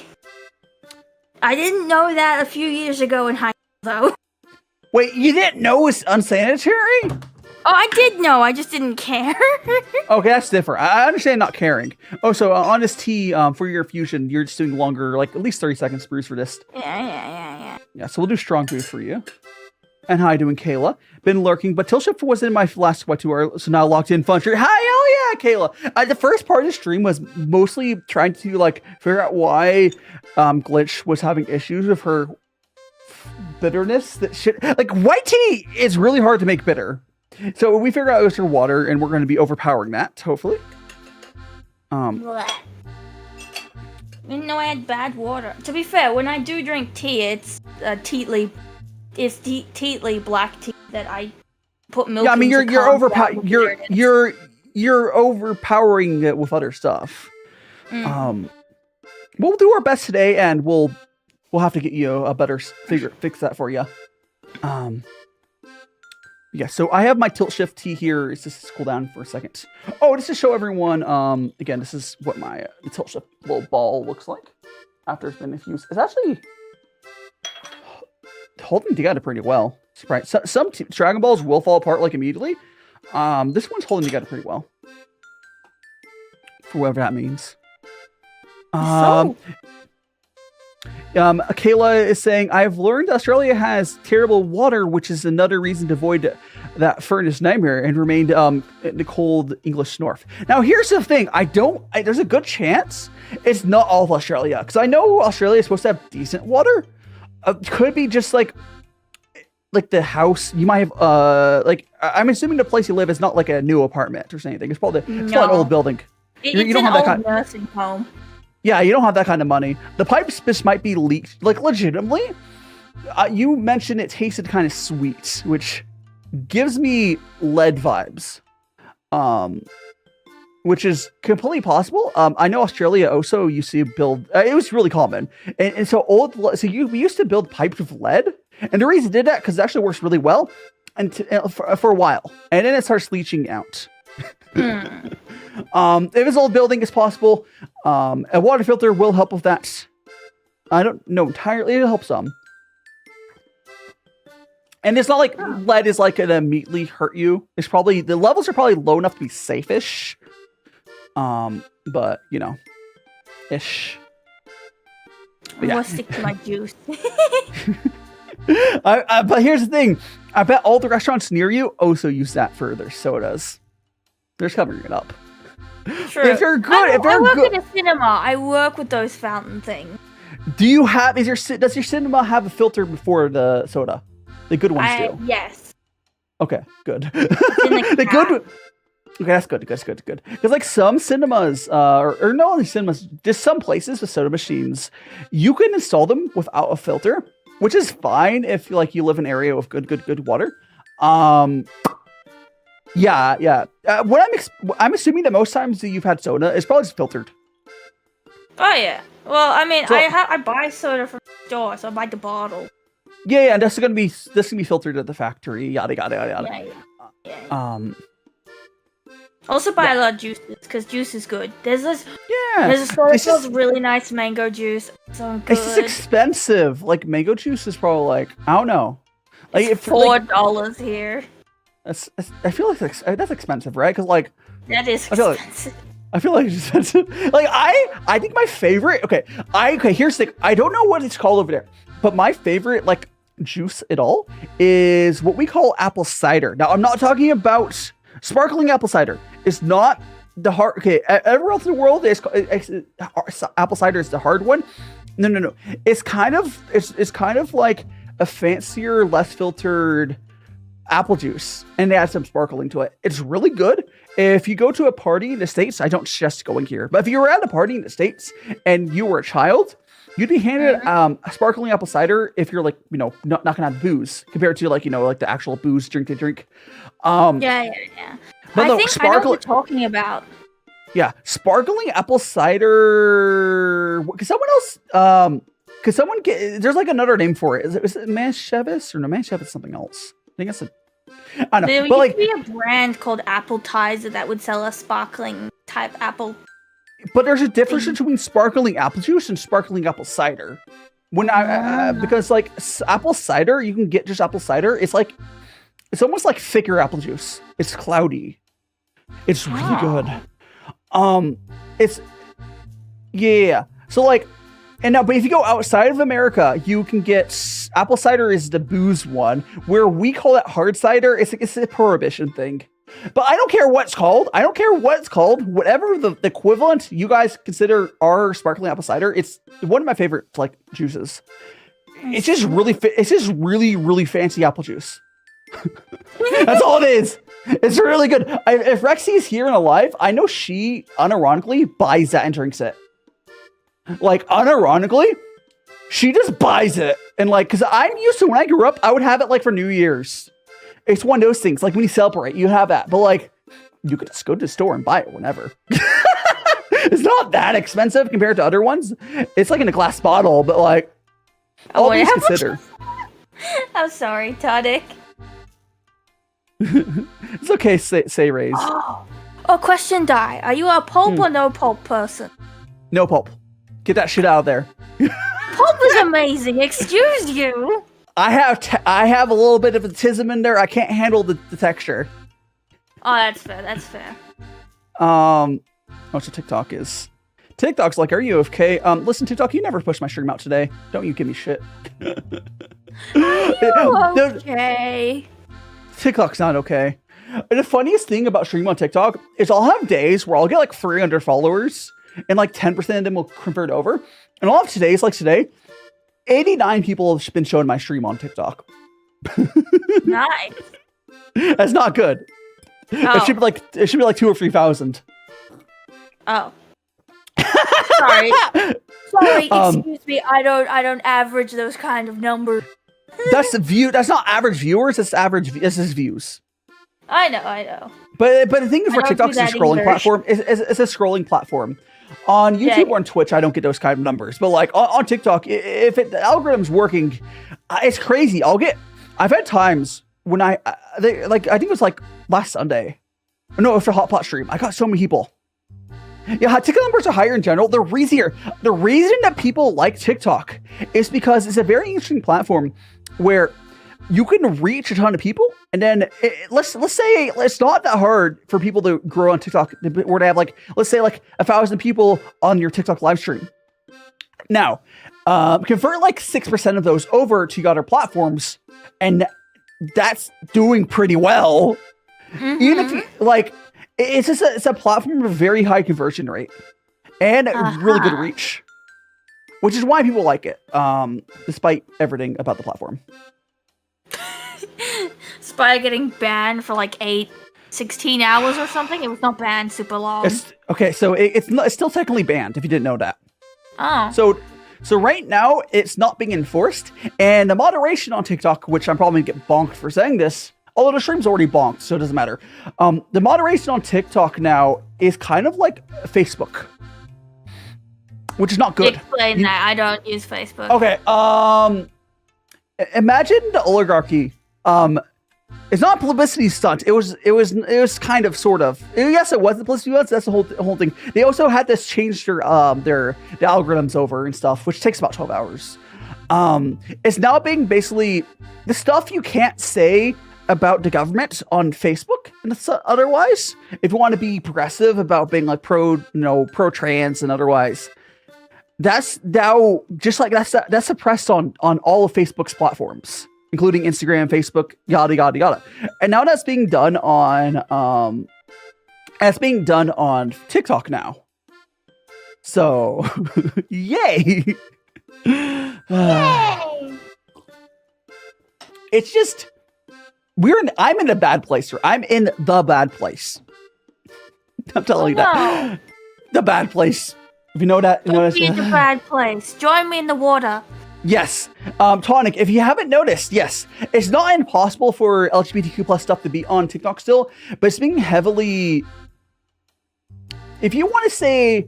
I didn't know that a few years ago in high school, though. Wait, you didn't know it's unsanitary? Oh, I did know. I just didn't care. Okay, that's different. I understand not caring. Oh, so on this tea, for your fusion, you're just doing longer, like at least 30 seconds brews for this. Yeah. Yeah, so we'll do strong brew for you. And how you doing, Kayla? Been lurking, but Tiltshift was in my last Vtuber, so now locked in fun. Hi, oh yeah, Kayla. The first part of the stream was mostly trying to like figure out why Glitch was having issues with her bitterness. That shit, like white tea is really hard to make bitter. So we figured out it was her water, and we're going to be overpowering that, hopefully. Blech. I didn't know I had bad water. To be fair, when I do drink tea, it's Teatley black tea that I put milk. Yeah, I mean you're you're overpowering it with other stuff. We'll do our best today, and we'll have to get you a better fix that for you. Yeah, so I have my Tiltshift tea here. Let's just cool down for a second. Oh, just to show everyone, again, this is what my Tiltshift little ball looks like after it's been infused. It's actually holding together pretty well. Surprise. Some Dragon Balls will fall apart like immediately. This one's holding together pretty well. For whatever that means. Kayla is saying, I've learned Australia has terrible water, which is another reason to avoid that furnace nightmare and remained in the cold English north. Now, here's the thing. There's a good chance it's not all of Australia, because I know Australia is supposed to have decent water. Could be just like the house. You might have, I'm assuming the place you live is not like a new apartment or anything. It's probably an old building. You don't have that nursing home. Yeah, you don't have that kind of money. The pipes just might be leaked, like legitimately. You mentioned it tasted kind of sweet, which gives me lead vibes, which is completely possible. I know Australia also used to build. It was really common, and so we used to build pipes with lead, and the reason it did that because it actually works really well, and for a while, and then it starts leaching out. If it's old building, it's possible. A water filter will help with that. I don't know entirely. It'll help some. And it's not like lead is like gonna immediately hurt you. It's probably the levels are probably low enough to be safe-ish. But you know, ish. I'm gonna stick to my juice. But here's the thing. I bet all the restaurants near you also use that for their sodas. They're just covering it up. True. If they're good, I work in a cinema. I work with those fountain things. Do you have? Does your cinema have a filter before the soda? The good ones do. Yes. Okay, good. The good. Okay, that's good. Good. Because like some cinemas, or no only cinemas, just some places with soda machines, you can install them without a filter, which is fine if like you live in an area with good water. Yeah. I'm assuming that most times that you've had soda, it's probably just filtered. Oh yeah. Well, I mean, So- I buy soda from the store, so I buy the bottle. Yeah, and this is gonna be filtered at the factory. Yada yada. Yeah. Also buy a lot of juices because juice is good. There's a soda that sells really nice mango juice. So good. It's just expensive. Like mango juice is probably like I don't know. Like It's $4 here. I feel like that's expensive, right? Because like That is I feel like- expensive. I feel like it's expensive. Like I think my favorite. Okay, here's the thing. I don't know what it's called over there, but my favorite like juice at all is what we call apple cider. Now I'm not talking about sparkling apple cider. It's not the hard. Okay, everywhere else in the world, apple cider is the hard one. No. It's kind of like a fancier, less filtered apple juice, and they add some sparkling to it. It's really good. If you go to a party in the States, I don't suggest going here, but if you were at a party in the States and you were a child, you'd be handed a sparkling apple cider if you're like, not gonna have booze compared to like, like the actual booze drink to drink. Yeah. But I no, think I know what you're talking about. Yeah, sparkling apple cider. Could someone else? Could someone get? There's like another name for it. Is it Manchevis or no? Manchevis is something else. I think it's I don't know. There But like, used to be a brand called Apple Tizer that would sell a sparkling type apple. but there's a difference between sparkling apple juice and sparkling apple cider. When because like apple cider, you can get just apple cider. It's almost like thicker apple juice. It's cloudy. It's really good. It's yeah. So like, and now, but if you go outside of America, you can get apple cider is the booze one, where we call it hard cider. It's a prohibition thing. But I don't care what it's called. I don't care what it's called. Whatever the equivalent you guys consider our sparkling apple cider, it's one of my favorite like juices. It's just really, really fancy apple juice. That's all it is. It's really good. If Rexy's here and alive, I know she unironically buys that and drinks it. Like unironically, she just buys it. And like, cause I'm used to when I grew up, I would have it like for New Year's. It's one of those things. Like when you celebrate, you have that. But like, you could just go to the store and buy it whenever. It's not that expensive compared to other ones. It's like in a glass bottle, but like, all things considered. I'm sorry, Tonic. It's okay, say Raise. Oh, question die. Are you a pulp or no pulp person? No pulp. Get that shit out of there. Pulp is amazing. Excuse you. I have a little bit of a tism in there. I can't handle the texture. Oh, that's fair. That's fair. What's a TikTok is? TikTok's like, are you okay? Listen, TikTok, you never pushed my stream out today. Don't you give me shit. Okay. TikTok's not okay. The funniest thing about streaming on TikTok is I'll have days where I'll get like 300 followers and like 10% of them will convert over. And I'll have days like today, 89 people have been showing my stream on TikTok. Nice. That's not good. Oh. It should be like 2,000 or 3,000. Oh. Sorry. Excuse me. I don't average those kind of numbers. That's not average viewers. This is views. I know. But the thing for don't TikTok do is a that scrolling either. platform. It's a scrolling platform. On YouTube or on Twitch, I don't get those kind of numbers. But like on TikTok, the algorithm's working, it's crazy. I've had times when I think it was like last Sunday. No, for Hot Pot stream, I got so many people. Yeah, TikTok numbers are higher in general. The reason that people like TikTok is because it's a very interesting platform where you can reach a ton of people, and then let's say it's not that hard for people to grow on TikTok, where to have like, let's say like 1,000 people on your TikTok live stream. Now, convert like 6% of those over to other platforms, and that's doing pretty well. Mm-hmm. Even if you, like, it's a platform with a very high conversion rate and really good reach, which is why people like it, despite everything about the platform. Spy getting banned for like 16 hours or something. It was not banned super long. It's still technically banned if you didn't know that. Oh. So right now it's not being enforced, and the moderation on TikTok, which I'm probably gonna get bonked for saying this, Although the stream's already bonked, so it doesn't matter. The moderation on TikTok now is kind of like Facebook, which is not good. Explain that. I don't use Facebook. Okay. Imagine the oligarchy. It's not a publicity stunt. It was kind of, sort of. Yes, it was the publicity stunt. That's the whole thing. They also had this change their the algorithms over and stuff, which takes about 12 hours. It's now being basically the stuff you can't say about the government on Facebook and otherwise. If you want to be progressive about being like pro trans and otherwise, that's now just like that's suppressed on all of Facebook's platforms, including Instagram, Facebook, yada yada yada. And now that's being done on TikTok now. So yay. It's just I'm in a bad place here. I'm in the bad place. I'm telling you that. The bad place. If you know that, Don't be in the bad place. Join me in the water. Yes. Tonic, if you haven't noticed, yes, it's not impossible for LGBTQ plus stuff to be on TikTok still, but it's being heavily, if you want to say,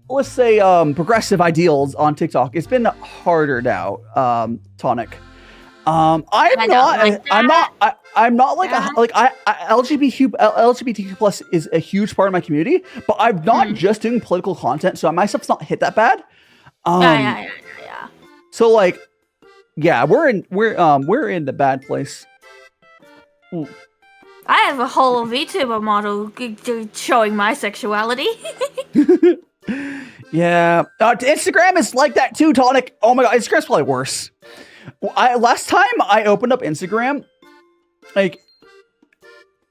let's say, progressive ideals on TikTok, it's been harder now, Tonic. I'm not like LGBTQ plus is a huge part of my community, but I'm not just doing political content, so my stuff's not hit that bad. Yeah. So like, yeah, we're in the bad place. I have a whole VTuber model showing my sexuality. Yeah, Instagram is like that too, Tonic. Oh my god, Instagram's probably worse. Last time I opened up Instagram, like,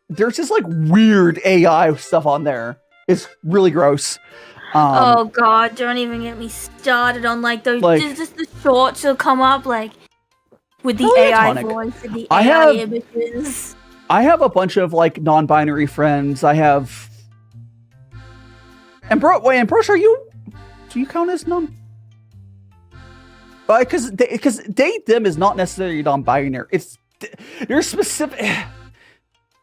there's just like weird AI stuff on there. It's really gross. Oh god, don't even get me started on like those. Just the shorts will come up like with the AI Tonic. voice and the AI images. I have a bunch of like non-binary friends. I have. And bro, are you? Do you count as non? Because they them is not necessarily non-binary. They're specific.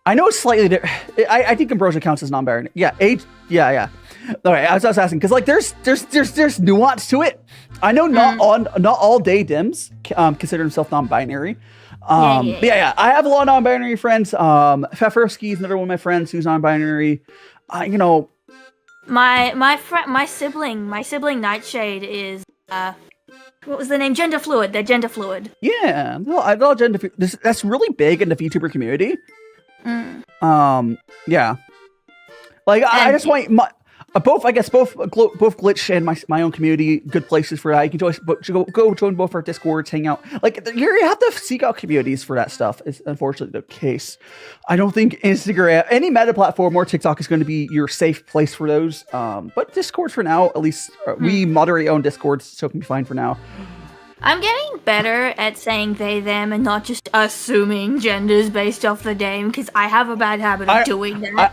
I know it's slightly different. I think Ambrosia counts as non-binary. Yeah, age. Yeah. Okay, I was asking because like there's nuance to it. I know not all day dims consider themselves non-binary. Yeah. I have a lot of non-binary friends. Fefersky is another one of my friends who's non-binary. My sibling Nightshade is what was the name? Gender fluid. They're gender fluid. Yeah, no, I love gender. That's really big in the VTuber community. Yeah. Like I just want both Glitch and my own community good places for that. You can go join both our Discords, hang out. Like you have to seek out communities for that stuff. Is unfortunately the case. I don't think Instagram, any meta platform or TikTok is going to be your safe place for those. But Discord for now, at least we moderate our own Discords, so it can be fine for now. I'm getting better at saying they, them, and not just assuming genders based off the name, because I have a bad habit of doing that.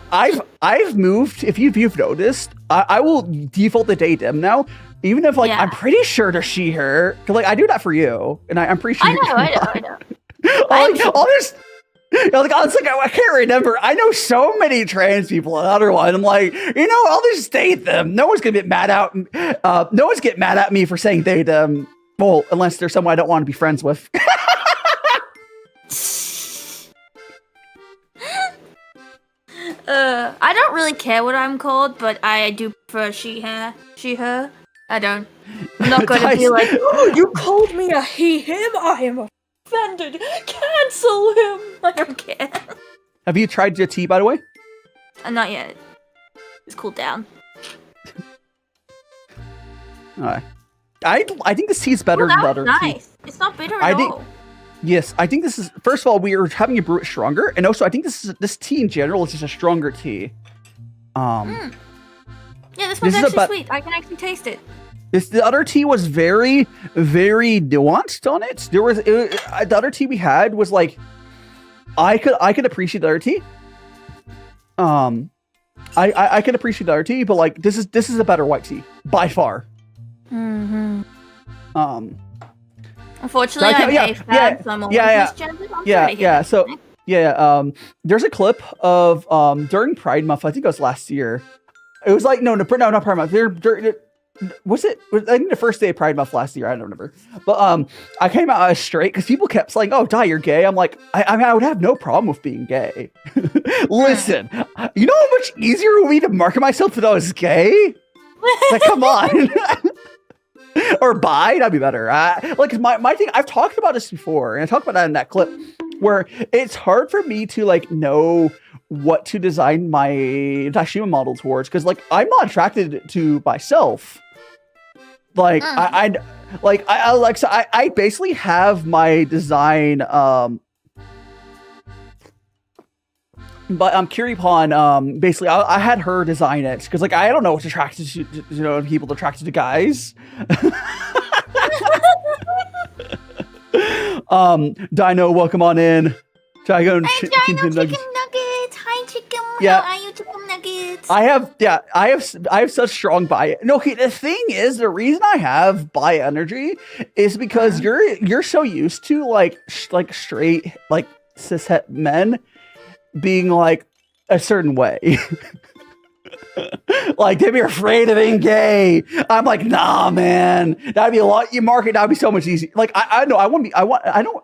I've moved, if you've noticed, I will default to they, them now, even if I'm pretty sure they're she, her. Like, I do that for you, and I'm pretty sure I know. I can't remember. I know so many trans people and other one. I'm like, I'll just date them. No one's gonna get mad at no one's getting mad at me for saying they, them. Well, unless there's someone I don't want to be friends with. I don't really care what I'm called, but I do prefer she, her. I don't. I'm not going to be like, oh, you called me a he, him. I am offended. Cancel him. I don't care. Have you tried your tea, by the way? Not yet. It's cooled down. Alright. I think this tea is better than the other tea. It's not bitter at all. Yes, I think this is. First of all, we are having to brew it stronger, and also I think this tea in general is just a stronger tea. Yeah, this one's actually sweet. I can actually taste it. The other tea was very, very nuanced on it. The other tea we had was like, I could appreciate the other tea. I could appreciate the other tea, but like this is a better white tea by far. Unfortunately, I'm a fan, so I'm only misgendered. I'm sorry to hear that. There's a clip of during Pride Month. I think it was last year. It was like not Pride Month. Was it? I think the first day of Pride Month last year. I don't remember. But I came out as straight because people kept saying, "Oh, Dai, you're gay." I'm like, I mean, I would have no problem with being gay. Listen, you know how much easier it would be to market myself if I was gay? Like, come on. Or bi, that'd be better. Like my thing. I've talked about this before, and I talked about that in that clip, where it's hard for me to like know what to design my DaiShima model towards, because like I'm not attracted to myself. Like I basically have my design but Kiripon basically I had her design it because like I don't know what's attracted to people attracted to guys. Dino, welcome on in. Hi, Dino Chicken Nuggets. Hi, chicken. Yeah. How are you, chicken nuggets? I have such strong bi. No, okay, the thing is, the reason I have bi energy is because you're so used to like straight like cishet men being like a certain way. Like they'd be afraid of being gay. I'm like, nah, man. That'd be a lot. You market. That'd be so much easier. Like I know. I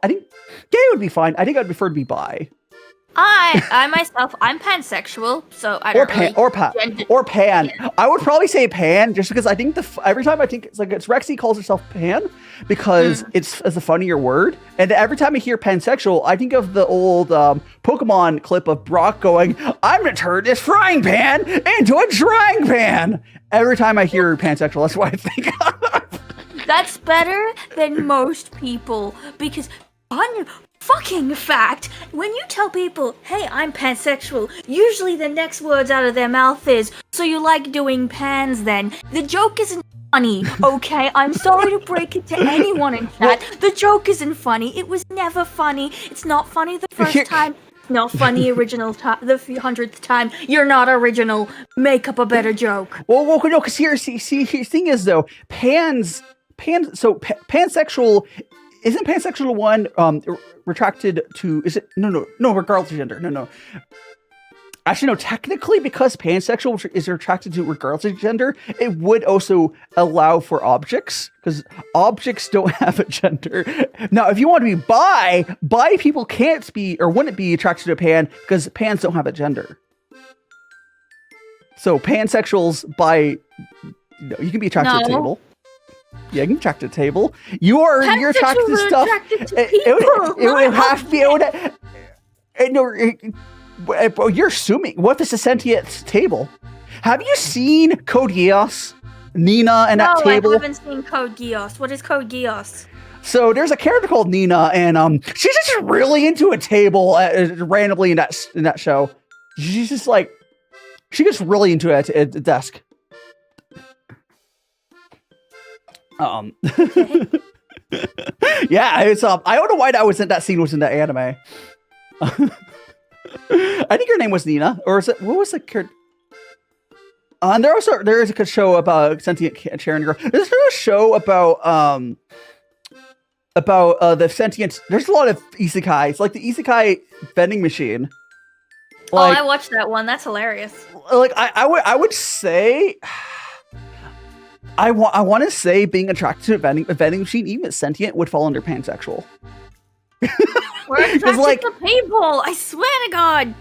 think gay would be fine. I think I'd prefer to be bi. I myself, I'm pansexual, so I don't or pan. Yeah. I would probably say pan, just because I think every time I think it's Rexy calls herself pan because it's a funnier word, and every time I hear pansexual, I think of the old Pokemon clip of Brock going, "I'm gonna turn this frying pan into a drying pan." Every time I hear pansexual, that's what I think. That's better than most people because fucking fact, when you tell people, "Hey, I'm pansexual," usually the next words out of their mouth is, "So you like doing pans then?" The joke isn't funny, okay? I'm sorry to break it to anyone in chat. The joke isn't funny. It was never funny. It's not funny the first time. Not funny the 100th time. You're not original. Make up a better joke. Well, no, because here, see, the thing is though, pansexual. Isn't pansexual one retracted to? Is it no? Regardless of gender, no. Actually, no. Technically, because pansexual is retracted to regardless of gender, it would also allow for objects because objects don't have a gender. Now, if you want to be bi people can't be or wouldn't be attracted to a pan because pans don't have a gender. So pansexuals you can be attracted to a table. Yeah, you can attract a table. You're attracted to stuff. It would have to be. You're assuming. What if it's a sentient table? Have you seen Code Geass? Nina and that table? No, I haven't seen Code Geass. What is Code Geass? So there's a character called Nina, and she's just really into a table randomly in that show. She's just like, she gets really into it at the desk. Yeah, it's I don't know why that scene was in the anime. I think her name was Nina, or is it what was the character? And there is a show about sentient Sharon girl. There's a show about the sentient. There's a lot of isekais, like the isekai vending machine. Like, I watched that one. That's hilarious. Like I would say. I want to say being attracted to a vending machine, even if sentient, would fall under pansexual. We're attracted to people. I swear to God.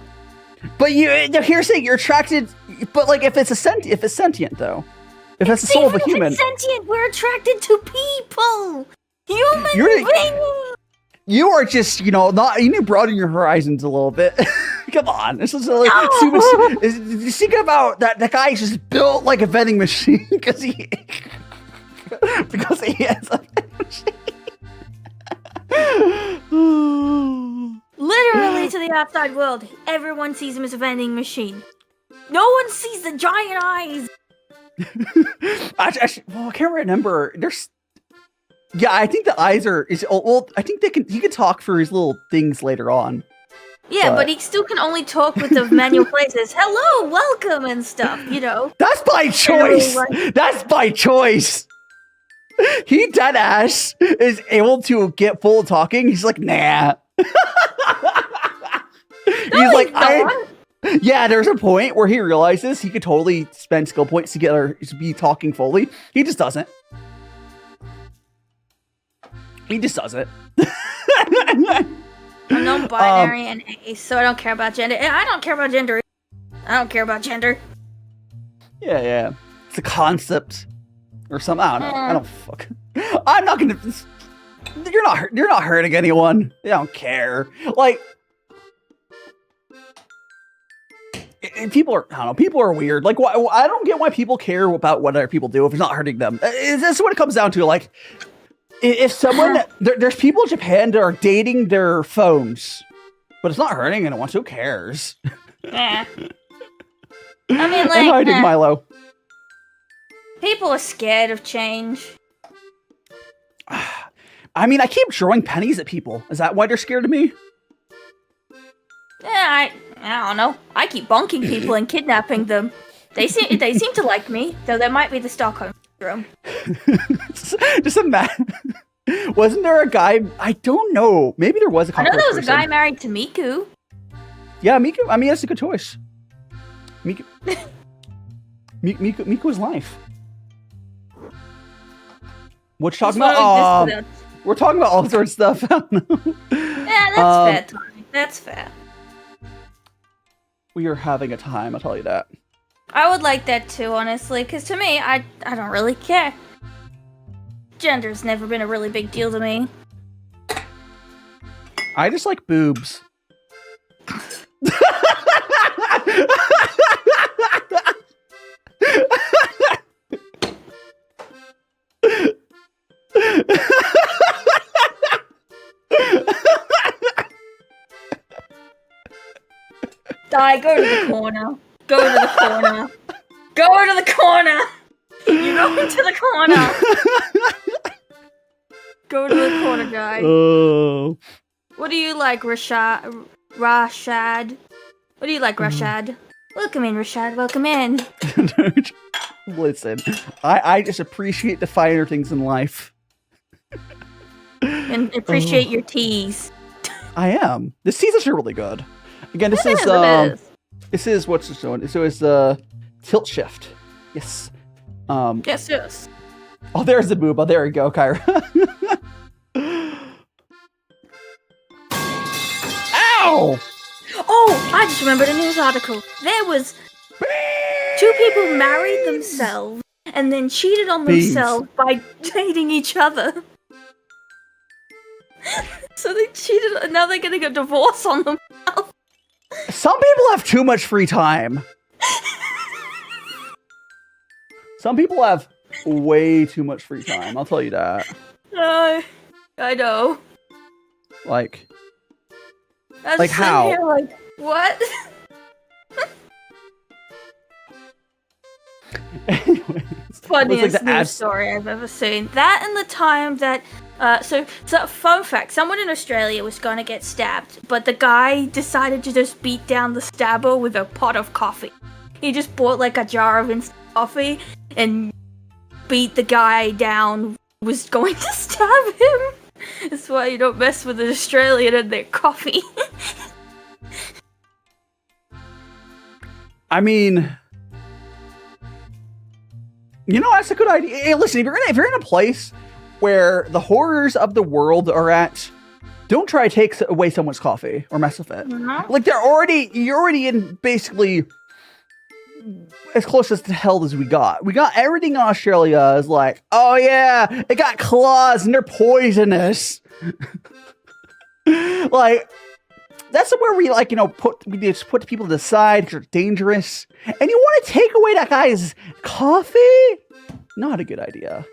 But here's saying you're attracted. But like if it's sentient though, if it's the soul of a human, if it's sentient, we're attracted to people. Human beings. You are just you need to broaden your horizons a little bit. Come on, this is like you think about that. The guy's just built like a vending machine because he has a vending machine. Literally to the outside world, everyone sees him as a vending machine. No one sees the giant eyes. Actually, I can't remember. Yeah, I think the eyes are. I think he can talk for his little things later on. Yeah, but he still can only talk with the manual phrases. Hello, welcome, and stuff. That's by choice. That's by choice. He deadass is able to get full talking. He's like, nah. He's like, don't. yeah, there's a point where he realizes he could totally spend skill points to get her to be talking fully. He just doesn't. He just doesn't. I'm non-binary and ace, so I don't care about gender. I don't care about gender. I don't care about gender. Yeah. It's a concept or something. I don't know. I don't fuck. I'm not gonna. You're not hurting anyone. They don't care. Like, people are. I don't know. People are weird. Like, why, I don't get why people care about what other people do if it's not hurting them. That's what it comes down to. Like, if someone there's people in Japan that are dating their phones, but it's not hurting anyone. So who cares? Yeah. I mean, like, I'm hiding Milo. People are scared of change. I mean, I keep throwing pennies at people. Is that why they're scared of me? Yeah, I don't know. I keep bonking people and kidnapping them. They seem to like me, though there might be the Stockholm syndrome. Just imagine. Wasn't there a guy? I don't know. Maybe there was a. I know there was a guy married to Miku. Yeah, Miku. I mean, that's a good choice. Miku. Miku's life. What you talking about? We're talking about all sorts of stuff. Yeah, that's fair, Tony. That's fair. We are having a time, I'll tell you that. I would like that too, honestly, because to me, I don't really care. Gender's never been a really big deal to me. I just like boobs. Die, go to the corner. Go to the corner. Go to the corner. You go into the corner. Go to the corner, guy. Oh. What do you like, Rashad? What do you like, Rashad? Welcome in, Rashad. Welcome in. Listen, I just appreciate the finer things in life. And appreciate your teas. I am. This teas is really good. Again, this is this is what's this one? So it's Tiltshift. Yes. Yes. Oh, there's the booba. There we go, Kyra. Ow! Oh, I just remembered a news article. There was 2 people married themselves and then cheated on themselves by dating each other. So they cheated, and now they're getting a divorce on themselves. Some people have too much free time. Some people have way too much free time. I'll tell you that. I know. Like Like how? Here, like, what? Anyways, Funniest like news story I've ever seen. That and the time that so fun fact, someone in Australia was gonna get stabbed, but the guy decided to just beat down the stabber with a pot of coffee. He just bought like a jar of instant coffee and beat the guy down who was going to stab him. That's why you don't mess with an Australian and their coffee. I mean, you know, that's a good idea. Hey, listen, if you're in a place where the horrors of the world are at, don't try to take away someone's coffee or mess with it. Mm-hmm. Like you're already in basically as close as to hell as we got. We got everything in Australia is like, oh yeah, it got claws and they're poisonous. Like, that's where we like, you know, we just put people to the side because they're dangerous. And you want to take away that guy's coffee? Not a good idea.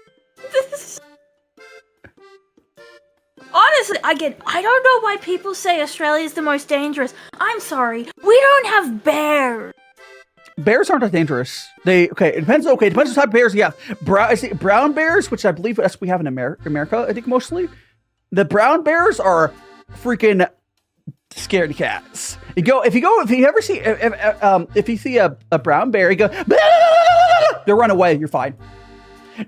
Honestly, I don't know why people say Australia's the most dangerous. I'm sorry, we don't have bears. Bears aren't that dangerous. It depends what type of bears you have. Brown bears, which I believe that's what we have in America, I think mostly. The brown bears are freaking scaredy cats. If you see a brown bear, you go, they run away, you're fine.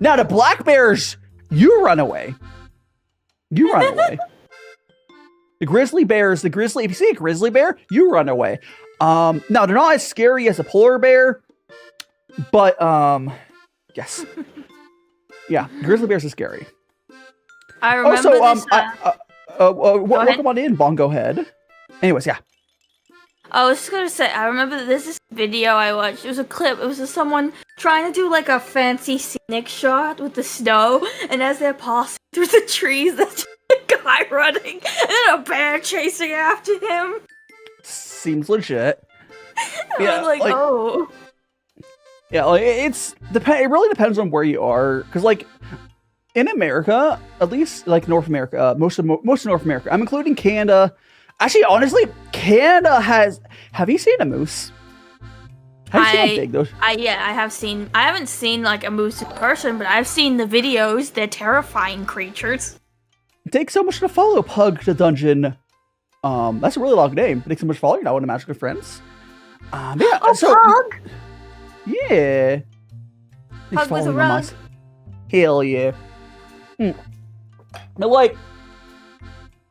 Now the black bears, you run away. You run away. The grizzly bears, if you see a grizzly bear, you run away. Now they're not as scary as a polar bear, but yes. Yeah, grizzly bears are scary. I remember this. Welcome on in, Bongo Head. Anyways, yeah. I was just gonna say, I remember this video I watched. It was a clip. It was just someone trying to do like a fancy scenic shot with the snow, and as they're passing through the trees, there's a guy running and a bear chasing after him. Seems legit. I was like, oh. Yeah, like it really depends on where you are, because like in America, at least like North America, most of North America, I'm including Canada. Actually, honestly, Canada has. Have you seen a moose? Have you seen how big those? I have seen. I haven't seen like a moose in person, but I've seen the videos. They're terrifying creatures. It takes so much to follow Pug the Dungeon. That's a really long name. It takes so much to follow. You're not one of Magical Friends. Yeah. Oh, so, Pug! Yeah. Pug with a rug. Hell yeah. But like.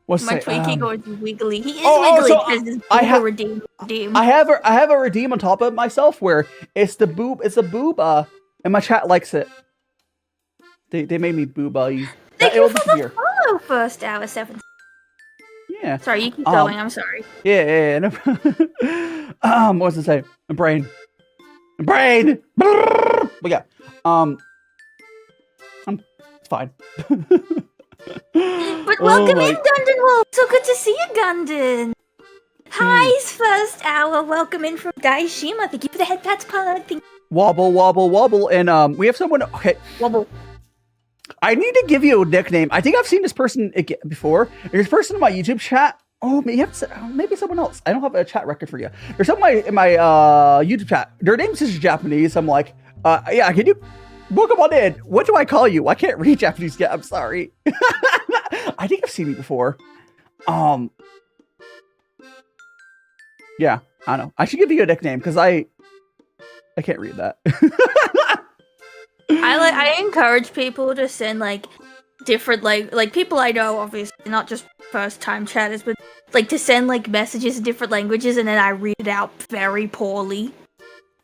My Twinkie goes wiggly. He is wiggly because his booba redeem. I have a redeem on top of myself where it's the booba, and my chat likes it. They made me booba. Thank you for the follow, first hour 7. Yeah. Sorry, you keep going. I'm sorry. Yeah. No. What was I say? Brain. But yeah. It's fine. But welcome in, Gundon Wolf. So good to see you, Gundon. Hi's first hour. Welcome in from DaiShima. Thank you for the head pats, Pug. Wobble, and we have someone. Okay, wobble. I need to give you a nickname. I think I've seen this person before. There's a person in my YouTube chat. Oh, maybe someone else. I don't have a chat record for you. There's someone in my YouTube chat. Their name's just Japanese. I'm like, yeah, can you? Welcome on in. What do I call you? I can't read Japanese yet. I'm sorry. I think I've seen you before. Yeah, I don't know. I should give you a nickname because I can't read that. I encourage people to send like different like people I know, obviously not just first time chatters, but like to send like messages in different languages, and then I read it out very poorly.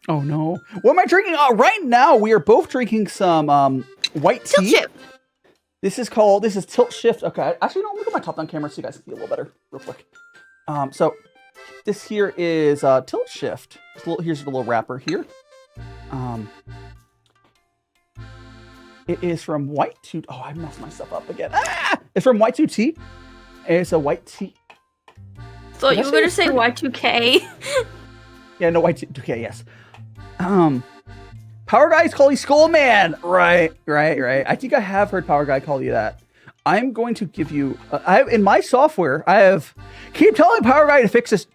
Oh no. What am I drinking? Right now we are both drinking some white tea. Tiltshift. This is Tiltshift. Okay. Actually, no, look at my top down camera so you guys can see a little better real quick. So this here is Tiltshift. Here's the little wrapper here. It is from White Two. Oh, I messed myself up again. It's from White Two Tea. It's a white tea. Thought you were gonna say Y2K. Yeah, no, Y2K, yes. Power Guys call you Skull Man. Right. I think I have heard Power Guy call you that. I'm going to give you. In my software, I have keep telling Power Guy to fix this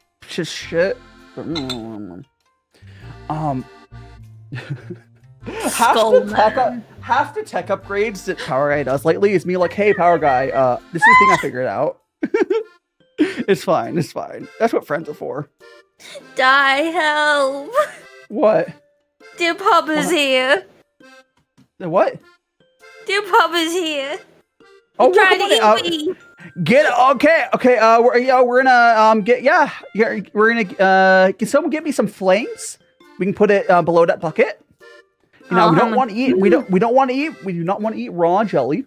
shit. Half the tech upgrades that Power Guy does lately is me like, hey, Power Guy, this is the thing I figured out. It's fine. That's what friends are for. Die, help! What? Dear Papa's here. The what? Dear Papa's here. Oh, trying to eat me. We're gonna can someone get me some flames? We can put it below that bucket. You know, we do not want to eat raw jelly.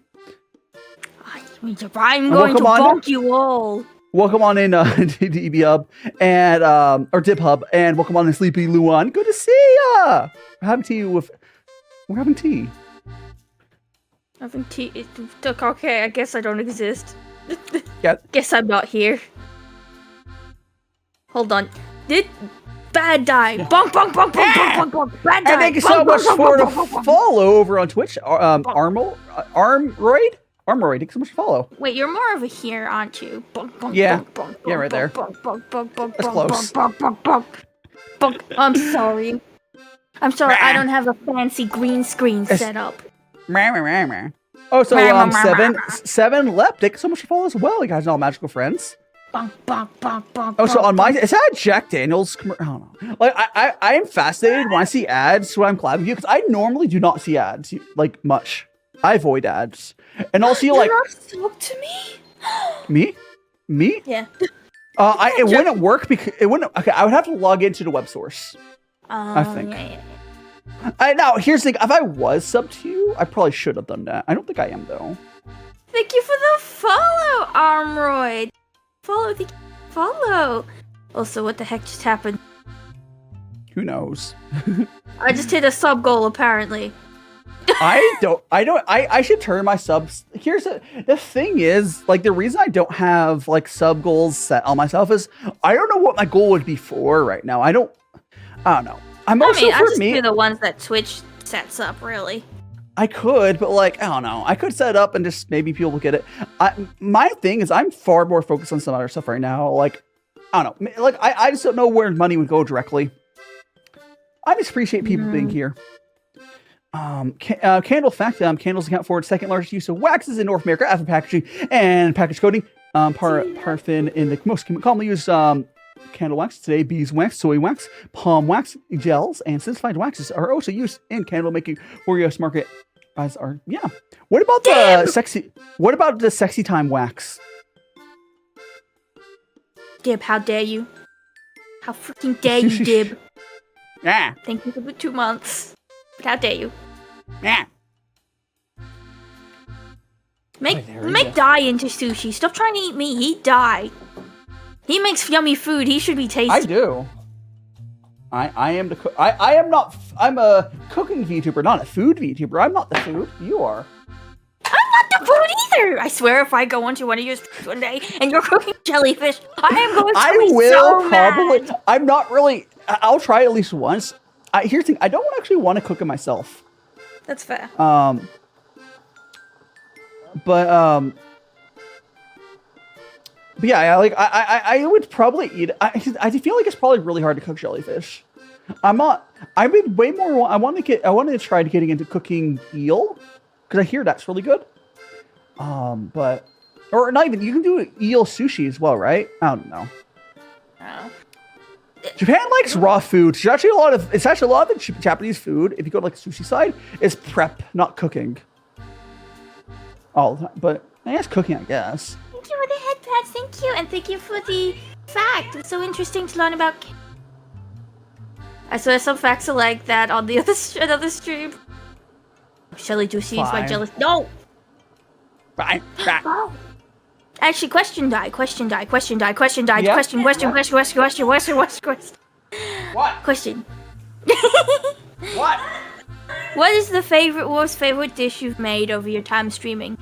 I'm going to bonk you all. Welcome on in DBHub and or DibHub, and welcome on in Sleepy Luan. Good to see ya. We're having tea. Having tea. Okay, I guess I don't exist. Yeah. Guess I'm not here. Hold on. Bad die. Yeah. Bonk. Bad die. And thank you so much for the follow over on Twitch. Armroid, thank you so much for follow. Wait, you're more of a here, aren't you? Yeah, right there. That's close. I'm sorry. I don't have a fancy green screen set up. Oh, so seven left. Thank you so much for follow as well. You guys are all magical friends. Oh, so on my, is that Jack Daniels? I don't know. Like, I am fascinated when I see ads, so I'm glad with you, because I normally do not see ads, like, much. I avoid ads. And also, you like... You're not sub to me? Me? Yeah. It wouldn't work because it wouldn't. Okay, I would have to log into the web source. I think. Yeah. Now, here's the thing. If I was sub to you, I probably should have done that. I don't think I am, though. Thank you for the follow, Armroid. Follow. Also, what the heck just happened? Who knows? I just hit a sub goal, apparently. I should turn my subs. Here's the thing is, like, the reason I don't have, like, sub goals set on myself is I don't know what my goal would be for right now. I don't know. I just do the ones that Twitch sets up, really. I could, but, like, I don't know. I could set it up and just maybe people will get it. My thing is I'm far more focused on some other stuff right now. Like, I don't know. Like, I just don't know where money would go directly. I just appreciate people being here. Candle fact, candles account for its second largest use of waxes in North America after packaging and package coating. Paraffin in the most commonly used candle wax today. Beeswax, soy wax, palm wax, gels, and synthesized waxes are also used in candle making for U.S. market. What about the sexy time wax? Dib, how dare you? How freaking dare you, Dib? Yeah. Thank you for the 2 months. But how dare you? Yeah. Make Dai into sushi. Stop trying to eat me. Eat Dai. He makes yummy food. He should be tasty. I do. I am the cook. I am not. I'm a cooking VTuber, not a food VTuber. I'm not the food. You are. I'm not the food either. I swear, if I go onto one of your streams one day and you're cooking jellyfish, I am going to be so mad. I'm not really. I'll try it at least once. Here's the thing. I don't actually want to cook it myself. That's fair. But yeah, I would probably eat it. I feel like it's probably really hard to cook jellyfish. I wanted to try getting into cooking eel because I hear that's really good. Or not even. You can do eel sushi as well, right? I don't know. Japan likes raw food. It's actually a lot of the Japanese food. If you go to like the sushi side, is prep, not cooking. All the time, but I guess cooking. I guess. Thank you for the headpads. Thank you, and thank you for the fact. It's so interesting to learn about. I saw some facts are like that on the another stream. Shelly Juicy is my jealous. No. Fine. Oh. Actually, question die. Yeah? Question. What? Question. What? What is the most favorite dish you've made over your time streaming?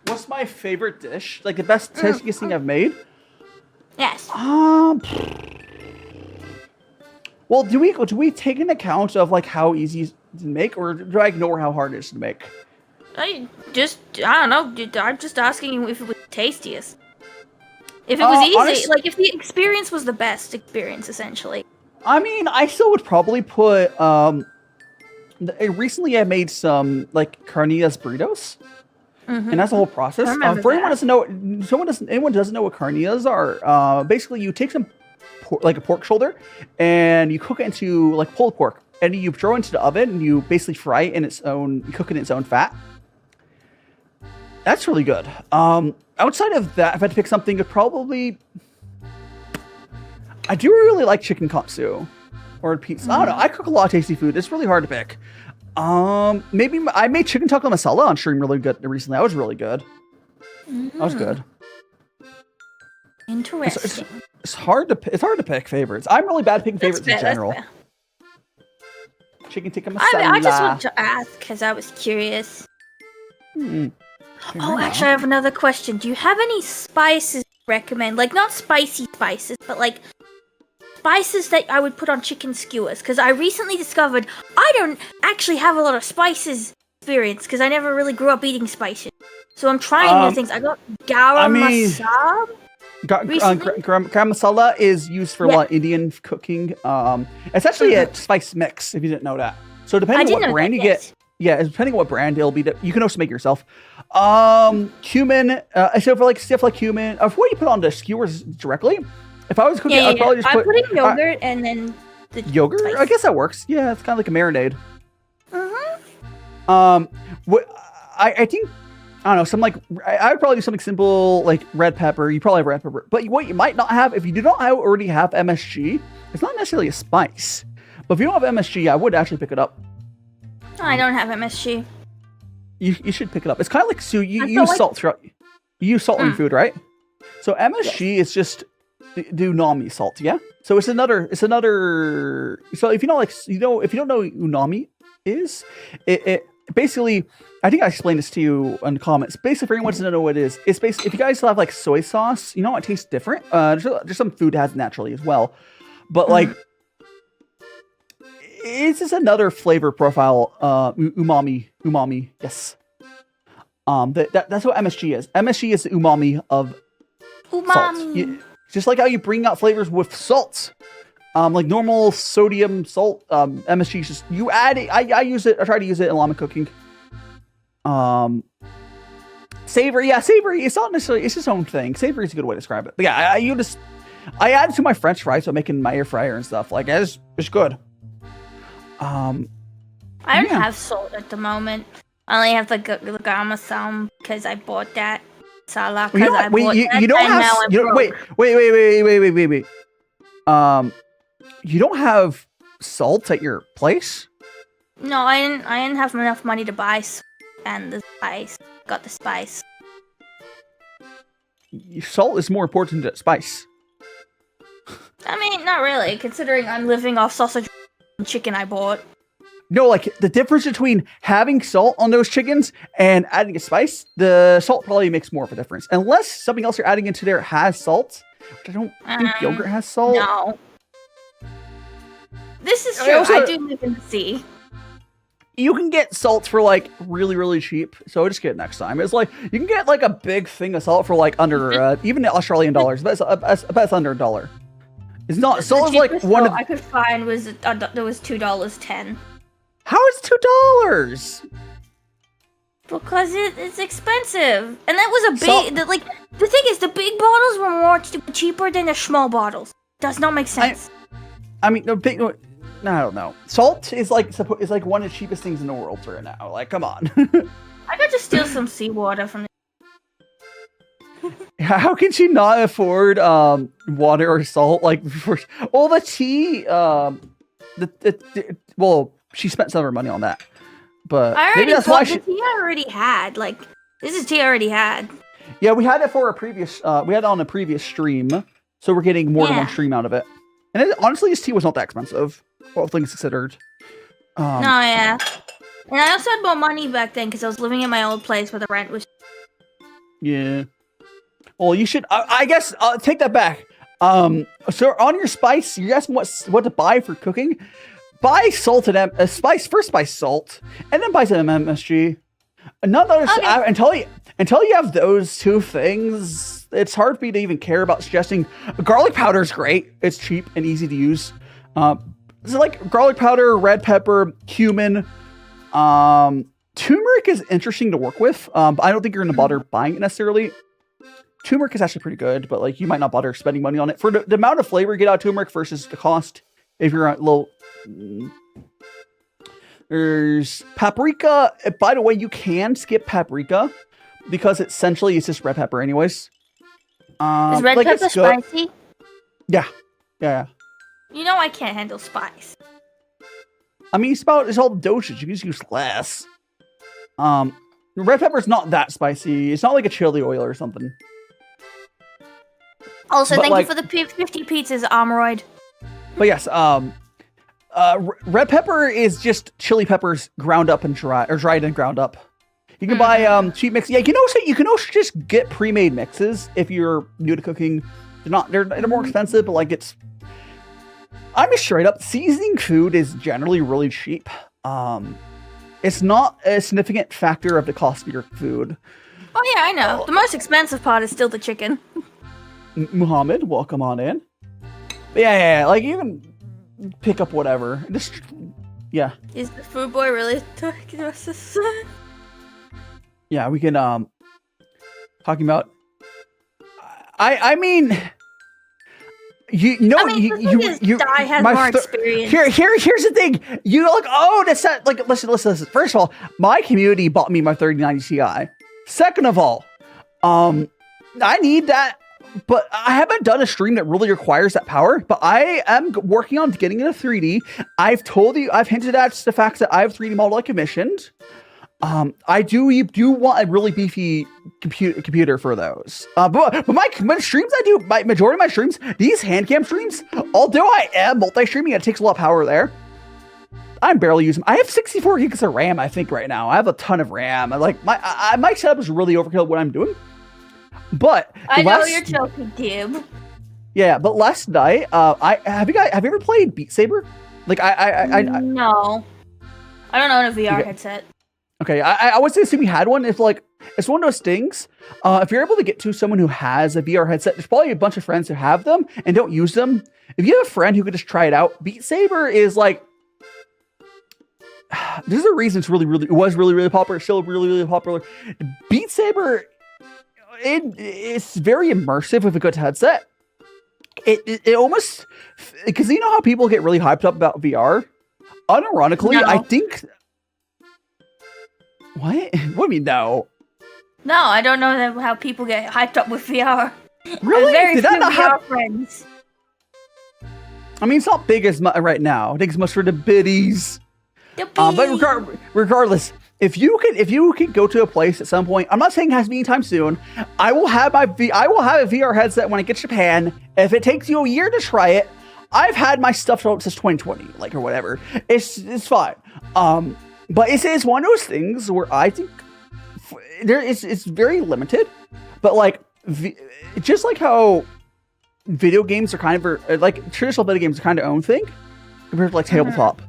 What's my favorite dish? Like the best tastiest thing I've made? Yes. Well, do we take into account of like how easy it is to make, or do I ignore how hard it is to make? I don't know. I'm just asking you if it was tastiest. If it was easy, like if the experience was the best experience, essentially. I mean, I still would probably put. Recently, I made some like carnitas burritos, and that's the whole process. For anyone doesn't know, anyone doesn't know what carnitas are. Basically, you take some like a pork shoulder, and you cook it into like pulled pork, and you throw it into the oven, and you basically fry it in its own, cook it in its own fat. That's really good. Outside of that, if I had to pick something, it probably. I do really like chicken katsu or pizza. I don't know. I cook a lot of tasty food. It's really hard to pick. Maybe I made chicken taco masala on stream really good recently. That was really good. That was good. Interesting. It's hard to pick favorites. I'm really bad at picking favorites in general. Chicken tikka masala. I just want to ask because I was curious. Oh, actually, I have another question. Do you have any spices to recommend? Like, not spicy spices, but like spices that I would put on chicken skewers. Because I recently discovered I don't actually have a lot of spices experience because I never really grew up eating spices. So I'm trying new things. I got garam masala. Garam masala is used for a lot of Indian cooking. It's actually a spice mix, if you didn't know that. So depending on what brand you get. Yeah, depending on what brand it'll be, you can also make it yourself. Cumin, so for like stuff like cumin, what do you put on the skewers directly? If I was cooking, I'd probably just put in yogurt and then the yogurt. Spice. I guess that works. Yeah, it's kind of like a marinade. I think I don't know, some like, I would probably do something simple like red pepper. You probably have red pepper. But what you might not have, if you do not already have MSG, it's not necessarily a spice. But if you don't have MSG, I would actually pick it up. I don't have MSG. You should pick it up. It's kind of like, so you use salt throughout. You use salt in your food, right? So MSG is just the umami salt, yeah? So it's another, so if you know, like, if you don't know what umami is, it basically, I think I explained this to you in the comments. Basically, for anyone who doesn't know what it is, it's basically, if you guys have like soy sauce, you know, it tastes different. There's some food that has naturally as well. But like, it's just another flavor profile, umami, yes. That's what MSG is. MSG is the umami of salt. Just like how you bring out flavors with salts. Like normal sodium salt, MSG is just, you add it, I use it, I try to use it in ramen cooking. Savory, it's not necessarily, it's its own thing. Savory is a good way to describe it. But yeah, I add it to my French fries, so I'm making my air fryer and stuff. Like, it's good. I don't have salt at the moment. I only have the gamma sound because I bought that. Sala, because I bought that. You don't have. Wait. You don't have salt at your place? No, I didn't have enough money to buy and the spice. Got the spice. Salt is more important than spice. I mean, not really, considering I'm living off sausage and chicken I bought. No, like, the difference between having salt on those chickens and adding a spice, the salt probably makes more of a difference. Unless something else you're adding into there has salt, which I don't think yogurt has salt. No. This is true. I do live in the sea. You can get salt for, like, really, really cheap. So just get it next time. It's like, you can get, like, a big thing of salt for, like, under, even Australian dollars. But it's under $1. It's not, salt is, like, one of... I could find was, there was $2.10. How is $2? Because it's expensive. And that was a big, the thing is, the big bottles were more cheaper than the small bottles. Does not make sense. I mean, the big, no, I don't know. Salt is like one of the cheapest things in the world right now. Like, come on. I could just steal some seawater from How can she not afford water or salt? Like, the tea, well, she spent some of her money on that. But maybe that's why the tea I already had. Like, this is tea I already had. Yeah, we had it for a previous, we had it on a previous stream. So we're getting more than one stream out of it. And honestly, this tea was not that expensive, all things considered. No, yeah. And I also had more money back then because I was living in my old place where the rent was... Yeah. Well, you should, I guess, take that back. So on your spice, you're asking what to buy for cooking. Buy salt and first buy salt, and then buy some MSG. Until you have those two things, it's hard for me to even care about suggesting. Garlic powder is great. It's cheap and easy to use. So like garlic powder, red pepper, cumin. Turmeric is interesting to work with. But I don't think you're gonna bother buying it necessarily. Turmeric is actually pretty good, but like you might not bother spending money on it for the amount of flavor you get out of turmeric versus the cost. If you're a little, there's paprika. By the way, you can skip paprika because essentially it's just red pepper, anyways. Is red pepper spicy? Yeah. You know I can't handle spice. I mean, it's all dosage. You can just use less. Red pepper's not that spicy. It's not like a chili oil or something. Also, thank you for the 50 pizzas, Armoroid. But yes, red pepper is just chili peppers ground up and dried and ground up. You can buy cheap mix. Yeah, you can also just get pre-made mixes if you're new to cooking. They're more expensive, but like I'm just straight up, seasoning food is generally really cheap. It's not a significant factor of the cost of your food. Oh yeah, I know. The most expensive part is still the chicken. Muhammad, welcome on in. Yeah, like you can pick up whatever. Yeah. Is the food boy really talking to us? Yeah, we can talking about. I mean, you Dai has more experience. Here's the thing. You look. Oh, that's that. Like, listen. First of all, my community bought me my 3090 Ti. Second of all, I need that, but I haven't done a stream that really requires that power, but I am working on getting into 3D. I've hinted at the fact that I have 3D model I commissioned. I do want a really beefy computer for those. But my streams majority of my streams, these hand cam streams, although I am multi-streaming, it takes a lot of power there. I'm barely using. I have 64 gigs of RAM, I think, right now. I have a ton of RAM. My setup is really overkill what I'm doing. But I know you're joking, Dib. Yeah, but last night, have you ever played Beat Saber? Like No, I don't own a VR headset. Okay, I would assume you had one. It's one of those things. If you're able to get to someone who has a VR headset, there's probably a bunch of friends who have them and don't use them. If you have a friend who could just try it out, Beat Saber is like. There's a reason it was really popular. Still really popular. Beat Saber, it's very immersive with a good headset. It almost, because you know how people get really hyped up about VR. Unironically, No. I think. What do you mean no? No, I don't know how people get hyped up with VR. Really? Very Did few that not VR happen? friends. I mean, it's not big as much right now. I think it's much for the biddies. But regardless, if you can go to a place at some point, I'm not saying it has to be anytime soon. I will have a VR headset when I get to Japan. If it takes you a year to try it, I've had my stuff since 2020, or whatever. It's fine. But it's one of those things where I think it's very limited. But just like how video games are kind of like traditional video games are kind of own thing compared to tabletop.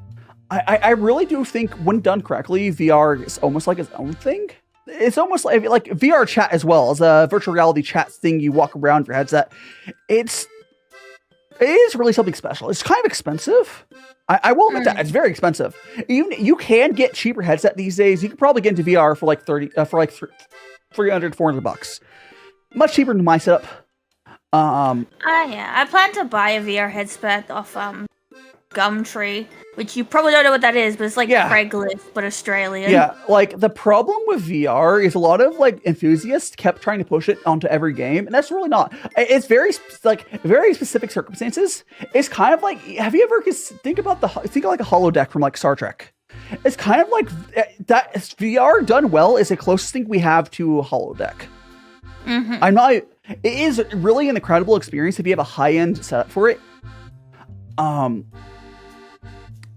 I really do think when done correctly, VR is almost like its own thing. It's almost like VR chat as well as a virtual reality chat thing. You walk around your headset. It is really something special. It's kind of expensive. I will admit that it's very expensive. Even you can get cheaper headset these days. You can probably get into VR for $300, $400. Much cheaper than my setup. Yeah, I plan to buy a VR headset off Gumtree, which you probably don't know what that is, but it's like Craigslist, but Australian. Yeah, the problem with VR is a lot of enthusiasts kept trying to push it onto every game, and that's really not. It's very very specific circumstances. It's kind of like, have you ever think of like a holodeck from Star Trek? It's kind of like that. VR done well is the closest thing we have to a holodeck. Mm-hmm. It is really an incredible experience if you have a high-end setup for it.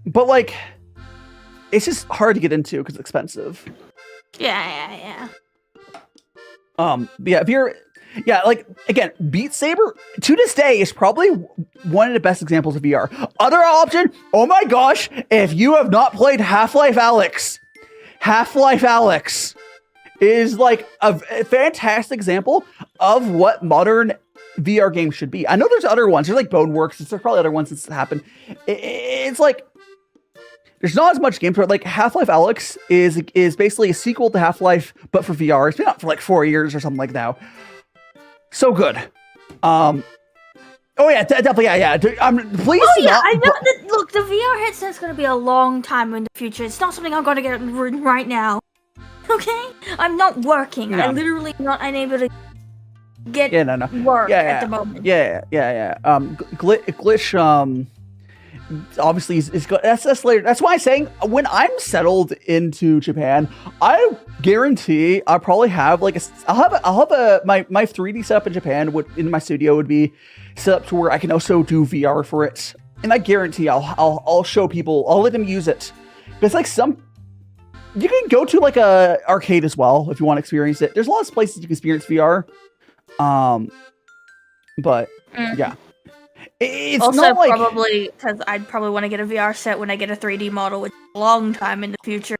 But it's just hard to get into because it's expensive. Yeah. Again, Beat Saber to this day is probably one of the best examples of VR. Other option, oh my gosh, if you have not played Half-Life Alyx is a fantastic example of what modern VR games should be. I know there's other ones. There's Boneworks. There's probably other ones that's happened. It's there's not as much gameplay. Half-Life Alyx is basically a sequel to Half-Life, but for VR. It's been out for 4 years or something like that. So good. Definitely, yeah. Please. Oh yeah, I know that. Look, the VR headset's gonna be a long time in the future. It's not something I'm gonna get right now. Okay, I'm not working. No. I'm literally not unable to get work at the moment. Yeah. Glitch. Obviously is good. That's later. That's why I'm saying when I'm settled into Japan, I guarantee I'll probably have my 3D setup in Japan in my studio would be set up to where I can also do VR for it, and I guarantee I'll show people. I'll let them use it. But it's you can go to a arcade as well if you want to experience it. There's a lot of places you can experience VR. But yeah. It's also, not probably because I'd probably want to get a VR set when I get a 3D model, which is a long time in the future.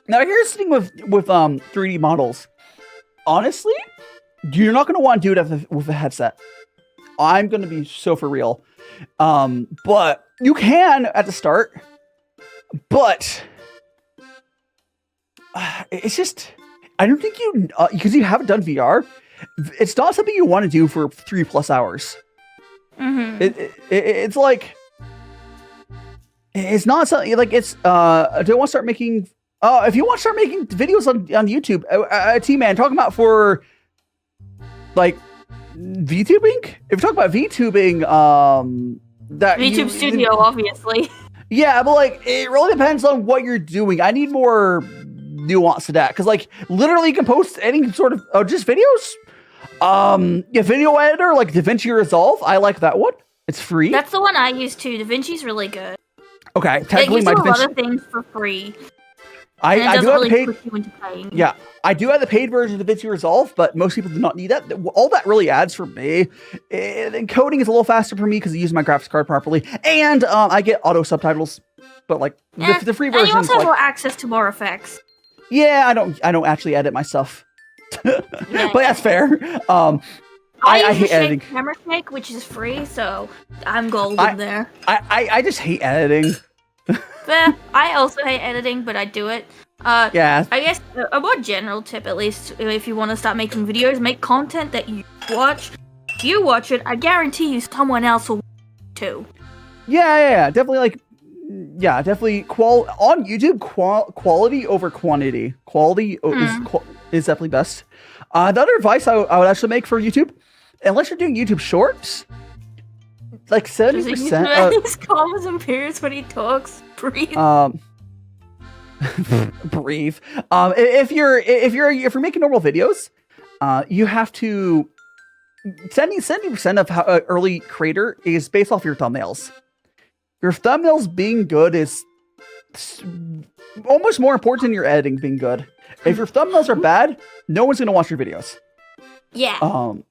Now, here's the thing with 3D models. Honestly, you're not going to want to do it with a headset. I'm going to be so for real. But you can at the start. But it's just, I don't think because you haven't done VR, it's not something you want to do for 3+ hours. Mm-hmm. It's not something I don't want to start making If you want to start making videos on YouTube, T-Man, talking about for like VTubing. If you talk about VTubing, that VTube Studio, obviously. Yeah, but like it really depends on what you're doing. I need more nuance to that because like literally you can post any sort of just videos. Yeah, video editor like DaVinci Resolve. I like that one. It's free. That's the one I use too. DaVinci's really good. Okay, technically my DaVinci. A lot DaVinci. of things for free. I do have really the paid. push you into paying. Yeah, I do have the paid version of DaVinci Resolve, but most people do not need that. All that really adds for me, encoding is a little faster for me because I use my graphics card properly, and I get auto subtitles. But like the free version, and you also have access to more effects. Yeah, I don't actually edit myself, but that's fair. I hate editing. Camera Shake, which is free, so I'm golden there. I just hate editing. I also hate editing, but I do it. Yeah. I guess a more general tip, at least, if you want to start making videos, make content that you watch. If you watch it, I guarantee you someone else will watch it too. Yeah, definitely definitely on YouTube, quality over quantity. Quality is definitely best. The other advice I would actually make for YouTube, unless you're doing YouTube Shorts, like 70%. His commas and periods when he talks. Breathe. Breathe. If you're making normal videos, you have to 70% of how early creator is based off your thumbnails. Your thumbnails being good is almost more important than your editing being good. If your thumbnails are bad, no one's gonna watch your videos. Yeah. But on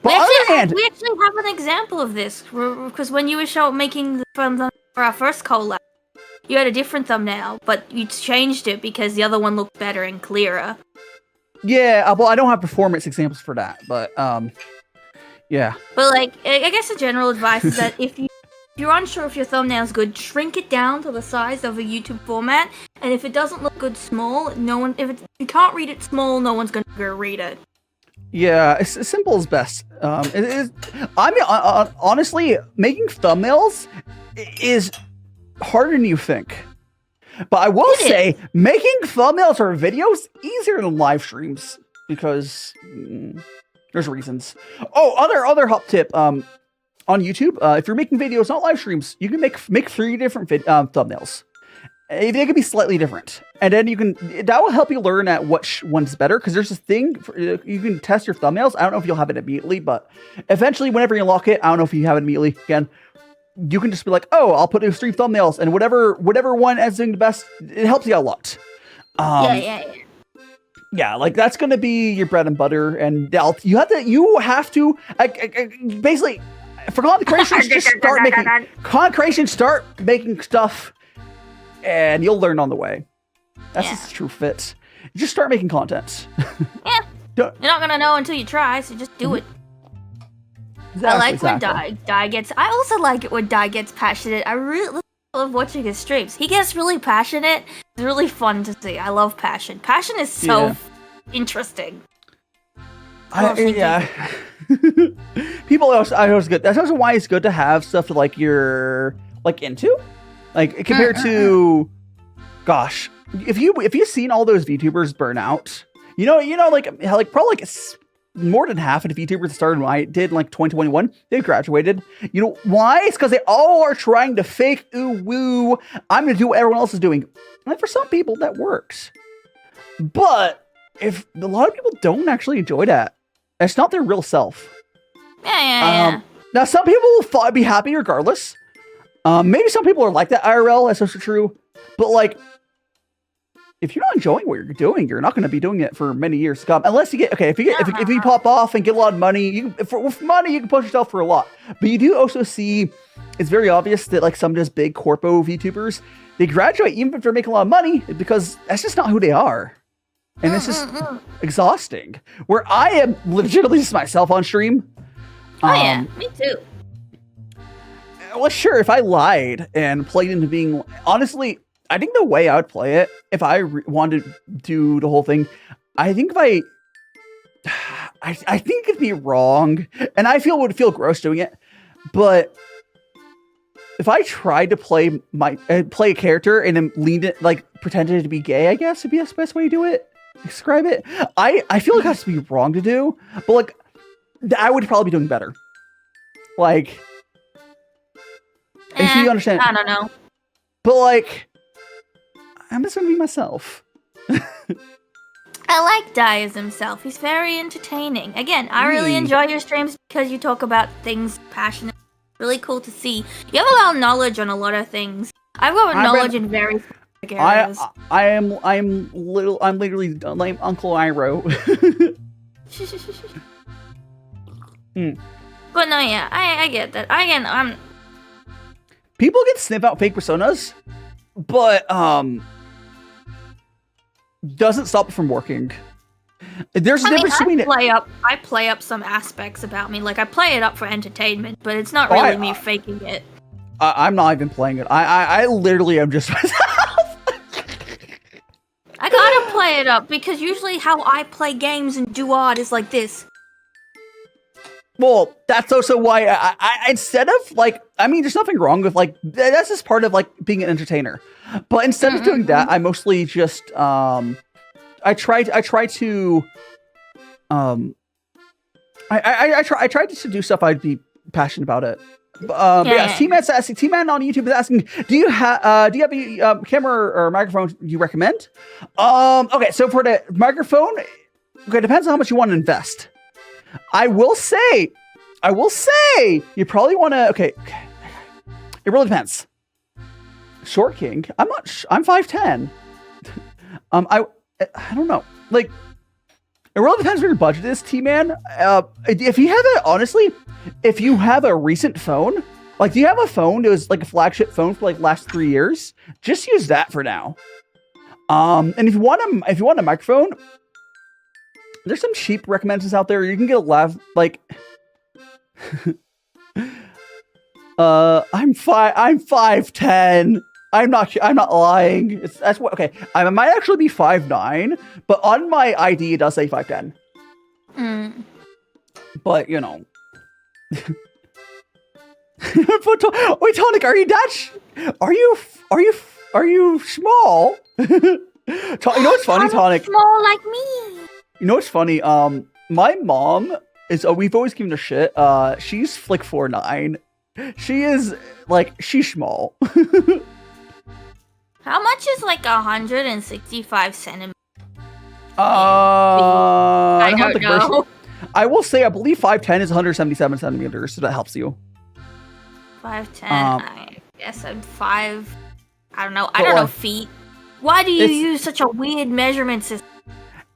the other hand, we actually have an example of this because when you were making the thumbnail for our first collab, you had a different thumbnail, but you changed it because the other one looked better and clearer. Yeah, well, I don't have performance examples for that, but yeah. But like, I guess the general advice is that if you're unsure if your thumbnail is good, shrink it down to the size of a YouTube format, and if it doesn't look good small, if you can't read it small, no one's gonna go read it. Yeah, it's simple as best. I mean, honestly, making thumbnails is harder than you think. But I will say, making thumbnails for videos easier than live streams because there's reasons. Oh, other hot tip. On YouTube, if you're making videos, not live streams, you can make 3 different thumbnails. They can be slightly different, and then that will help you learn at which one's better. Because there's this thing you can test your thumbnails. I don't know if you'll have it immediately, but eventually, whenever you unlock it, I don't know if you have it immediately. Again, you can just be like, oh, I'll put those 3 thumbnails, and whatever one is doing the best, it helps you out a lot. Yeah, like that's gonna be your bread and butter, and you have to basically for content creation, just start making stuff, and you'll learn on the way. That's just true fit. Just start making content. Yeah, you're not gonna know until you try, so just do it. Exactly, when Dai gets. I also like it when Dai gets passionate. I really love watching his streams. He gets really passionate. It's really fun to see. I love passion. Passion is so interesting. People always good. That's also why it's good to have stuff that you're into, like compared to, gosh, if you've seen all those VTubers burn out, like probably more than half of the VTubers that started when I did in 2021, they graduated. You know why? It's because they all are trying to fake ooh woo. I'm gonna do what everyone else is doing. And for some people that works, but if a lot of people don't actually enjoy that, it's not their real self. Yeah. Now some people will be happy regardless. Maybe some people are like that IRL. That's also true. But if you're not enjoying what you're doing, you're not going to be doing it for many years to come. Unless you if you pop off and get a lot of money, with money you can push yourself for a lot. But you do also see, it's very obvious that some of those big corpo VTubers, they graduate even if they're making a lot of money because that's just not who they are, and it's just exhausting. Where I am legitimately just myself on stream. Me too. Well, sure, if I lied and played into being honestly. I think the way I would play it, if I wanted to do the whole thing, I think I think it'd be wrong, and I would feel gross doing it. But if I tried to play a character and then leaned it pretended to be gay, I guess would be the best way to do it. Describe it. I feel like it has to be wrong to do, but like I would probably be doing better. Like, if you understand. I don't know. But like, I'm just gonna be myself. I like Dai as himself. He's very entertaining. Again, I really enjoy your streams because you talk about things passionate. Really cool to see. You have a lot of knowledge on a lot of things. I've got knowledge in very specific areas. I'm literally like Uncle Iroh. But no, yeah, I get that. Again, people can sniff out fake personas, but doesn't stop it from working. There's a difference between it. I play up some aspects about me. Like I play it up for entertainment, but it's not really me faking it. I'm not even playing it. I literally am just myself. I gotta play it up because usually how I play games and do art is like this. Well, that's also why I instead of like, I mean, there's nothing wrong with like, that's just part of like being an entertainer. But instead of doing that, I mostly just, I try to, I tried to do stuff I'd be passionate about it. But yeah, T-Man's asking, T-Man on YouTube is asking, do you have a camera or microphone you recommend? Okay, so for the microphone, okay, it depends on how much you want to invest. I will say, you probably want to, okay, it really depends. Short King, I'm 5'10". I don't know, like, it really depends where your budget is, T-Man. If you have honestly, if you have a recent phone, like, do you have a phone that was like a flagship phone for like last 3 years? Just use that for now. And if you want a microphone, there's some cheap recommendations out there. You can get a like, I'm 5'10". I'm not lying. That's what. Okay, I might actually be 5'9", but on my ID it does say 5'10". But you know. Wait, Tonic, are you Dutch? Are you small? You know what's funny, Tonic? Small like me. You know what's funny? My mom is. We've always given her shit. She's like 4'9". She is like she's small. How much is like 165 centimeters? I don't know. I will say I believe 5'10" is 177 centimeters, so that helps you. 5'10". I guess I'm 5. I don't know. I don't know feet. Why do you use such a weird measurement system?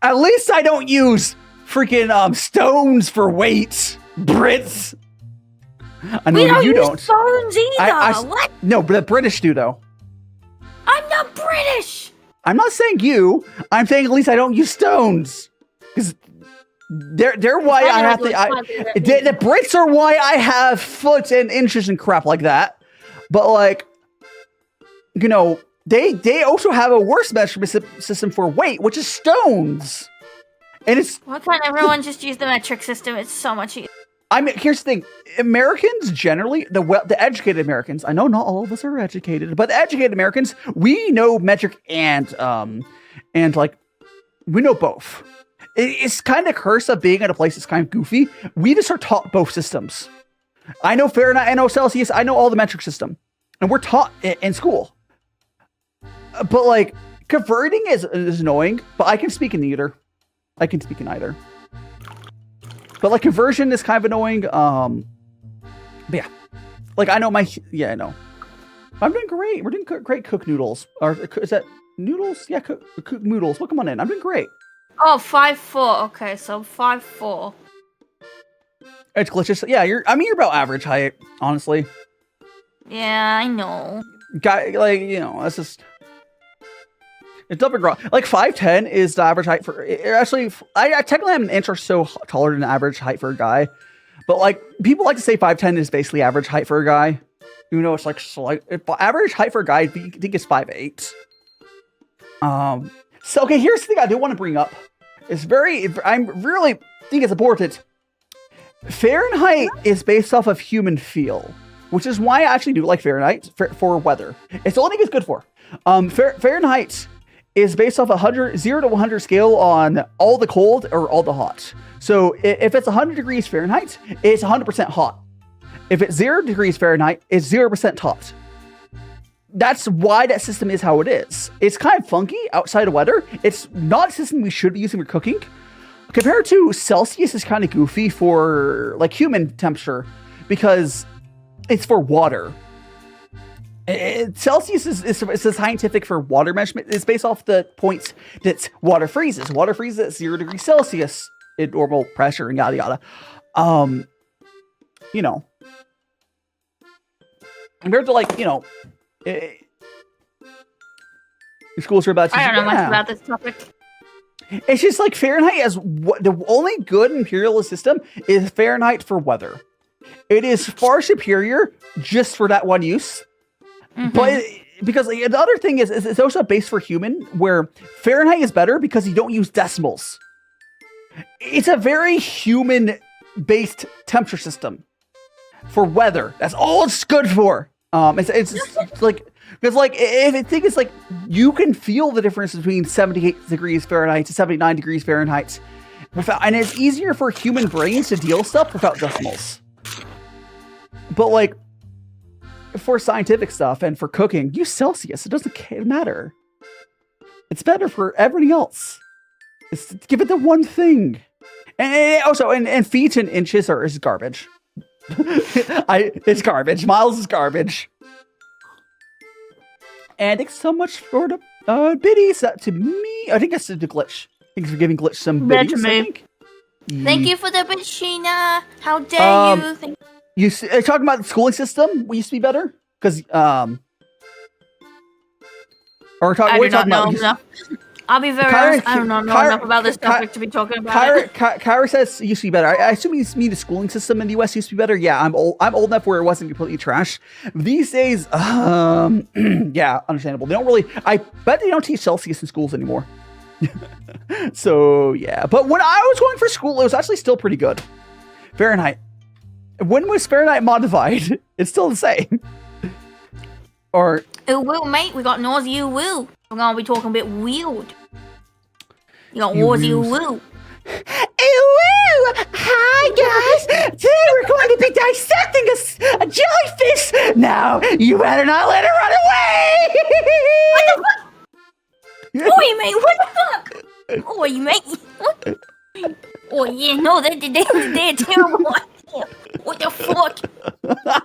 At least I don't use freaking stones for weights, Brits. I know you don't. Stones either. What? No, but the British do though. I'm not British. I'm not saying you. I'm saying at least I don't use stones, because they're why I have to. The Brits are why I have foot and inches and crap like that. But like, you know, they also have a worse measurement system for weight, which is stones. And it's why can't everyone just use the metric system? It's so much easier. I mean, here's the thing. Americans generally, the educated Americans, I know not all of us are educated, but the educated Americans, we know metric and like, we know both. It's kind of curse of being at a place that's kind of goofy. We just are taught both systems. I know Fahrenheit, I know Celsius, I know all the metric system. And we're taught in school. But like, converting is annoying, but I can speak in either. But like conversion is kind of annoying. But yeah, like I know I know. I'm doing great. We're doing great. Cook noodles, or is that noodles? Yeah, cook noodles. Well, come on in. I'm doing great. Oh, 5'4". Okay, so 5'4". It's glitches. Yeah, you're about average height, honestly. Yeah, I know. Guy, like, you know, that's just. It's nothing wrong. Like 5'10" is the average height for. Actually, I technically am an inch or so taller than the average height for a guy, but like people like to say 5'10" is basically average height for a guy. You know, it's like average height for a guy. I think it's 5'8". So okay, here's the thing I do want to bring up. I'm really think it's important. Fahrenheit is based off of human feel, which is why I actually do like Fahrenheit for weather. It's the only thing it's good for. Fahrenheit is based off 0 to 100 scale on all the cold or all the hot. So if it's 100 degrees Fahrenheit, it's 100% hot. If it's 0 degrees Fahrenheit, it's 0% hot. That's why that system is how it is. It's kind of funky outside of weather. It's not a system we should be using for cooking. Compared to Celsius is kind of goofy for like human temperature because it's for water. Celsius is scientific for water measurement. It's based off the points that water freezes. Water freezes at 0 degrees Celsius at normal pressure and yada yada. You know, compared to like, you know, your schools are about to. I don't know much about this topic. It's just like Fahrenheit as the only good imperialist system is Fahrenheit for weather. It is far superior just for that one use. But because like, the other thing is it's also a base for human where Fahrenheit is better because you don't use decimals. It's a very human based temperature system for weather. That's all it's good for. It's like, because like if I think it's like you can feel the difference between 78 degrees Fahrenheit to 79 degrees Fahrenheit and it's easier for human brains to deal stuff without decimals. But like for scientific stuff and for cooking, use Celsius. It doesn't matter. It's better for everything else. Give it the one thing. And also, and feet and inches is garbage. It's garbage. Miles is garbage. And it's so much for the biddies to me. I think that's the glitch. Thanks for giving glitch some biddies. Thank you for the bit, Sheena. How dare you? You talking about the schooling system? We used to be better because or talk, I what do are you not talking know. about? I'll be very honest. I don't know enough about this topic to be talking about it. Kyra says it used to be better. I assume you mean the schooling system in the US used to be better. Yeah, I'm old enough where it wasn't completely trash. These days, yeah, understandable. They don't really. I bet they don't teach Celsius in schools anymore. So yeah, but when I was going for school, it was actually still pretty good. Fahrenheit. When was Fahrenheit modified? It's still the same. Or ooh, woo, mate, we got nausea woo. We're gonna be talking a bit weird. You got nausea woo. Hi guys! Today we're going to be dissecting a jellyfish. Now you better not let it run away. What the fuck? Oi, mate! What the fuck? Oi, mate! Oh yeah, no, they're terrible. What the fuck?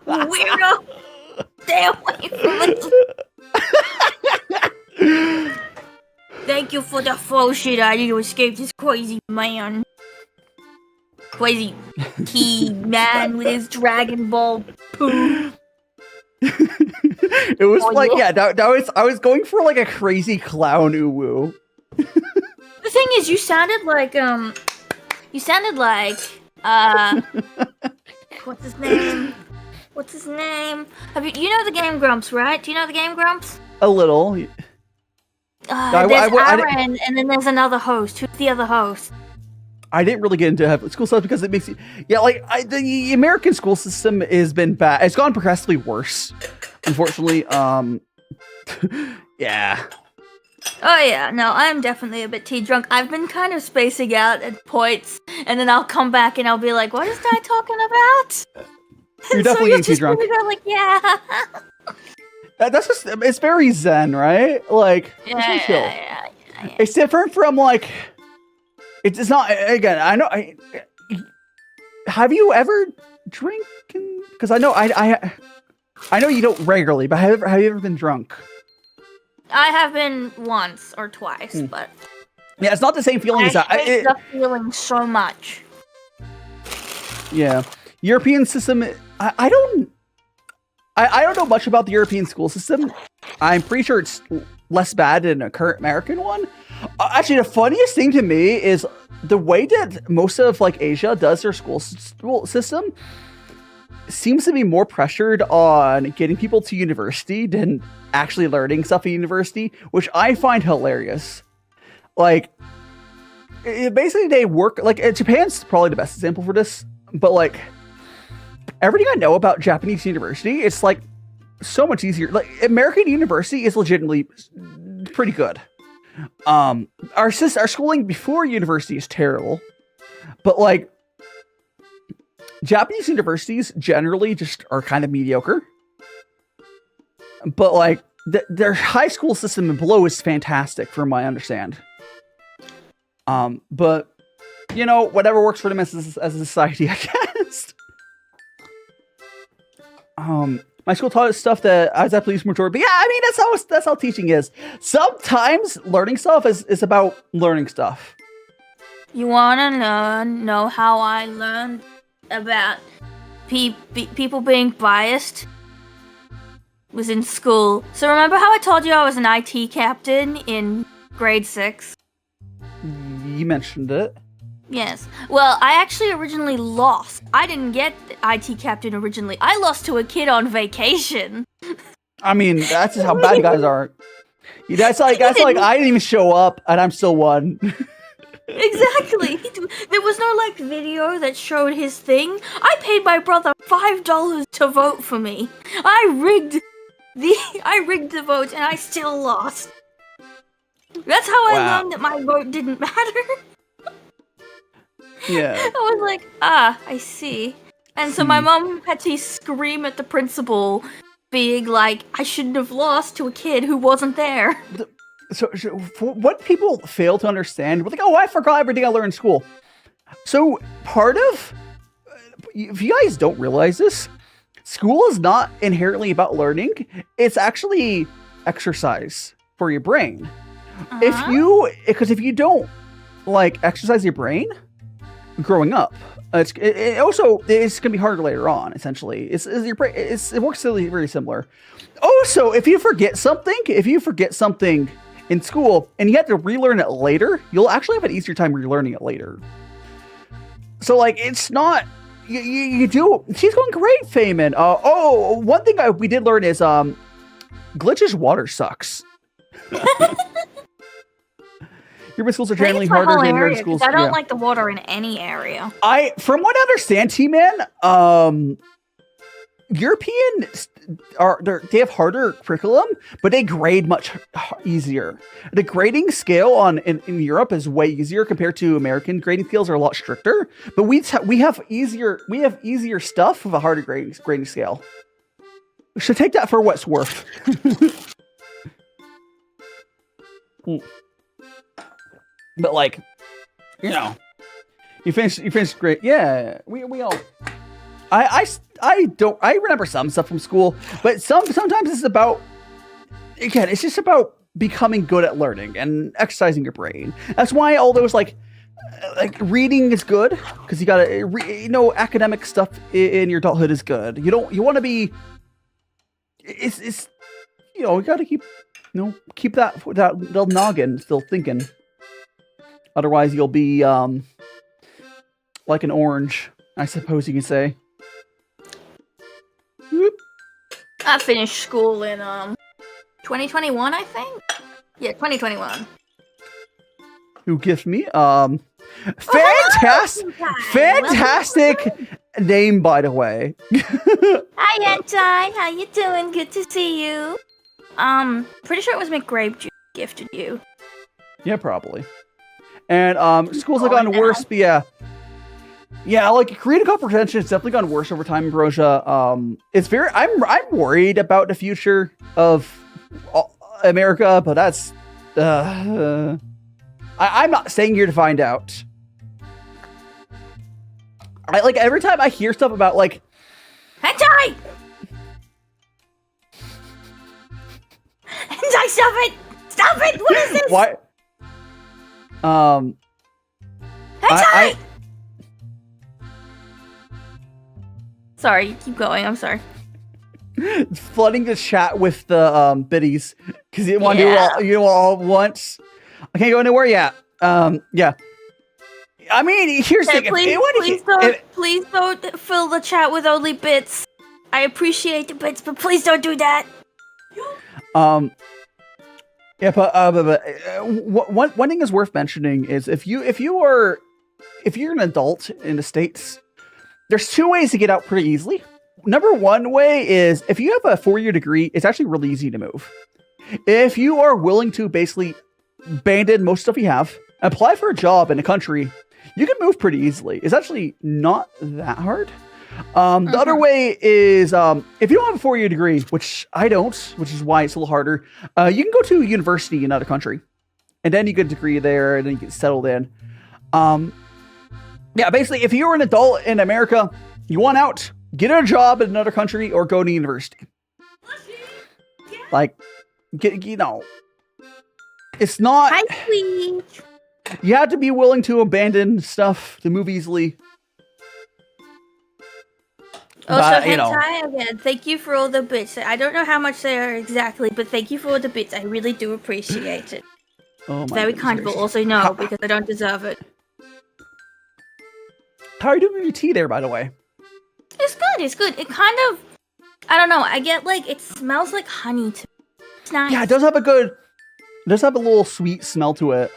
Weirdo! Stay away from me! Thank you for the full shit I need to escape this crazy man. Crazy key man with his Dragon Ball poo. It was I was going for like a crazy clown uwu. The thing is, you sounded like what's his name? What's his name? You know the Game Grumps, right? Do you know the Game Grumps? A little. There's Aaron, and then there's another host. Who's the other host? I didn't really get into school stuff because it makes you, the American school system has been bad. It's gone progressively worse, unfortunately. Yeah. Oh yeah, no, I'm definitely a bit tea drunk. I've been kind of spacing out at points, and then I'll come back and I'll be like, "What is I talking about?" You're definitely getting tea drunk. Like, yeah. That's just, it's very zen, right? Like, yeah. It's different from like, it's not, again, I know, have you ever drinking? Because I know, I know you don't regularly, but have you ever been drunk? I have been once or twice, but yeah, it's not the same feeling as that. I hate the feeling so much. Yeah, European system. I don't know much about the European school system. I'm pretty sure it's less bad than a current American one. Actually, the funniest thing to me is the way that most of like Asia does their school system seems to be more pressured on getting people to university than actually learning stuff at university, which I find hilarious. Like, basically they work, like, Japan's probably the best example for this, but like, everything I know about Japanese university, it's like, so much easier. Like American university is legitimately pretty good. Our schooling before university is terrible, but like Japanese universities generally just are kind of mediocre. But like their high school system below is fantastic, from my understand. But you know, whatever works for them as a society, I guess. My school taught us stuff that I was at police majority. But yeah, I mean that's how teaching is. Sometimes learning stuff is about learning stuff. You wanna know how I learned about people being biased? Was in school. So remember how I told you I was an IT captain in grade 6? You mentioned it. Yes. Well, I actually originally lost. I didn't get IT captain originally. I lost to a kid on vacation. I mean, that's just how bad guys are. That's like I didn't even show up and I'm still won. Exactly. There was no like video that showed his thing. I paid my brother $5 to vote for me. I rigged the vote and I still lost. That's how I learned that my vote didn't matter. Yeah. I was like, I see. And so my mom had to scream at the principal, being like, I shouldn't have lost to a kid who wasn't there. So what people fail to understand, we're like, oh, I forgot everything I learned in school. So part of, if you guys don't realize this, school is not inherently about learning. It's actually exercise for your brain. Because if you don't like exercise your brain growing up, it's gonna be harder later on. Essentially, your brain. It works really very similar. Also, if you forget something in school and you have to relearn it later, you'll actually have an easier time relearning it later. So like, it's not. You do. She's going great, Feynman. One thing we did learn is Glitch's water sucks. Urban schools are generally harder than nerd schools. I don't like the water in any area. From what I understand, T-Man, Europeans they have harder curriculum, but they grade much easier. The grading scale in Europe is way easier compared to American grading scales are a lot stricter. But we have easier stuff with a harder grading scale. We should take that for what it's worth. But like, you know, you finished great. Yeah, we all. I remember some stuff from school, but sometimes it's about, again, it's just about becoming good at learning and exercising your brain. That's why all those like reading is good, because you gotta academic stuff in your adulthood is good. You want to be. It's you gotta keep that little noggin still thinking. Otherwise, you'll be like an orange, I suppose you can say. I finished school in 2021, I think. Yeah, 2021. Who gives me fantastic name, by the way. Hi, Anti. How you doing? Good to see you. Pretty sure it was McGrape gifted you. Yeah, probably. And schools have gone worse, but yeah, like creative comprehension has definitely gone worse over time, Ambrosia. It's very. I'm worried about the future of America, but that's. I'm not staying here to find out. I like every time I hear stuff about like. Hentai! Hentai, stop it! Stop it! What is this? Why? Hentai! Sorry, keep going. I'm sorry. Flooding the chat with the biddies because you want to do all at once. I can't go anywhere yet. Yeah. I mean, here's the thing. Please don't fill the chat with only bits. I appreciate the bits, but please don't do that. Yeah, but one thing is worth mentioning is if you're an adult in the States, there's two ways to get out pretty easily. number one way is if you have a 4-year degree, it's actually really easy to move. If you are willing to basically abandon most stuff you have, apply for a job in a country, you can move pretty easily. It's actually not that hard. The other way is if you don't have a 4-year degree, which I don't, which is why it's a little harder, you can go to university in another country. And then you get a degree there, and then you get settled in. Yeah, basically, if you're an adult in America, you want out, get a job in another country, or go to university. Like, it's not... Hi, sweet. You have to be willing to abandon stuff to move easily. Also, But, hentai, again, thank you for all the bits. I don't know how much they are exactly, but thank you for all the bits. I really do appreciate it. Oh my Very goodness kind, but gracious. also no, because I don't deserve it. How are you doing with your tea there, by the way? It's good. It kind of, I don't know, I get like, it smells like honey to me. It's nice. Yeah, it does have a little sweet smell to it.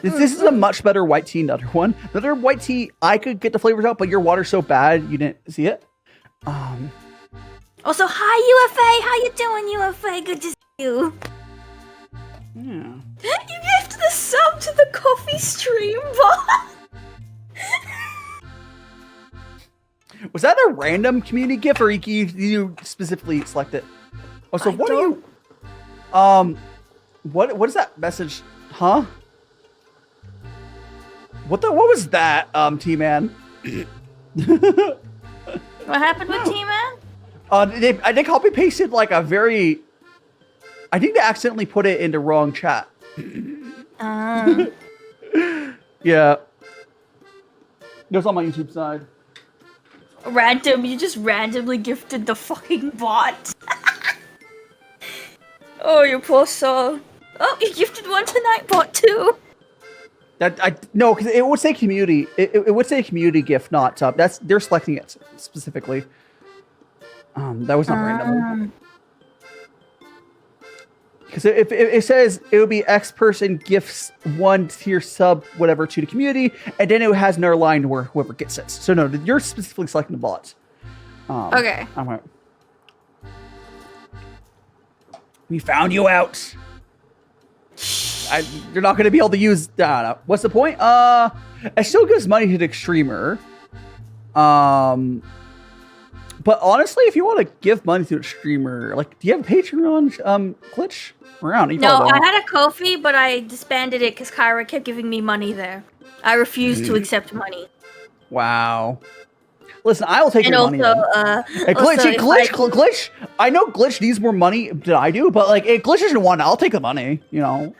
This is a much better white tea than the other one. The other white tea, I could get the flavors out, but your water's so bad, you didn't see it. Also, hi, UFA. How you doing, UFA? Good to see you. Yeah. You gifted the sub to the coffee stream bot. Was that a random community gift, or you specifically select it? Oh, so what are you? What is that message? Huh? What was that, T-Man? What happened with T-Man? They copy pasted like a very. I think they accidentally put it in the wrong chat. Yeah. Goes on my YouTube side. You just randomly gifted the fucking bot. Oh, you poor soul. Oh, you gifted one tonight, bot too. No, because it would say community. It would say community gift, not sub. They're selecting it specifically. That was not random. Because if it says it would be X person gifts one tier sub whatever to the community, and then it has another line where whoever gets it. So no, you're specifically selecting the bots. Okay. We found you out. You're not going to be able to use. No. What's the point? It still gives money to the streamer. But honestly, if you want to give money to a streamer, like, do you have a Patreon, Glitch? Around? No, I had a Ko-fi, but I disbanded it because Kyra kept giving me money there. I refused to accept money. Wow. Listen, I will take your money. Hey, Glitch. I know Glitch needs more money than I do, but like, if Glitch doesn't want it, I'll take the money. You know.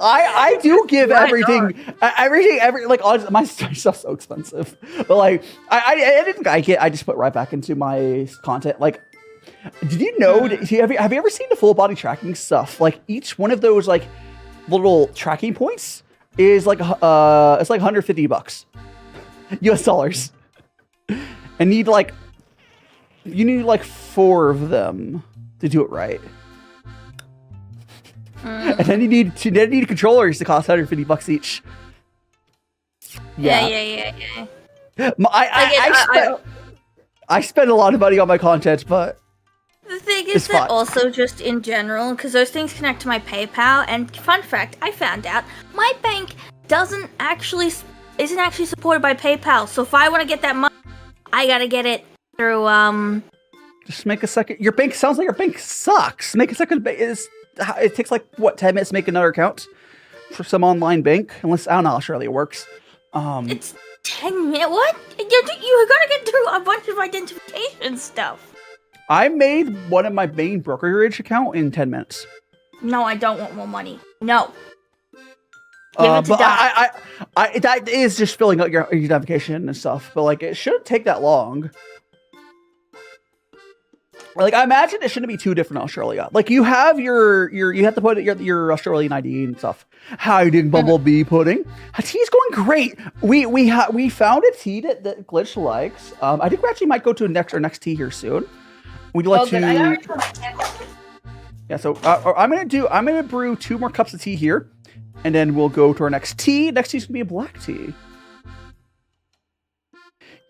I do give everything, like, honestly, my stuff's so expensive, but like, I didn't like it. I just put right back into my content. Like, did you know? Have you ever seen the full body tracking stuff? Like, each one of those like little tracking points is like it's like $150 US dollars, and you need like 4 of them to do it right. And then you need controllers to cost $150 each. Yeah. I spend a lot of money on my content, but the thing is that also just in general, because those things connect to my PayPal, and fun fact, I found out my bank isn't actually supported by PayPal. So if I want to get that money, I gotta get it through Just make a second. Your bank sounds like your bank sucks. Make a second. It takes like 10 minutes to make another account for some online bank, unless I don't know how Australia works. It's 10 minutes. What? You gotta get through a bunch of identification stuff. I made one of my main brokerage account in 10 minutes. No, I don't want more money. No. Give it to but that is just filling out your identification and stuff. But like, it shouldn't take that long. Like, I imagine it shouldn't be too different in Australia. Like, you have you have to put your Australian ID and stuff. Hiding Bumblebee pudding. Tea's going great. We found a tea that Glitch likes. I think we actually might go to our next tea here soon. We'd like to. Yeah, so I'm gonna brew 2 more cups of tea here, and then we'll go to our next tea. Next tea's gonna be a black tea.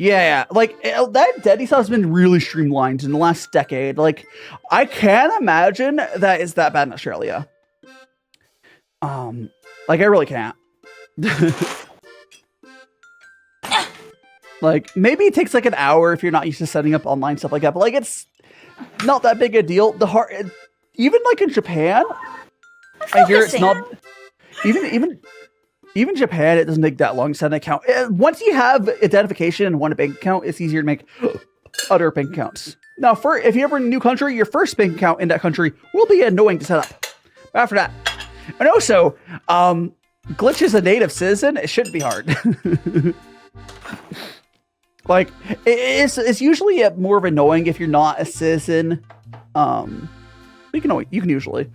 Yeah, like that deadly sauce has been really streamlined in the last decade. Like, I can't imagine that is that bad in Australia. Like I really can't. Like maybe it takes like an hour if you're not used to setting up online stuff like that, but like it's not that big a deal. Even like in Japan, I hear it's not even Japan, it doesn't take that long to set an account. Once you have identification and one bank account, it's easier to make other bank accounts. Now, if you're ever in a new country, your first bank account in that country will be annoying to set up. But after that, and also, Glitch is a native citizen. It shouldn't be hard. Like it's usually more of annoying if you're not a citizen. You can usually.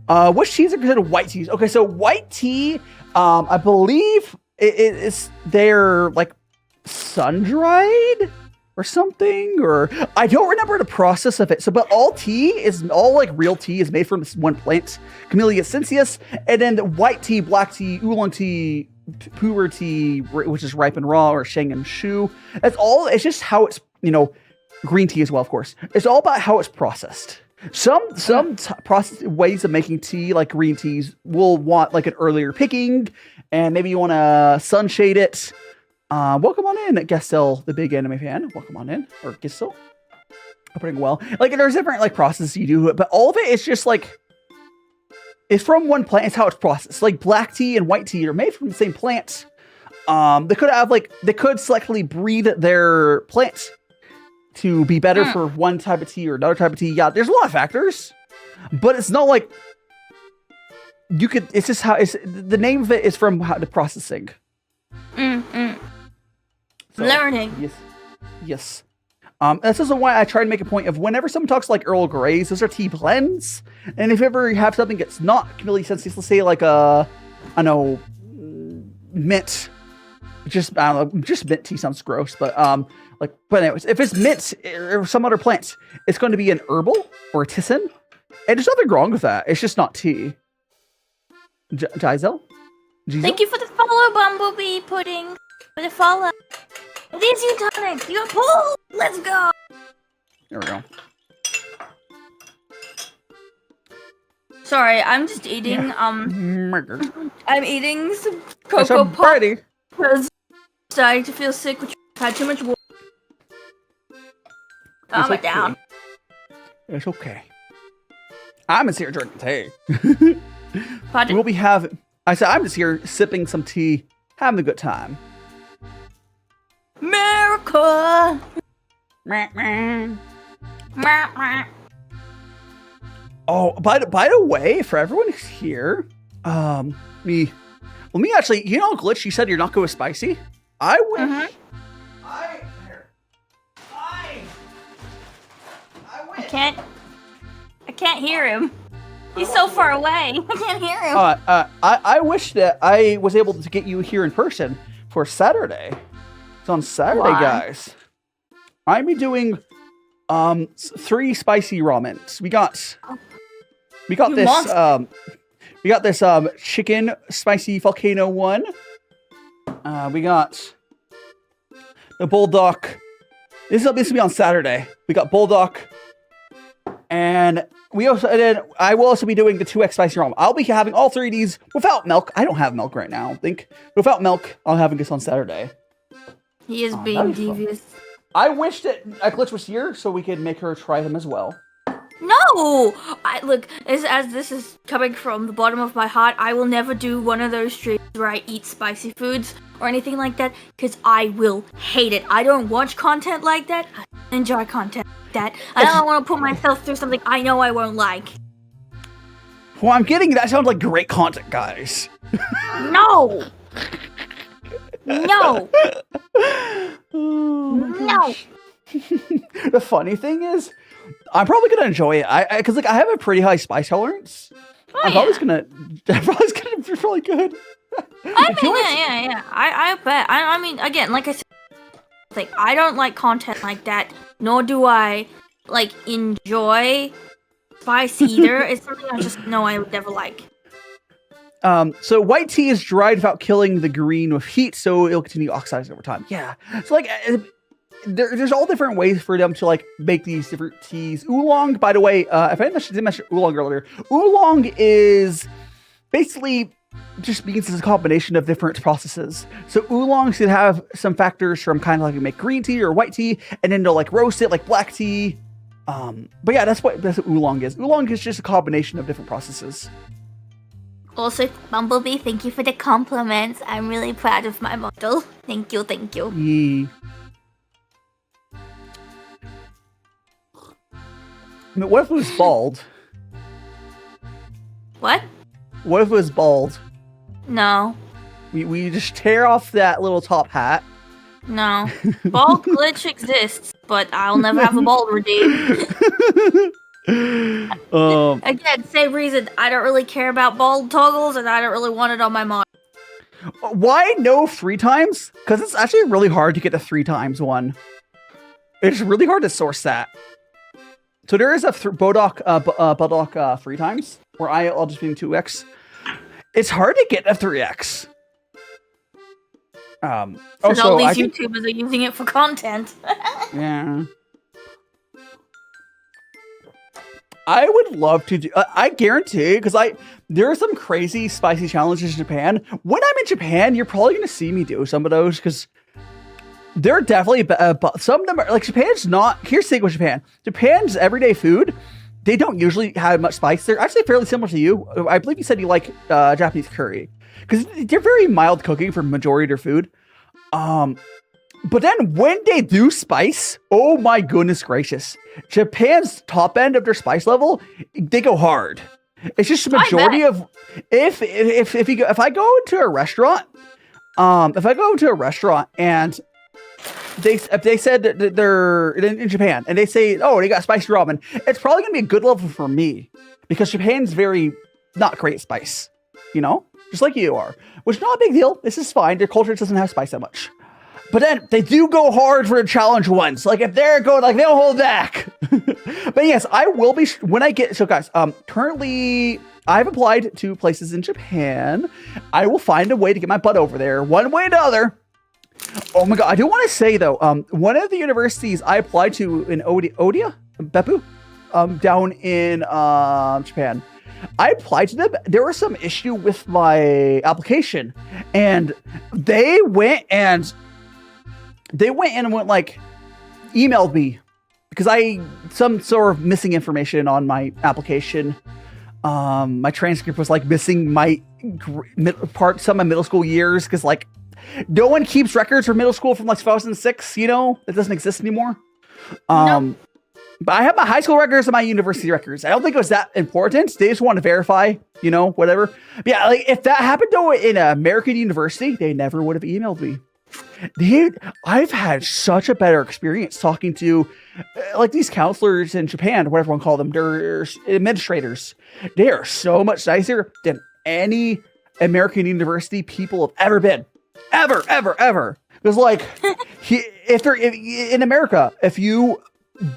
Which teas are considered white teas? Okay, so white tea, I believe they're like sun dried or something, or I don't remember the process of it. So, but all like real tea is made from this one plant, Camellia sinensis, and then the white tea, black tea, oolong tea, Pu'er tea, which is ripe and raw, or sheng and shu. It's just how it's, green tea as well, of course. It's all about how it's processed. Some process ways of making tea, like green teas, will want like an earlier picking, and maybe you want to sunshade it. Welcome on in, Gestel, the big anime fan. Welcome on in, or Gestel. I'm putting well. Like there's different like processes you do, but all of it is just like it's from one plant. It's how it's processed. Like black tea and white tea are made from the same plant. They could selectively breed their plants to be better for one type of tea or another type of tea. Yeah, there's a lot of factors, but it's not like it's just how the name of it is from how the processing. So, learning. Yes. This is why I try to make a point of whenever someone talks like Earl Greys, those are tea blends. And if you ever have something that's not really sensitive, let's say like mint. Just mint tea sounds gross, but but anyways, if it's mint or some other plant, it's going to be an herbal or a tisane, and there's nothing wrong with that. It's just not tea. Giselle? Thank you for the follow, Bumblebee Pudding. For the follow. These you tonic. You pull. Let's go. There we go. Sorry, I'm just eating. I'm eating some Cocoa so Pop because I'm starting to feel sick, which had too much water. Calm it down. It's okay. I'm just here drinking tea. Pardon? We'll be having. I said I'm just here sipping some tea, having a good time. America. Oh, by the way, for everyone who's here, let me actually, Glitch, you said you're not going with spicy. I wish. I can't hear him. He's so far away. I can't hear him. I wish that I was able to get you here in person for Saturday. It's on Saturday, guys. I'm be doing 3 spicy ramens. We got this chicken spicy volcano one. We got the bulldog. This will be on Saturday. We got bulldog, and I will also be doing the 2x spicy ramen. I'll be having all 3 of these without milk. I don't have milk right now. I think without milk, I'll have this on Saturday. He is being devious. I wish that Glitch was here so we could make her try them as well. No! Look, as this is coming from the bottom of my heart, I will never do one of those streams where I eat spicy foods or anything like that, because I will hate it. I don't watch content like that. I enjoy content like that. I don't want to put myself through something I know I won't like. Well, I'm getting that sounds like great content, guys. No! No! No! The funny thing is, I'm probably gonna enjoy it. Because I have a pretty high spice tolerance. I'm probably gonna be really good. Yeah. I bet. I mean, again, like I said, like I don't like content like that. Nor do I enjoy spice either. It's something I just know I would never like. So white tea is dried without killing the green with heat, so it'll continue oxidizing over time. Yeah. So there's all different ways for them to like make these different teas. Oolong, by the way, if I didn't mention oolong earlier, oolong is basically just means it's a combination of different processes. So oolong should have some factors from kind of like make green tea or white tea, and then they'll like roast it like black tea. But yeah, that's what oolong is. Oolong is just a combination of different processes. Also, Bumblebee, thank you for the compliments. I'm really proud of my model. Thank you, thank you. Yee. I mean, what if it was bald? What? What if it was bald? No. We just tear off that little top hat. No. Bald glitch exists, but I'll never have a bald redeem. Again, same reason. I don't really care about bald toggles, and I don't really want it on my mod. Why no 3 times? Because it's actually really hard to get the 3 times one. It's really hard to source that. So there is a Bodoc 3 times, where I'll just be in 2x. It's hard to get a 3x. Because all these YouTubers are using it for content. Yeah. I would love to do. I guarantee, because there are some crazy spicy challenges in Japan. When I'm in Japan, you're probably going to see me do some of those, because they're definitely some of them are like Japan's not. Here's the thing with Japan. Japan's everyday food. They don't usually have much spice. They're actually fairly similar to you. I believe you said you like Japanese curry, because they're very mild cooking for majority of their food. But then when they do spice, oh my goodness gracious, Japan's top end of their spice level, they go hard. It's just a majority of if I go into a restaurant, and if they said that they're in Japan and they say, oh, they got spicy ramen, it's probably gonna be a good level for me, because Japan's very not great spice, just like you are, which is not a big deal. This is fine. Their culture doesn't have spice that much. But then they do go hard for the challenge ones. Like if they're going, like they'll hold back. But yes, I will be when I get. So guys, currently I've applied to places in Japan. I will find a way to get my butt over there, one way or another. Oh my god! I do want to say though, one of the universities I applied to in Beppu, down in Japan. I applied to them. There was some issue with my application, and they went and like emailed me because some sort of missing information on my application. My transcript was like missing my some of my middle school years, because like no one keeps records for middle school from like 2006. It doesn't exist anymore. No. But I have my high school records and my university records. I don't think it was that important. They just want to verify, whatever. But yeah, like if that happened though in an American university, they never would have emailed me. I've had such a better experience talking to like these counselors in Japan, whatever one call them, they're administrators. They are so much nicer than any American university people have ever been. Ever. Because like, if in America, if you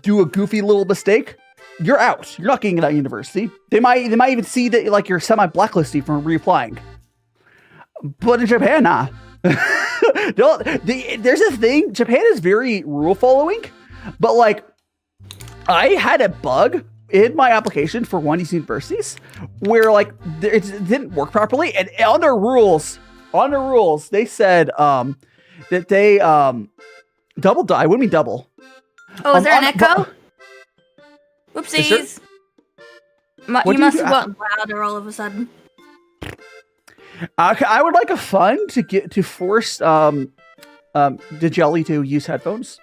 do a goofy little mistake, you're out. You're not getting into that university. They might even see that like you're semi-blacklisted from reapplying. But in Japan, nah. There's a thing. Japan is very rule following, but like I had a bug in my application for one of these universities where like it didn't work properly, and on their rules they said that they double die. What do you mean double? Oh, is there an echo? Whoopsies. You must have gotten louder all of a sudden. I would like a fun to force the jelly to use headphones.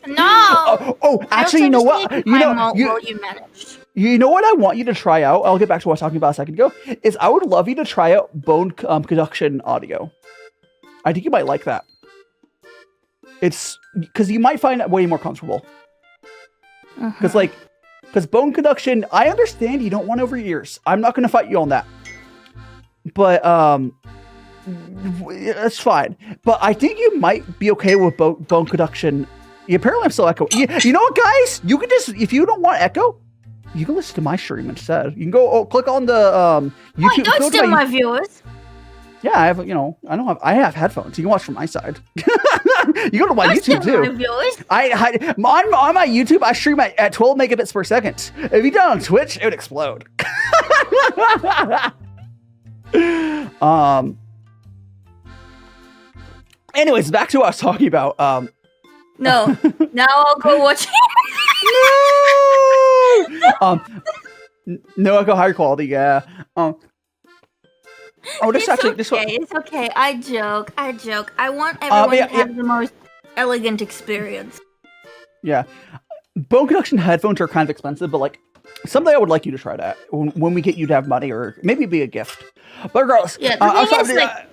No. Actually, you know what? You managed. You know what I want you to try out? I'll get back to what I was talking about a second ago. Is I would love you to try out bone conduction audio. I think you might like that. It's because you might find it way more comfortable. Because bone conduction, I understand you don't want over your ears. I'm not going to fight you on that. But it's fine. But I think you might be okay with bone conduction. Apparently, I'm still echo. You know what, guys? You can just, if you don't want echo, you can listen to my stream instead. You can go click on the YouTube. Don't steal my viewers. Yeah, I have. I have headphones. You can watch from my side. You go to my YouTube too. Viewers. On my YouTube, I stream at 12 megabits per second. If you did it on Twitch, it would explode. Anyways, back to what I was talking about. No, now I'll go watch. No, I'll go higher quality. Yeah. It's okay. I joke. I want everyone to have the most elegant experience. Yeah. Bone conduction headphones are kind of expensive, but like something I would like you to try that when we get you to have money, or maybe it'd be a gift. But regardless, yeah.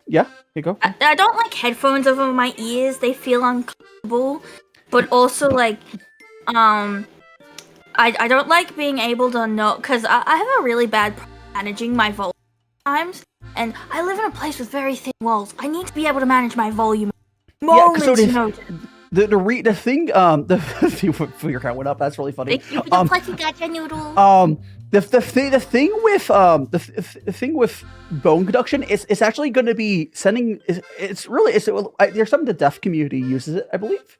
Yeah, here you go. I don't like headphones over my ears. They feel uncomfortable. But also, like, I don't like being able to know, because I have a really bad problem managing my volume times, and I live in a place with very thin walls. I need to be able to manage my volume. The thing your count went up. That's really funny. Thank you for the plushie gacha noodle. The thing with bone conduction is it's actually going to be sending. There's something the deaf community uses it, I believe.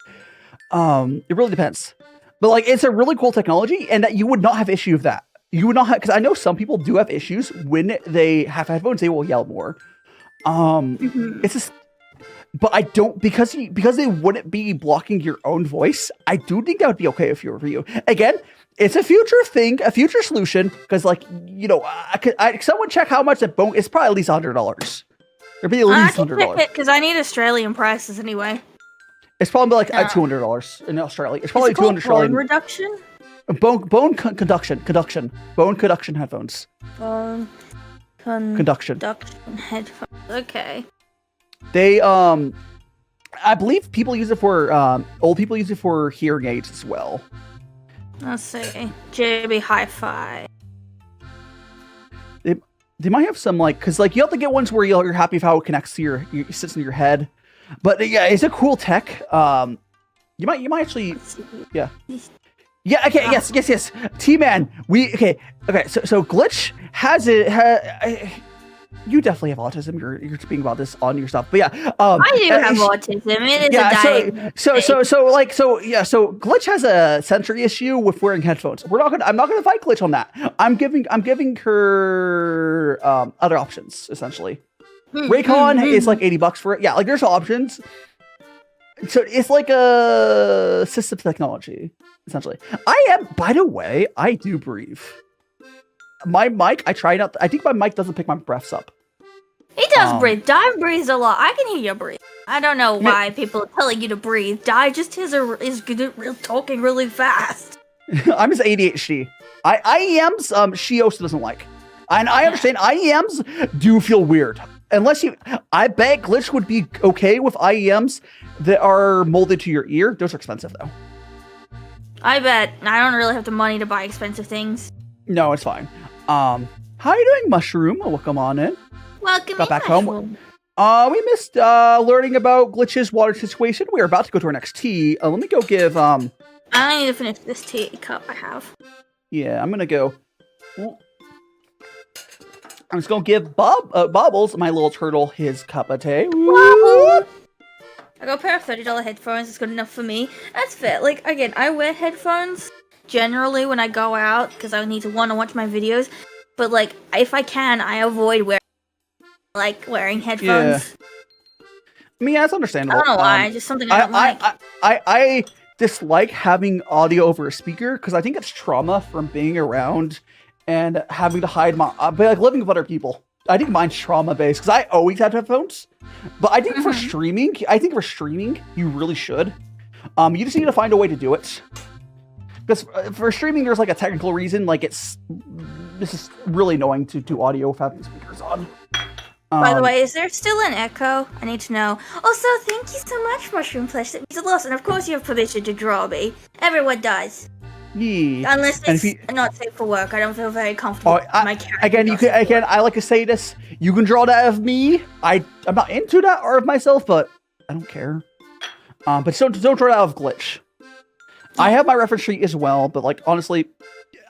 It really depends, but like it's a really cool technology, and that you would not have issue with that. You would not have, because I know some people do have issues when they have headphones. They will yell more. It's just. But I don't, because they wouldn't be blocking your own voice. I do think that would be okay if you were for you. Again, it's a future thing, a future solution. Because like someone check how much that bone. It's probably at least $100. It'd be at least $100. Because I need Australian prices anyway. It's probably like $200 in Australia. It's probably $200 Australian. Bone reduction. Bone conduction headphones. Bone conduction headphones. Okay. They, I believe people use it for, old people use it for hearing aids as well. Let's see. JB Hi-Fi. They might have some, like, because, like, you have to get ones where you're happy with how it connects to it sits in your head. But, yeah, it's a cool tech. You might actually, yeah. Yeah, okay, yes. T-Man, okay, so Glitch has it, you definitely have autism. You're speaking about this on your stuff, but yeah, I do have autism. It is a diagnosis. So Glitch has a sensory issue with wearing headphones. I'm not gonna fight Glitch on that. I'm giving her other options essentially. Raycon is like $80 for it. Yeah, like there's options. So it's like a assistive technology essentially. By the way, I do breathe. My mic, I think my mic doesn't pick my breaths up. He does breathe. Dai breathes a lot. I can hear you breathe. I don't know why people are telling you to breathe. Dai just is good at talking really fast. I'm just ADHD. IEMs, she also doesn't like. And I understand IEMs do feel weird. I bet Glitch would be okay with IEMs that are molded to your ear. Those are expensive though. I bet. I don't really have the money to buy expensive things. No, it's fine. How are you doing, Mushroom? Welcome on in. Welcome Got back home. We missed learning about Glitch's water situation. We are about to go to our next tea. Let me go give I need to finish this tea cup I have. Yeah, I'm gonna go. I'm just gonna give Bobbles, my little turtle, his cup of tea. I got a pair of $30 headphones. It's good enough for me. That's fair. Like again, I wear headphones generally when I go out because I need to want to watch my videos, but like if I can, I avoid wearing headphones. Yeah. I mean, that's understandable. I don't know why. Just something I don't like. I dislike having audio over a speaker because I think it's trauma from being around and having to hide my living with other people. I think mine's trauma based because I always had headphones, but I think for streaming, you really should. You just need to find a way to do it. Because for streaming, there's like a technical reason. Like this is really annoying to do audio without the speakers on. By the way, is there still an echo? I need to know. Also, thank you so much, Mushroom Flesh. That means a lot. And of course, you have permission to draw me. Everyone does. Yeah. Unless it's not safe for work. I don't feel very comfortable with my character. Again, I like to say this. You can draw that of me. I'm not into that art of myself, but I don't care. But don't draw that of Glitch. I have my reference sheet as well, but like honestly,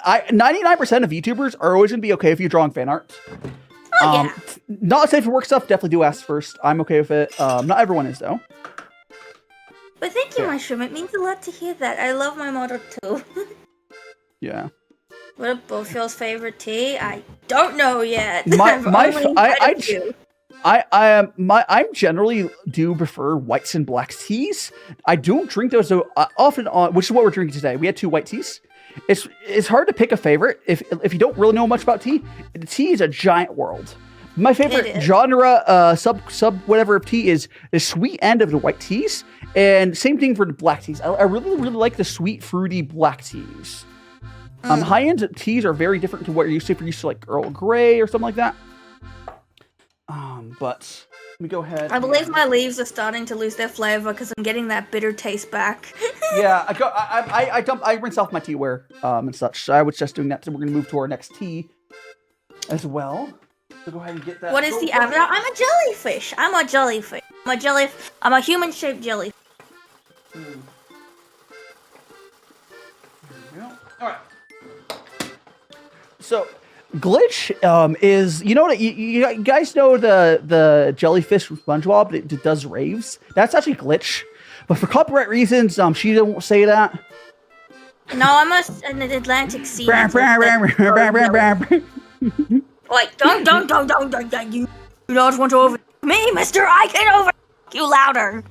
99% of YouTubers are always gonna be okay if you're drawing fan art. Yeah. Not safe for work stuff. Definitely do ask first. I'm okay with it. Not everyone is though. But thank you, Yeah. Mushroom. It means a lot to hear that. I love my motto too. Yeah. What are both y'all's favorite tea? I don't know yet. I generally do prefer whites and black teas. I don't drink those so often on, which is what we're drinking today. We had 2 white teas. It's hard to pick a favorite if you don't really know much about tea. Tea is a giant world. My favorite genre, sub whatever of tea is the sweet end of the white teas, and same thing for the black teas. I really like the sweet fruity black teas. High end teas are very different to what you're used to. If you're used to like Earl Grey or something like that. But let me go ahead. I believe my leaves are starting to lose their flavor because I'm getting that bitter taste back. Yeah, I rinse off my teaware and such. So I was just doing that. So we're gonna move to our next tea as well. So go ahead and get that. What is the avatar? I'm a jellyfish. I'm a human-shaped jellyfish. There we go. All right. So, glitch is, you know what, you guys know the jellyfish from SpongeBob that does raves? That's actually glitch. But for copyright reasons, she won't say that. No, I'm an Atlantic Sea. Like, don't, you don't want to over me, mister, I can over you louder.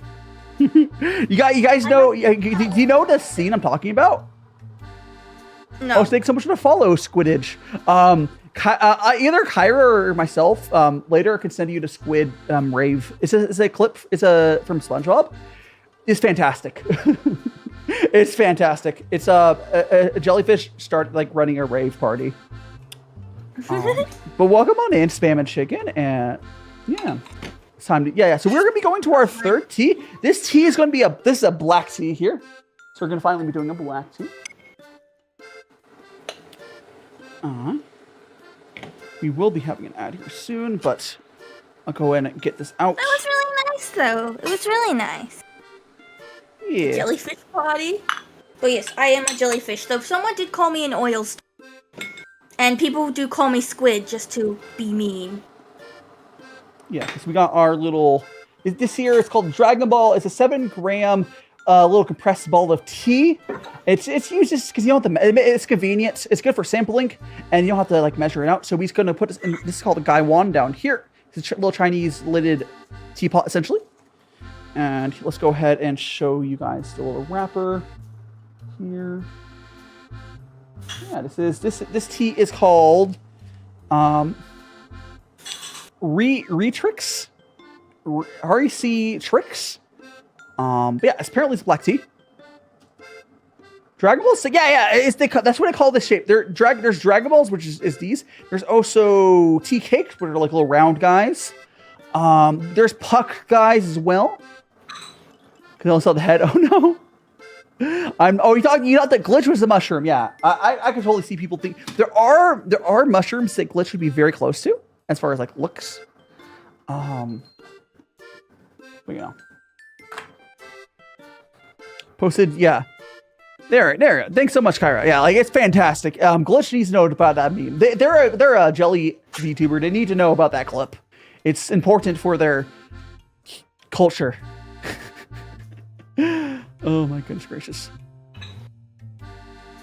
You guys know, do you know the scene I'm talking about? No. Oh, thanks so much for the follow, Squiddage. Either Kyra or myself later can send you to Squid rave. It's a clip. It's from SpongeBob. It's fantastic. It's fantastic. It's a jellyfish start like running a rave party. But welcome on in, Spam and Chicken, and yeah, it's time to yeah. So we're gonna be going to our third tea. This tea is gonna be this is a black tea here. So we're gonna finally be doing a black tea. We will be having an ad here soon, but I'll go in and get this out. That was really nice, though. It was really nice. Yeah. Jellyfish party. Oh yes, I am a jellyfish. Though someone did call me an oil and people do call me Squid just to be mean. Yeah, because we got our little. This here is called Dragon Ball. It's a 7-gram. Little compressed ball of tea. It's used just because you don't have to. It's convenient. It's good for sampling, and you don't have to like measure it out. So he's going to put this in. This is called a Gaiwan down here. It's a little Chinese lidded teapot essentially. And let's go ahead and show you guys the little wrapper here. Yeah, this tea is called Rectrix Tricks. But yeah, apparently it's black tea. Dragon Balls? Yeah. That's what I call this shape. There's Dragon Balls, which is these. There's also tea cakes, which are like little round guys. There's puck guys as well. Because I also saw the head. Oh no. You thought that glitch was the mushroom? Yeah, I can totally see people think there are mushrooms that glitch would be very close to as far as like looks. But you know. Posted, yeah. There. Thanks so much, Kyra. Yeah, like it's fantastic. Glitch needs to know about that meme. They're a jelly VTuber. They need to know about that clip. It's important for their culture. Oh my goodness gracious.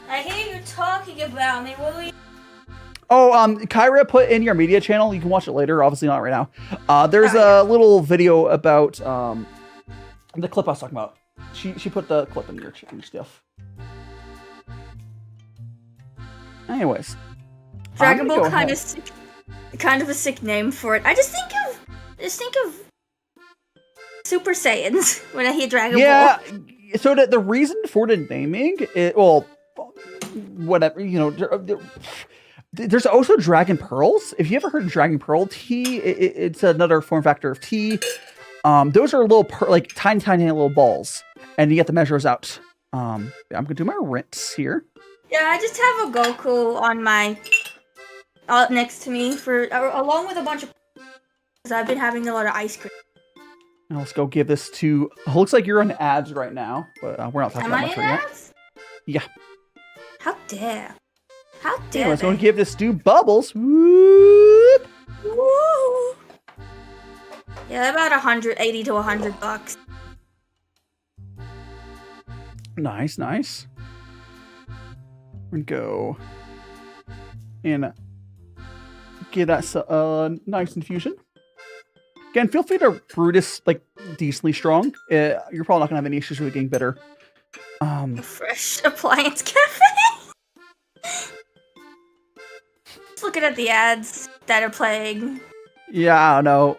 I hear you talking about me. What were you? Oh, Kyra put in your media channel. You can watch it later. Obviously not right now. There's a little video about the clip I was talking about. She put the clip in your stuff. Anyways, Dragon Ball kind of a sick name for it. I just think of Super Saiyans when I hear Dragon Ball. Yeah, so the reason for the naming, whatever, you know, there's also Dragon Pearls. If you ever heard of Dragon Pearl tea, it's another form factor of tea. Those are little like tiny little balls, and you get the measures out. I'm gonna do my rinse here. Yeah, I just have a Goku on my next to me along with a bunch of. Because I've been having a lot of ice cream. Now let's go give this to. Looks like you're on ads right now, but we're not talking about much right yet. Yeah. How dare! Anyway, let's go give this to Bubbles. Whoop. Woo! Yeah, about $180 to $100. Nice, nice. We're gonna go and give that nice infusion. Again, feel free to brew this like decently strong. You're probably not gonna have any issues with it getting bitter. A fresh appliance cafe. Just looking at the ads that are playing. Yeah, I don't know.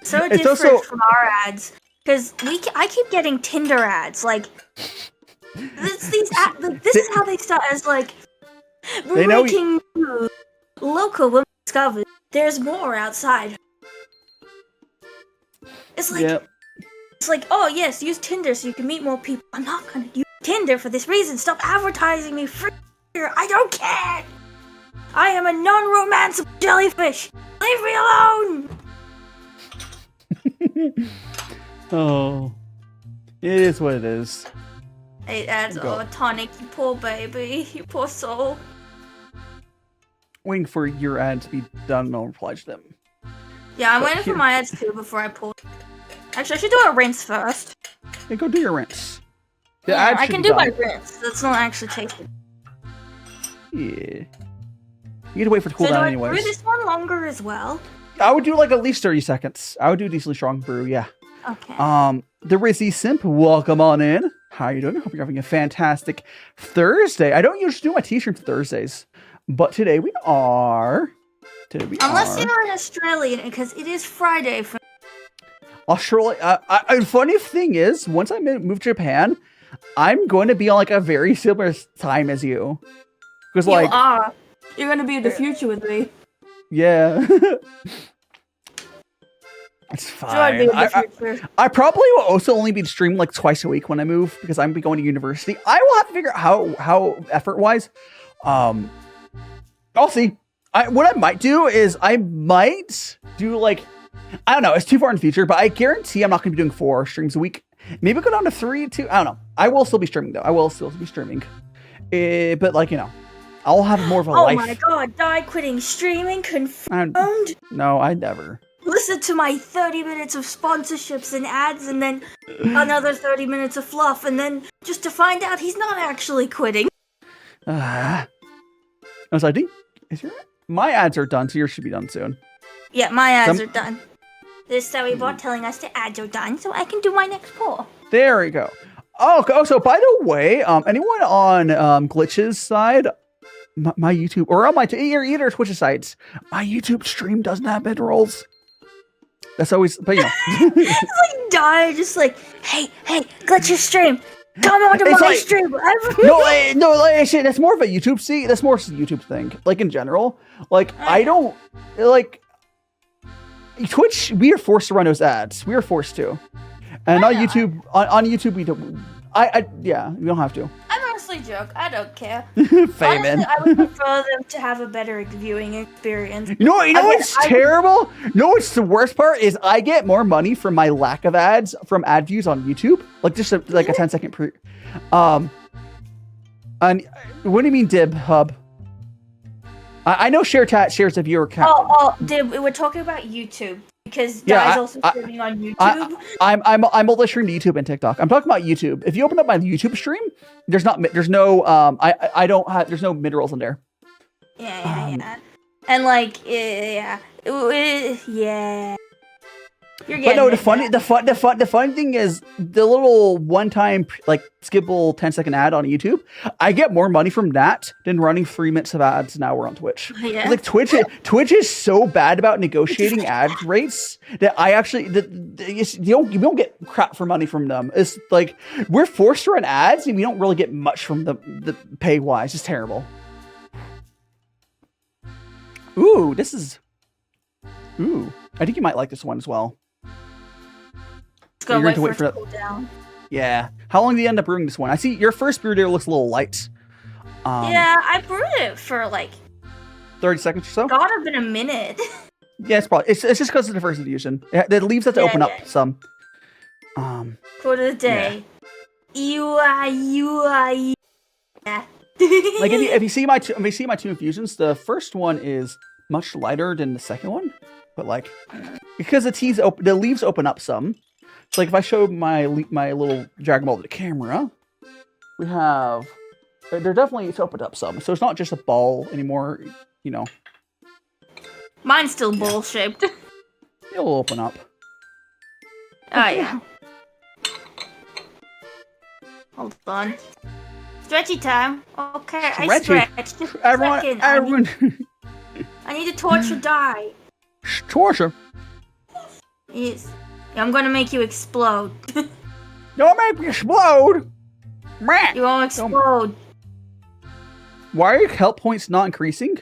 So It's different also- from our ads, because I keep getting Tinder ads. Like this is how they start as like They know breaking news. Local women discovered there's more outside. It's like Yep. it's like, oh yes, use Tinder so you can meet more people. I'm not gonna use Tinder for this reason. Stop advertising me free. I don't care. I am a non-romanceable jellyfish. Leave me alone. Oh, it is what it is. It adds tonic, you poor baby, you poor soul. Waiting for your ad to be done and I'll reply to them. Yeah, I'm But waiting here- for my ads too before I pull. Actually, I should do a rinse first. Hey, go do your rinse. The Yeah, ad I should can be do my done. rinse. That's not actually tasty. Yeah. You need to wait for it to cool So do down I brew anyways. this one longer as well? I would do like at least 30 seconds. I would do a decently strong brew, yeah. Okay. The Rizzy Simp, welcome on in. How you doing? I hope you're having a fantastic Thursday. I don't usually do my t-shirts Thursdays, but today we are. Unless you're an Australian, because it is Friday for Australia. Funny thing is, once I move to Japan, I'm going to be on like a very similar time as you. Because like, you are. You're gonna be in the future with me. yeah. It's So I'd be fine. in the future. I probably will also only be streaming like twice a week when I move because I'm going to university. I will have to figure out how effort wise. I'll see. What I might do is I might do like, I don't know, it's too far in the future, but I guarantee I'm not going to be doing 4 streams a week. Maybe go down to 3, 2. I don't know. I will still be streaming though. I will still be streaming. But like, you know, I'll have more of a life. Oh my god, die quitting streaming confirmed. No, I never. Listen to my 30 minutes of sponsorships and ads and then another 30 minutes of fluff and then just to find out he's not actually quitting. I was like, my ads are done, so yours should be done soon. Yeah, my ads are done. This storybot telling us the ads are done so I can do my next poll. There we go. Oh, so by the way, anyone on Glitch's side, my YouTube, or on my either Twitch's sites, my YouTube stream doesn't have mid rolls. That's always, but you know. It's like die, just like, hey, glitch your stream. Come on to It's my like- stream. No, like, shit, that's more of a YouTube. See, that's more of a YouTube thing. Like in general, like I don't like Twitch. We are forced to run those ads. We are forced to, and on YouTube, on YouTube, we don't. Yeah, we don't have to. I mostly joke. I don't care. Fayman. Honestly, I would prefer them to have a better viewing experience. You know I what's would- terrible? You know what's the worst part is I get more money from my lack of ads from ad views on YouTube, like just like a 10-second pre. And what do you mean, Dib Hub? I know ShareTat shares a viewer count. We're talking about YouTube because Yeah, Dai's also streaming on YouTube. I'm able to stream to YouTube and TikTok. I'm talking about YouTube. If you open up my YouTube stream, there's no there's no mid rolls in there. Yeah. And like, yeah. You're But getting no, it, the funny thing is the little one-time like skippable 10-second ad on YouTube. I get more money from that than running 3 minutes of ads. Now we're on Twitch. Yeah. Like Twitch is so bad about negotiating ad rates that I actually you don't get crap for money from them. It's like we're forced to run ads and we don't really get much from the pay wise. It's terrible. Ooh, I think you might like this one as well. Let's go You're wait going for to it wait to for cool down. Yeah. How long do you end up brewing this one? I see your first brew there looks a little light. Yeah, I brewed it for like 30 seconds or so? gotta been a minute. Yeah, it's probably it's just because of the first diffusion. It leaves it to open up some. Quarter of the day. You are. Yeah. Like if you see my two infusions, the first one is much lighter than the second one, but like because the leaves open up some. So like if I show my little Dragon Ball to the camera, We have. They're definitely it's opened up some, so it's not just a ball anymore. You know, Mine's still bowl shaped. it'll open up. Oh yeah. Hold on. Stretchy time. Okay, I Stretchy. stretched. Just a second. Everyone. I need to torch or die. Torture. Yes. I'm gonna make you explode. Don't make me explode. Meh. You won't explode. Why are your health points not increasing?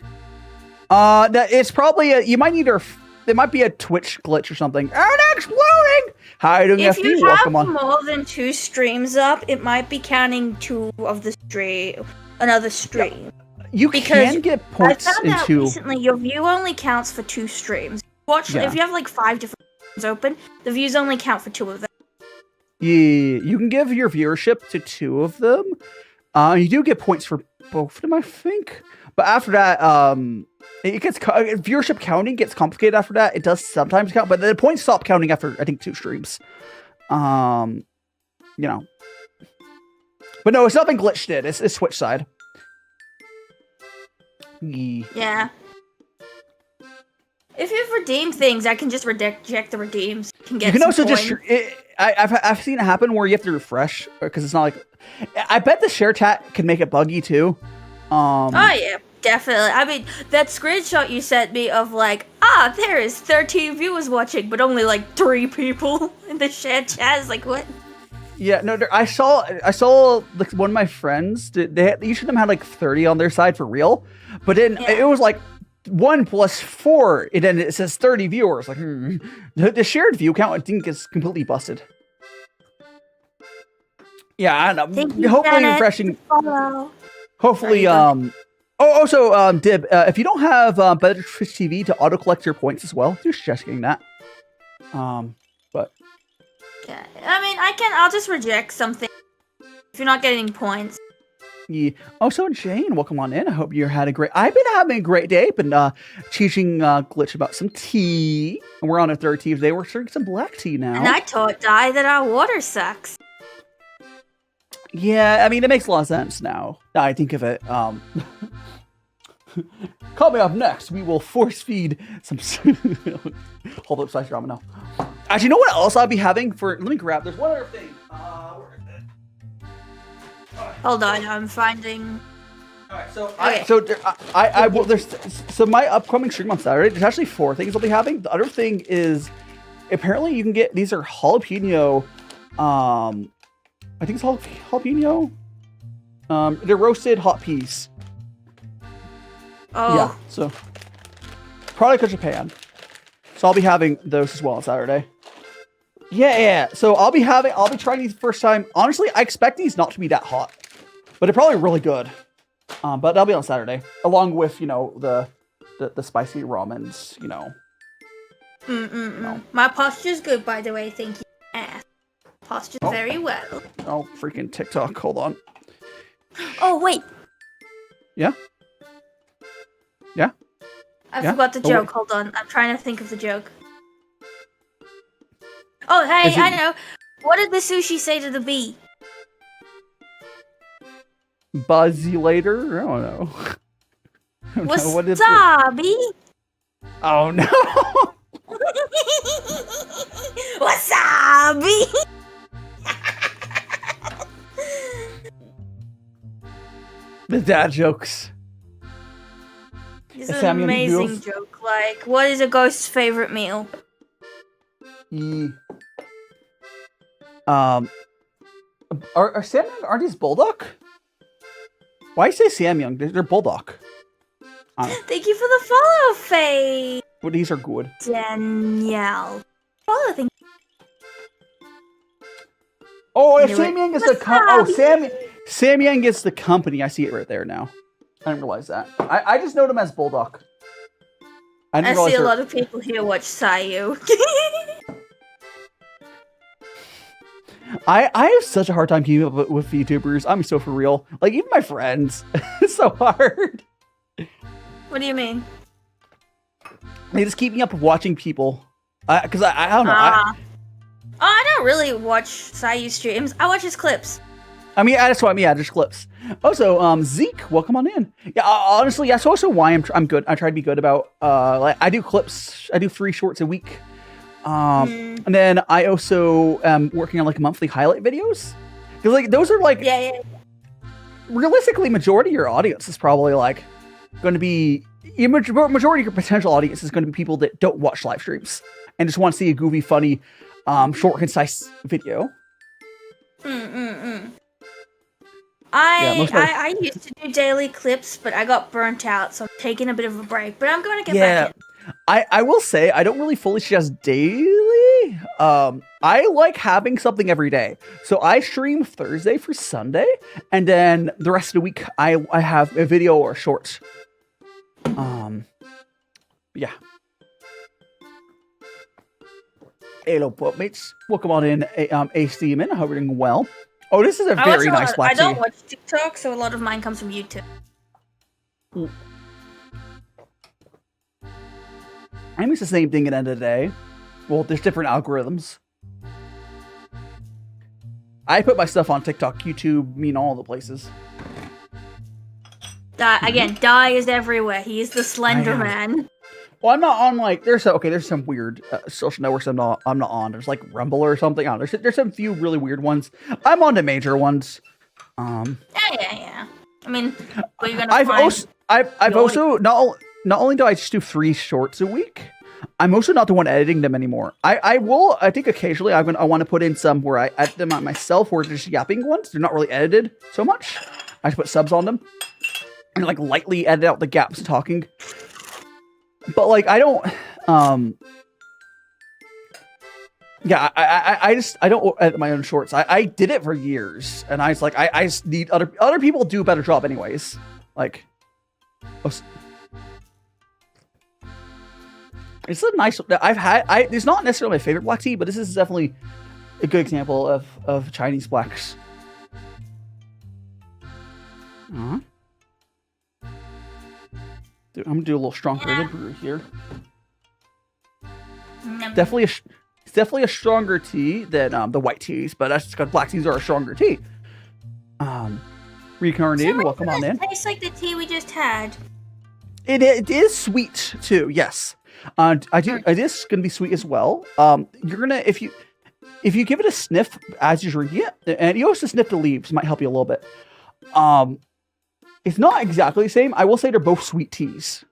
It's probably you might need to. There might be a Twitch glitch or something. I'm not exploding. Hi, doing If you have welcome on. more than 2 streams up, it might be counting 2 of the stream, another stream. You can get points I found out into. recently your view only counts for 2 streams. If you have like 5 different streams open, the views only count for 2 of them. Yeah, you can give your viewership to 2 of them. You do get points for both of them, I think. But after that, it gets viewership counting gets complicated. After that, it does sometimes count, but the points stop counting after I think 2 streams. You know, but no, it's nothing glitched in. It's Twitch side. Yeah. If you've redeemed things, I can just reject the redeems. You can also just. I've seen it happen where you have to refresh because it's not like. I bet the share chat can make it buggy too. Oh yeah, definitely. I mean, that screenshot you sent me of like, there is 13 viewers watching, but only like 3 people in the share chat. Is like, what? Yeah, no, I saw like one of my friends. Each of them had like 30 on their side for real, but then it was like 1 + 4, and then it says 30 viewers. Like, the shared view count I think is completely busted. Yeah, I don't know. Hopefully refreshing. Hopefully, also, Dib, if you don't have Rectrix TV to auto collect your points as well, just checking that. But yeah, I mean, I'll just reject something if you're not getting points. Yeah. Also, Jane, welcome on in. I hope you had a great. I've been having a great day. Been teaching Glitch about some tea, and we're on a 3rd tea today. We're drinking some black tea now. And I taught Dai that our water sucks. Yeah, I mean, it makes a lot of sense now. Now I think of it. Coming up next, we will force feed some. Hold up, spicy ramen now. Actually, you know what else I'll be having for? Let me grab. There's one other thing. Where is it? Hold on, I'm finding. Alright, so I will. There's so my upcoming stream on Saturday. There's actually 4 things I'll be having. The other thing is, apparently you can get these are jalapeno. I think it's jalapeno. They're roasted hot peas. Oh. Yeah, so product of Japan. So I'll be having those as well on Saturday. Yeah. So I'll be trying these the first time. Honestly, I expect these not to be that hot, but they're probably really good. But that'll be on Saturday, along with the spicy ramens. My posture's good, by the way. Thank you. Posture's very well. Oh, freaking TikTok! Hold on. Oh wait. Yeah. I forgot the joke. Hold on. I'm trying to think of the joke. Oh, hey, I know. What did the sushi say to the bee? Buzz you later? I don't know. Wasabi? Oh, no. Wasabi? The dad jokes. This is an amazing joke. Like, what is a ghost's favorite meal? Are Samyang, aren't these bulldog? Why you say Samyang? They're bulldog. Thank you for the follow, Faye. Well, these are good. Danielle. Follow, thank you. Oh, Samyang is Samyang is the company. I see it right there now. I didn't realize that. I just know them as bulldog. I see a lot of people here watch Sayu. I have such a hard time keeping up with VTubers. I'm so for real. Like, even my friends. It's so hard. What do you mean? They just keep me up watching people. Because I don't know. I don't really watch Sayu streams. I watch his clips. I mean, that's what I mean. Yeah, just clips. Also, Zeke, welcome on in. Yeah, honestly, that's also why I'm good. I try to be good about like I do clips. I do 3 shorts a week. And then I also am working on like monthly highlight videos. Because like those are like realistically, majority of your audience is probably like going to be majority of your potential audience is going to be people that don't watch live streams and just want to see a goofy, funny, short, concise video. I used to do daily clips, but I got burnt out, so I'm taking a bit of a break. But I'm going to get back in. I will say I don't really fully suggest daily. I like having something every day. So I stream Thursday for Sunday, and then the rest of the week I have a video or a short. Yeah. Hello, mates. Welcome on in, AC Min. I hope you're doing well. Oh, this is a very nice black tea. I don't watch TikTok, so a lot of mine comes from YouTube. I mean, it's the same thing at the end of the day. Well, there's different algorithms. I put my stuff on TikTok, YouTube, all the places. Again, Dai is everywhere. He is the Slender Man. Well, I'm not on like there's some weird social networks I'm not on. There's like Rumble or something. I don't know. There's some few really weird ones. I'm on the major ones. Yeah. I mean, what you're gonna I've also not only do I just do 3 shorts a week, I'm also not the one editing them anymore. I think occasionally I want to put in some where I edit them on myself, where they're just yapping ones. They're not really edited so much. I just put subs on them and like lightly edit out the gaps talking. But like I don't I don't edit my own shorts. I did it for years, and I was like I just need other people do a better job anyways. Like it's a nice it's not necessarily my favorite black tea, but this is definitely a good example of Chinese blacks. Dude, I'm gonna do a little stronger brew here. It's definitely a stronger tea than the white teas, but that's because black teas are a stronger tea. Reincarnated, welcome on in. It tastes like the tea we just had. It is sweet too, yes. It is gonna be sweet as well. You're gonna if you give it a sniff as you drink it, and you also sniff the leaves, might help you a little bit. It's not exactly the same. I will say they're both sweet teas.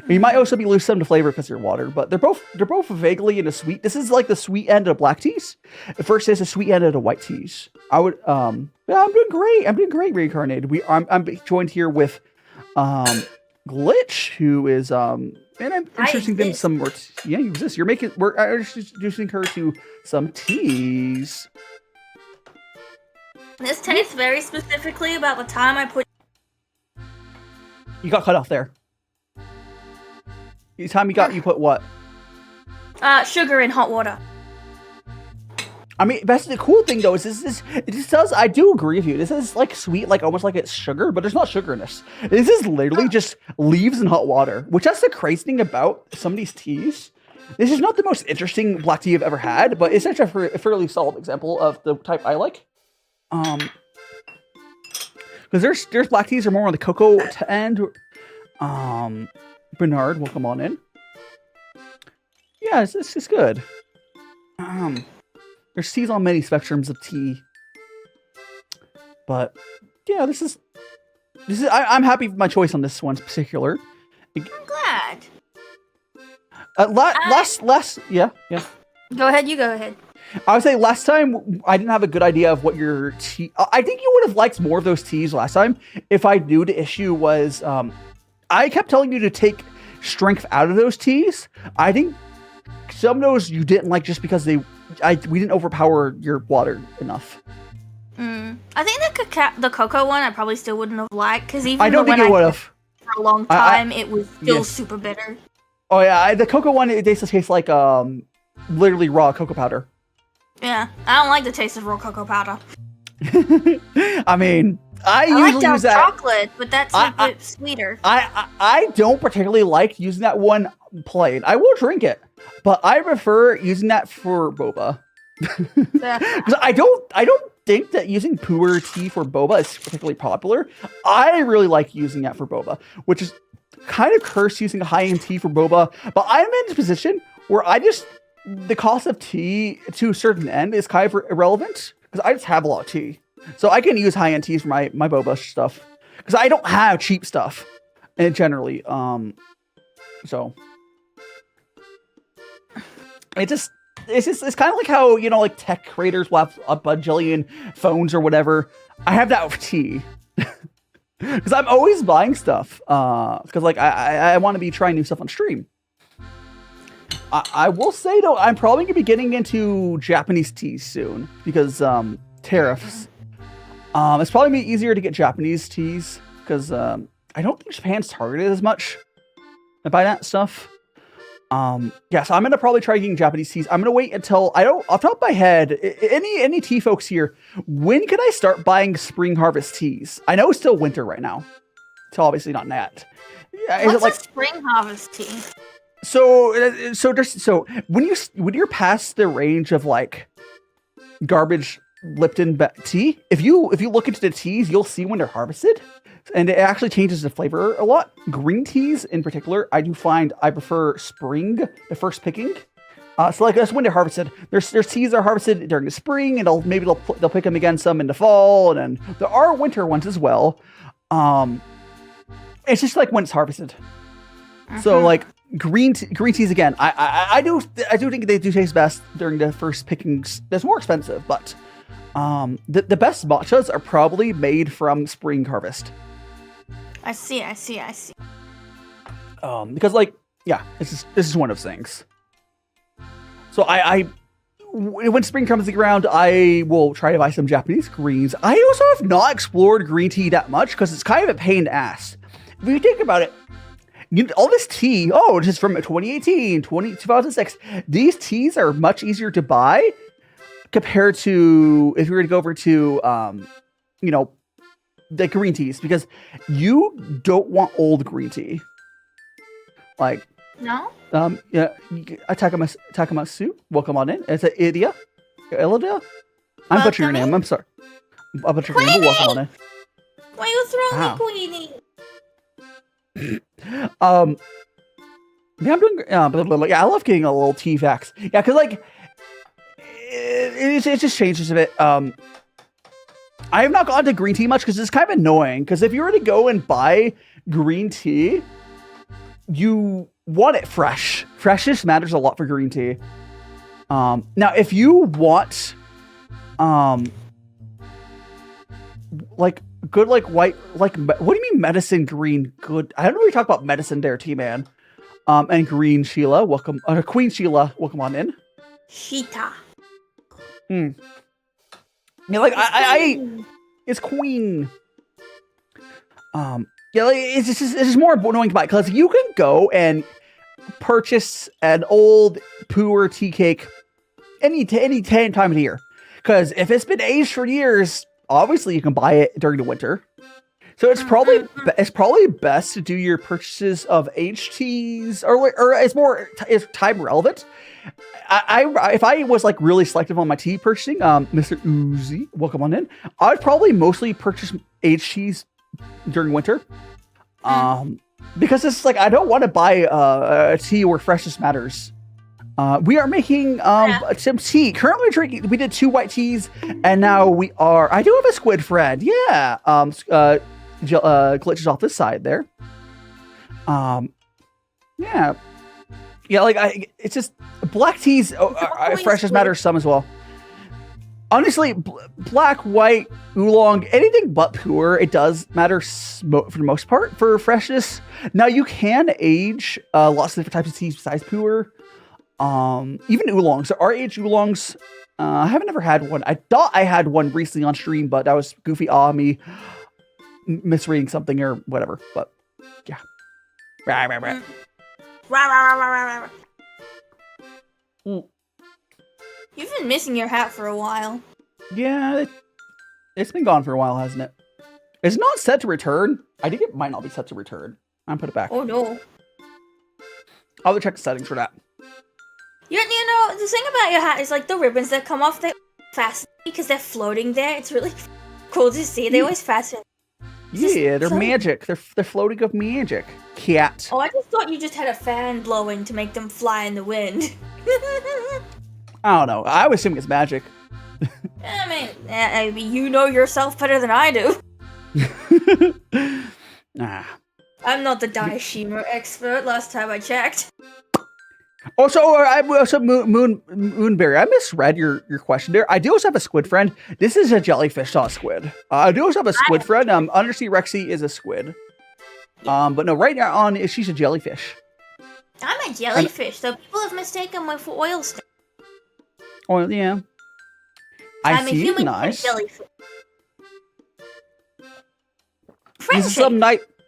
You might also be losing some to flavor because they're water, but they're both vaguely into sweet. This is like the sweet end of black teas. Versus the sweet end of the white teas. I would I'm doing great. I'm doing great, Reincarnated. I'm joined here with Glitch, who is and I'm introducing them some more. Yeah, you exist. We're introducing her to some teas. This tastes very specifically about the time I put. You got cut off there. The time you put what? Sugar in hot water. I mean, that's the cool thing though. I do agree with you. This is like sweet, like almost like it's sugar, but there's not sugar in this. This is literally just leaves in hot water, which that's the crazy thing about some of these teas. This is not the most interesting black tea I've ever had, but it's actually a fairly solid example of the type I like. Because there's black teas are more on the cocoa end. Bernard, welcome on in. Yeah, it's good. There's teas on many spectrums of tea, but yeah, this is. I'm happy with my choice on this one in particular. I'm glad. Yeah. Go ahead. You go ahead. I would say last time I didn't have a good idea of what your tea. I think you would have liked more of those teas last time if I knew the issue was. I kept telling you to take strength out of those teas. I think some of those you didn't like just because we didn't overpower your water enough. I think the cocoa one I probably still wouldn't have liked because even I don't think it would have for a long time. It was still super bitter. Oh yeah, the cocoa one it tastes like literally raw cocoa powder. Yeah, I don't like the taste of raw cocoa powder. I mean, I usually use that chocolate, but that's a bit sweeter. I don't particularly like using that one plain. I will drink it, but I prefer using that for boba. Because I don't think that using Pu'er tea for boba is particularly popular. I really like using that for boba, which is kind of cursed using a high-end tea for boba. But I'm in a position where the cost of tea to a certain end is kind of irrelevant because I just have a lot of tea. So I can use high-end teas for my boba stuff because I don't have cheap stuff, and generally, so it's kind of like how, you know, like tech creators will have a bajillion phones or whatever. I have that with tea because I'm always buying stuff because like I want to be trying new stuff on stream. I will say though, I'm probably gonna be getting into Japanese teas soon because tariffs. It's probably gonna be easier to get Japanese teas because I don't think Japan's targeted as much by that stuff. Yeah, so I'm gonna probably try getting Japanese teas. I'm gonna wait until off the top of my head, any tea folks here, when can I start buying spring harvest teas? I know it's still winter right now, so obviously not that. Yeah, what's like a spring harvest tea? So when you're past the range of like garbage Lipton tea, if you look into the teas, you'll see when they're harvested, and it actually changes the flavor a lot. Green teas in particular, I do find I prefer spring, the first picking. So like that's when they're harvested. There's teas that are harvested during the spring, and they'll pick them again some in the fall, and then there are winter ones as well. It's just like when it's harvested. So like green teas again, I do think they do taste best during the first pickings. That's more expensive, but the best matchas are probably made from spring harvest. I see. Because like, yeah, this is one of those things. So when spring comes around, I will try to buy some Japanese greens. I also have not explored green tea that much because it's kind of a pain in the ass. If you think about it, all this tea, just from 2018, 2006, these teas are much easier to buy compared to if you were to go over to, the green teas, because you don't want old green tea. Like, no? Yeah, Takamasu, welcome on in. It's an Ilida. I'm butchering your name, I'm sorry. I'll butcher your name, but welcome on in. Why you throwing me, Queenie? Yeah, I'm doing. Yeah, I love getting a little tea facts. Yeah, because like it just changes a bit. I have not gone to green tea much because it's kind of annoying. Because if you were to go and buy green tea, you want it fresh. Freshness matters a lot for green tea. Now, if you want, like good, like white, like what do you mean medicine green? Good. I don't know. We talk about medicine there, T-Man. And Green Sheila, welcome. Queen Sheila, welcome on in. Sheeta. Yeah, like it's Queen. Yeah, like it's just more annoying to buy because you can go and purchase an old Pu'er tea cake any time of the year. Because if it's been aged for years, obviously you can buy it during the winter. So it's probably best to do your purchases of aged teas or it's time relevant. If I was like really selective on my tea purchasing, Mr. Uzi, welcome on in. I'd probably mostly purchase aged teas during winter, because it's like I don't want to buy a tea where freshness matters. We are making some tea. Currently drinking. We did 2 white teas, and now we are. I do have a squid friend. Yeah. Glitches off this side there. Yeah. Yeah, like it's just black teas. Freshness matters some as well. Honestly, black, white, oolong, anything but Pu'er, it does matter for the most part for freshness. Now you can age lots of different types of teas besides Pu'er. Even oolongs. There are aged oolongs. I haven't ever had one. I thought I had one recently on stream, but that was goofy me misreading something or whatever. But yeah. You've been missing your hat for a while. Yeah, it's been gone for a while, hasn't it? It's not set to return. I think it might not be set to return. I'm gonna put it back. Oh no. I'll have to check the settings for that. You know, the thing about your hat is like the ribbons that come off, they fascinating because they're floating there. It's really cool to see. They always fascinate. Yeah, they're magic. They're floating of magic. Cat. Oh, I just thought you just had a fan blowing to make them fly in the wind. I don't know. I would assume it's magic. I mean, you know yourself better than I do. Nah. I'm not the DaiShima expert. Last time I checked. Also, Moonberry, I misread your question there. I do also have a squid friend. This is a jellyfish, not a squid. I do also have a squid friend. Undersea Rexy is a squid. But no, right now on she's a jellyfish. I'm a jellyfish, so people have mistaken me for oil stain. Oh yeah. I'm see. a human Nice. jellyfish.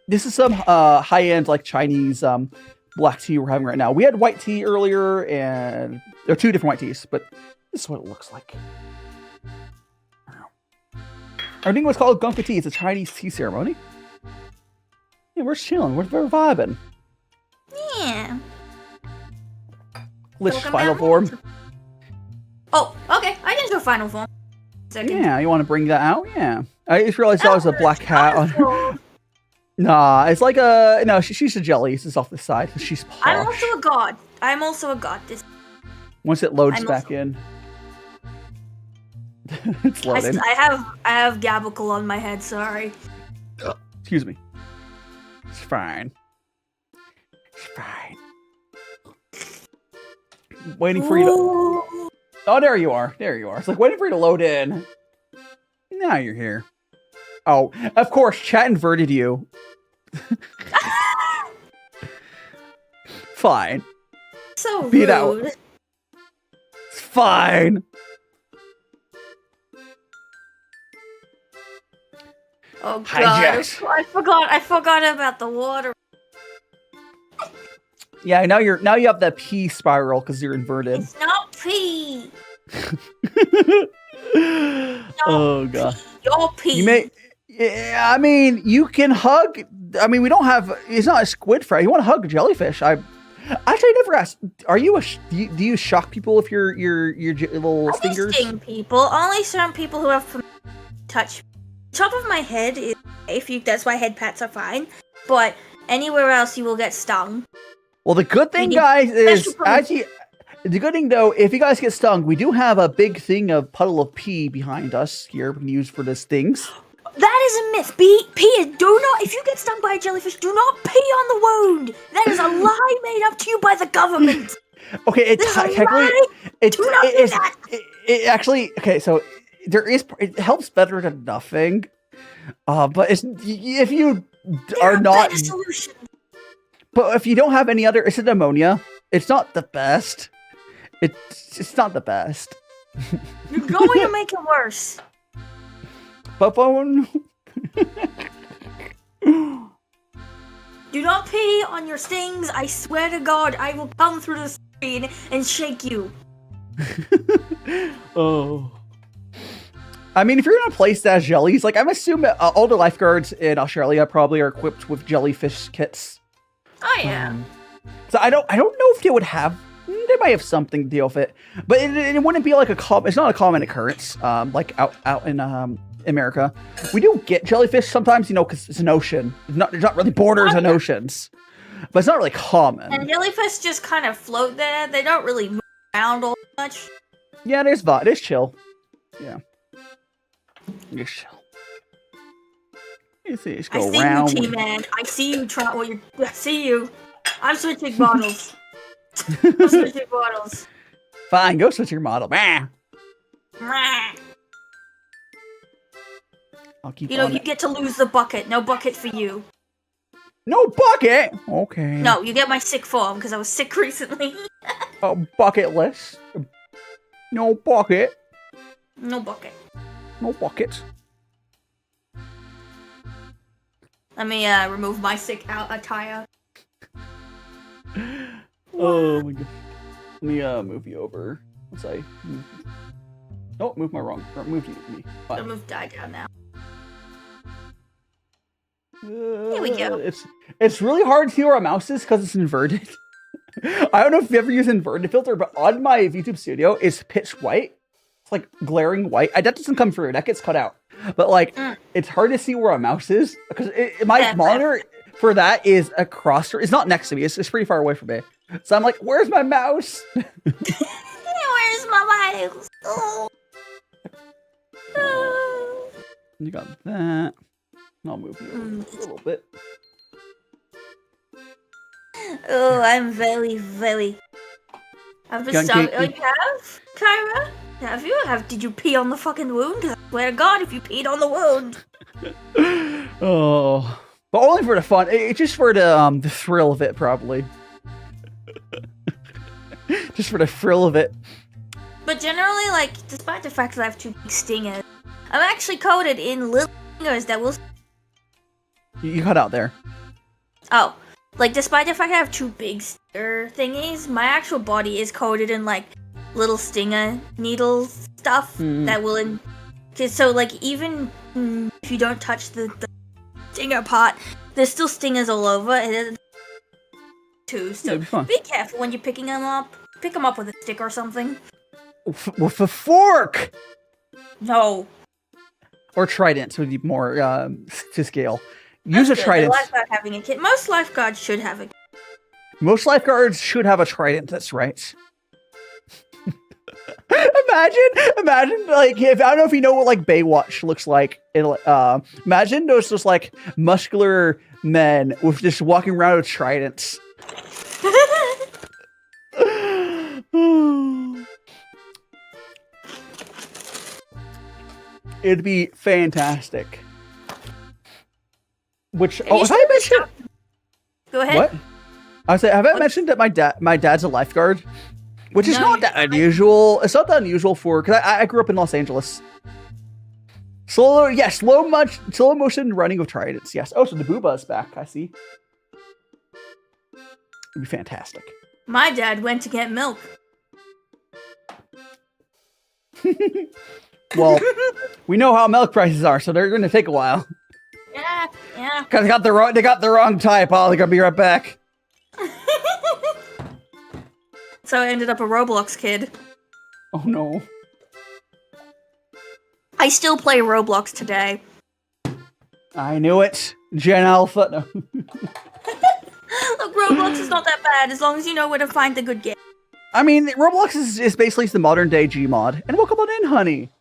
This is some high-end like Chinese black tea we're having right now. We had white tea earlier, and there are two different white teas, but this is what it looks like. Our thing was called GongfuTea. It's a Chinese tea ceremony. Yeah, we're chilling. We're vibing. Yeah. Lich final form. Oh, okay. I can do final form. Yeah, you want to bring that out? Yeah. I just realized that was a black cat on her. Nah, it's like a... No, she's a jelly. It's off the side. She's posh. I'm also a god. Once it loads back in. It's loading. I have gabacle on my head, sorry. Excuse me. It's fine. It's fine. Waiting for you to... Oh, there you are. There you are. It's like waiting for you to load in. Now you're here. Oh, of course, chat inverted you. Fine. So rude. Beat out. It's fine. Oh god, I forgot about the water. Yeah, now you have that P spiral because you're inverted. It's not P. Oh god. Your P. You may. Yeah, I mean, you can hug. I mean, we don't have. It's not a squid fry. You want to hug a jellyfish? I never asked. Are you do you shock people with your little stingers? I sting people. Only certain people who have touch. Top of my head is safe. That's why head pats are fine. But anywhere else, you will get stung. Well, the good thing, guys, is actually the good thing though. If you guys get stung, we do have a big thing of puddle of pee behind us here. We can use for the stings. That is a myth. Do not. If you get stung by a jellyfish, do not pee on the wound. That is a lie made up to you by the government. Okay, it actually. Okay, so it helps better than nothing. But if you are not. But if you don't have any other, it's pneumonia. It's not the best. It's not the best. You're going to make it worse. Phone. Do not pee on your stings. I swear to God, I will come through the screen and shake you. Oh. I mean, if you're gonna place that as jellies, like I'm assuming all the lifeguards in Australia probably are equipped with jellyfish kits. Oh yeah. So I don't know if they would have. They might have something to deal with it, but it wouldn't be like it's not a common occurrence. Like out in America, we do get jellyfish sometimes, because it's an ocean. There's not really borders on oceans, but it's not really common. And jellyfish just kind of float there. They don't really move around all much. Yeah, there's chill. Yeah, there's chill. You see, just go around. I see you, T-Man. I see you. I see you. I'm switching models. I'm switching models. Fine, go switch your model. Bah. I'll keep you get to lose the bucket. No bucket for you. No bucket? Okay. No, you get my sick form because I was sick recently. Bucket list. No bucket. No bucket. No bucket. Let me remove my sick attire. Oh my god. Let me move you over. Once I move. Oh, move me. I'll move die down now. Here we go. It's really hard to see where a mouse is because it's inverted. I don't know if you ever use inverted filter, but on my VTube Studio, it's pitch white. It's like glaring white. That doesn't come through. That gets cut out. But like, it's hard to see where a mouse is because my monitor for that is across. It's not next to me. It's pretty far away from me. So I'm like, where's my mouse? Where's my mouse? Oh. You got that. I'll move you a little bit. Oh, I'm very. I've been so. Oh, you have, Kyra? Have you? Did you pee on the fucking wound? I swear to God, if you peed on the wound. Oh, but only for the fun. It's just for the thrill of it, probably. Just for the thrill of it. But generally, like, despite the fact that I have 2 big stingers, I'm actually coated in little stingers that will. You cut out there. Oh, like despite the fact I have 2 big stinger thingies, my actual body is coated in like little stinger needles stuff that will. So like even if you don't touch the stinger part, there's still stingers all over it too. So be careful when you're picking them up. Pick them up with a stick or something. With a fork. No. Or trident would be more to scale. Use a trident. Lifeguard having a kit. Most lifeguards should have a kit. Most lifeguards should have a trident. That's right. Imagine, like, if I don't know if you know what like Baywatch looks like. Imagine those just like muscular men with just walking around with tridents. It'd be fantastic. Which have I mentioned? Go ahead. What? I say, have I mentioned that my dad's a lifeguard? Which is not that unusual. It's not that unusual for because I grew up in Los Angeles. Slow motion running with tridents. Yes. Oh, so the booba is back. I see. It'd be fantastic. My dad went to get milk. Well, we know how milk prices are, so they're going to take a while. Yeah. Cause they got the wrong type. Oh, they're gonna be right back. So I ended up a Roblox kid. Oh no. I still play Roblox today. I knew it. Gen Alpha. No. Look, Roblox is not that bad as long as you know where to find the good game. I mean, Roblox is basically the modern day Gmod. And welcome on in, honey.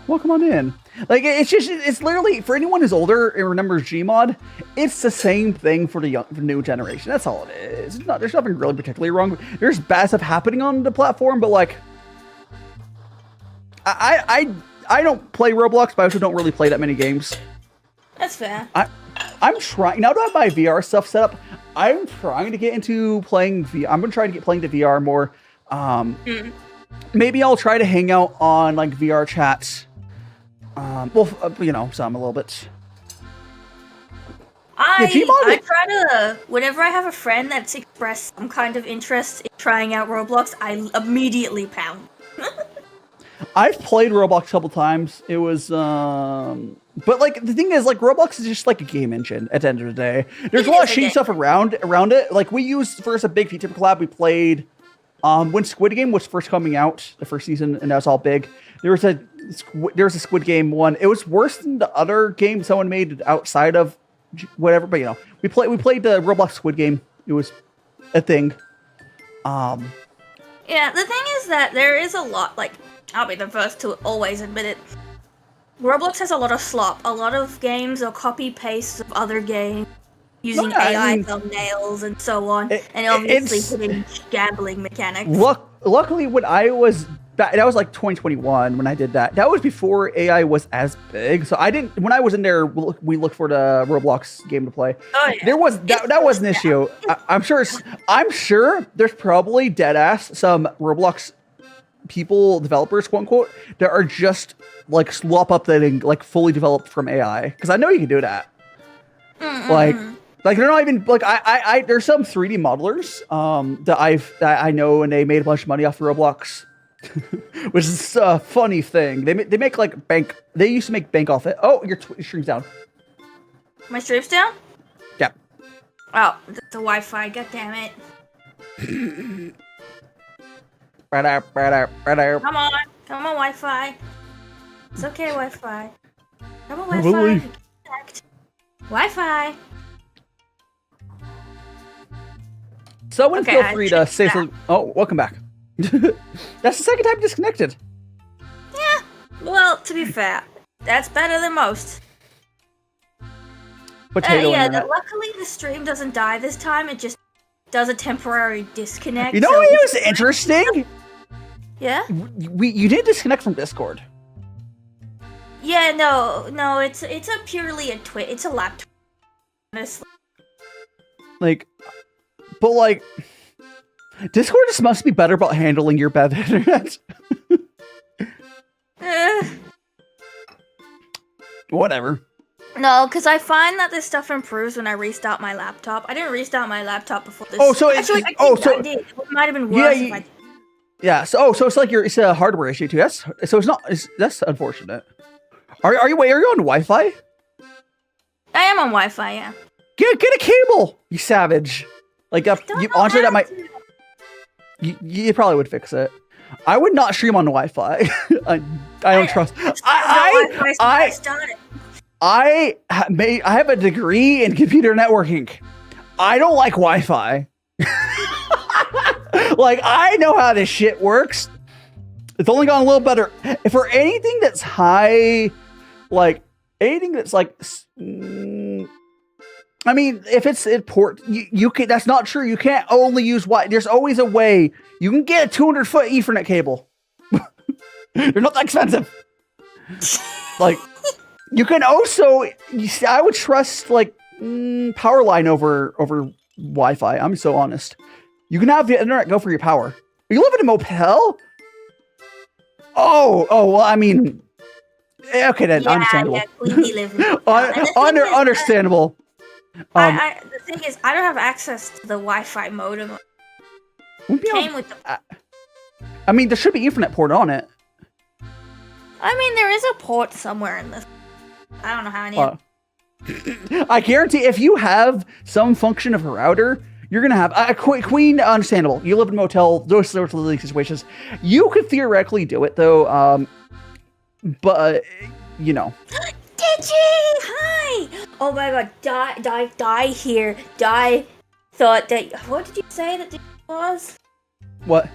Welcome on in. Like, it's literally, for anyone who's older and remembers Gmod, it's the same thing for the new generation. That's all it is. There's nothing really particularly wrong. There's bad stuff happening on the platform, but like, I don't play Roblox, but I also don't really play that many games. That's fair. I'm trying, now that I have my VR stuff set up, I'm trying to get into playing VR. I'm going to try to get playing the VR more. Maybe I'll try to hang out on like VR chats. Some a little bit. I try to, whenever I have a friend that's expressed some kind of interest in trying out Roblox, I immediately pound. I've played Roblox a couple times. It was, but like the thing is, like Roblox is just like a game engine at the end of the day. There's a lot of shady stuff around it. Like we used first a big Vtuber collab. We played when Squid Game was first coming out, the first season, and that was all big. There was a Squid Game one. It was worse than the other game someone made outside of whatever. But we played the Roblox Squid Game. It was a thing. Yeah, the thing is that there is a lot. Like, I'll be the first to always admit it. Roblox has a lot of slop. A lot of games are copy pastes of other games using AI thumbnails and so on, and obviously putting gambling mechanics. Luckily, when I was that was like 2021 when I did that. That was before AI was as big, so I didn't. When I was in there, we looked for the Roblox game to play. Oh yeah, there was that was an issue. I'm sure there's probably dead ass some Roblox developers, quote unquote, that are just like slop updating like fully developed from AI, because I know you can do that. Like they're not even like I there's some 3D modelers that I know, and they made a bunch of money off of Roblox. Which is a funny thing. They make like bank. They used to make bank off it. Oh, your stream's down. My stream's down? Yeah. Oh, the Wi-Fi. God damn it. Come Come on. Come on, Wi-Fi. It's okay, Wi-Fi. Come on, Really? Wi-Fi. Connect. Wi-Fi. Someone Okay, feel I free to checked say that. something. Oh, welcome back. That's the second time disconnected. Yeah. Well, to be fair, that's better than most. Potato Yeah, internet. luckily the stream doesn't die this time. It just does a temporary disconnect. You know so what was interesting? Yeah? You did disconnect from Discord. Yeah, no, it's a purely a twit. It's a laptop. Honestly. Like, but like, Discord just must be better about handling your bad internet. Whatever. No, because I find that this stuff improves when I restart my laptop. I didn't restart my laptop before this. Oh, so actually, I did. It might have been worse if I did. Yeah. So it's like it's a hardware issue too. That's that's unfortunate. Are you on Wi-Fi? I am on Wi-Fi, yeah. Get a cable, you savage. Like honestly, that might. You probably would fix it. I would not stream on Wi-Fi. I don't trust. I have a degree in computer networking. I don't like Wi-Fi. Like, I know how this shit works. It's only gotten a little better. For anything that's high, like anything that's like, I mean, if it's port, you can. That's not true. You can't only use Wi. There's always a way. You can get a 200-foot Ethernet cable. They're not that expensive. Like, you can also. I would trust like power line over Wi-Fi. I'm so honest. You can have the internet go for your power. You live in a motel? Oh, well, I mean, okay, then, understandable. Yeah, we live in a motel. Understandable. The thing is, I don't have access to the Wi-Fi modem. Came with the... I mean, there should be Ethernet port on it. I mean, there is a port somewhere in this. I don't know how many. I guarantee if you have some function of a router, you're going to have Queen, understandable. You live in a motel, those sorts of situations. You could theoretically do it, though. But, you know. Digi! Hi! Oh my god, Die here. Die thought that... What did you say that Digi was? What?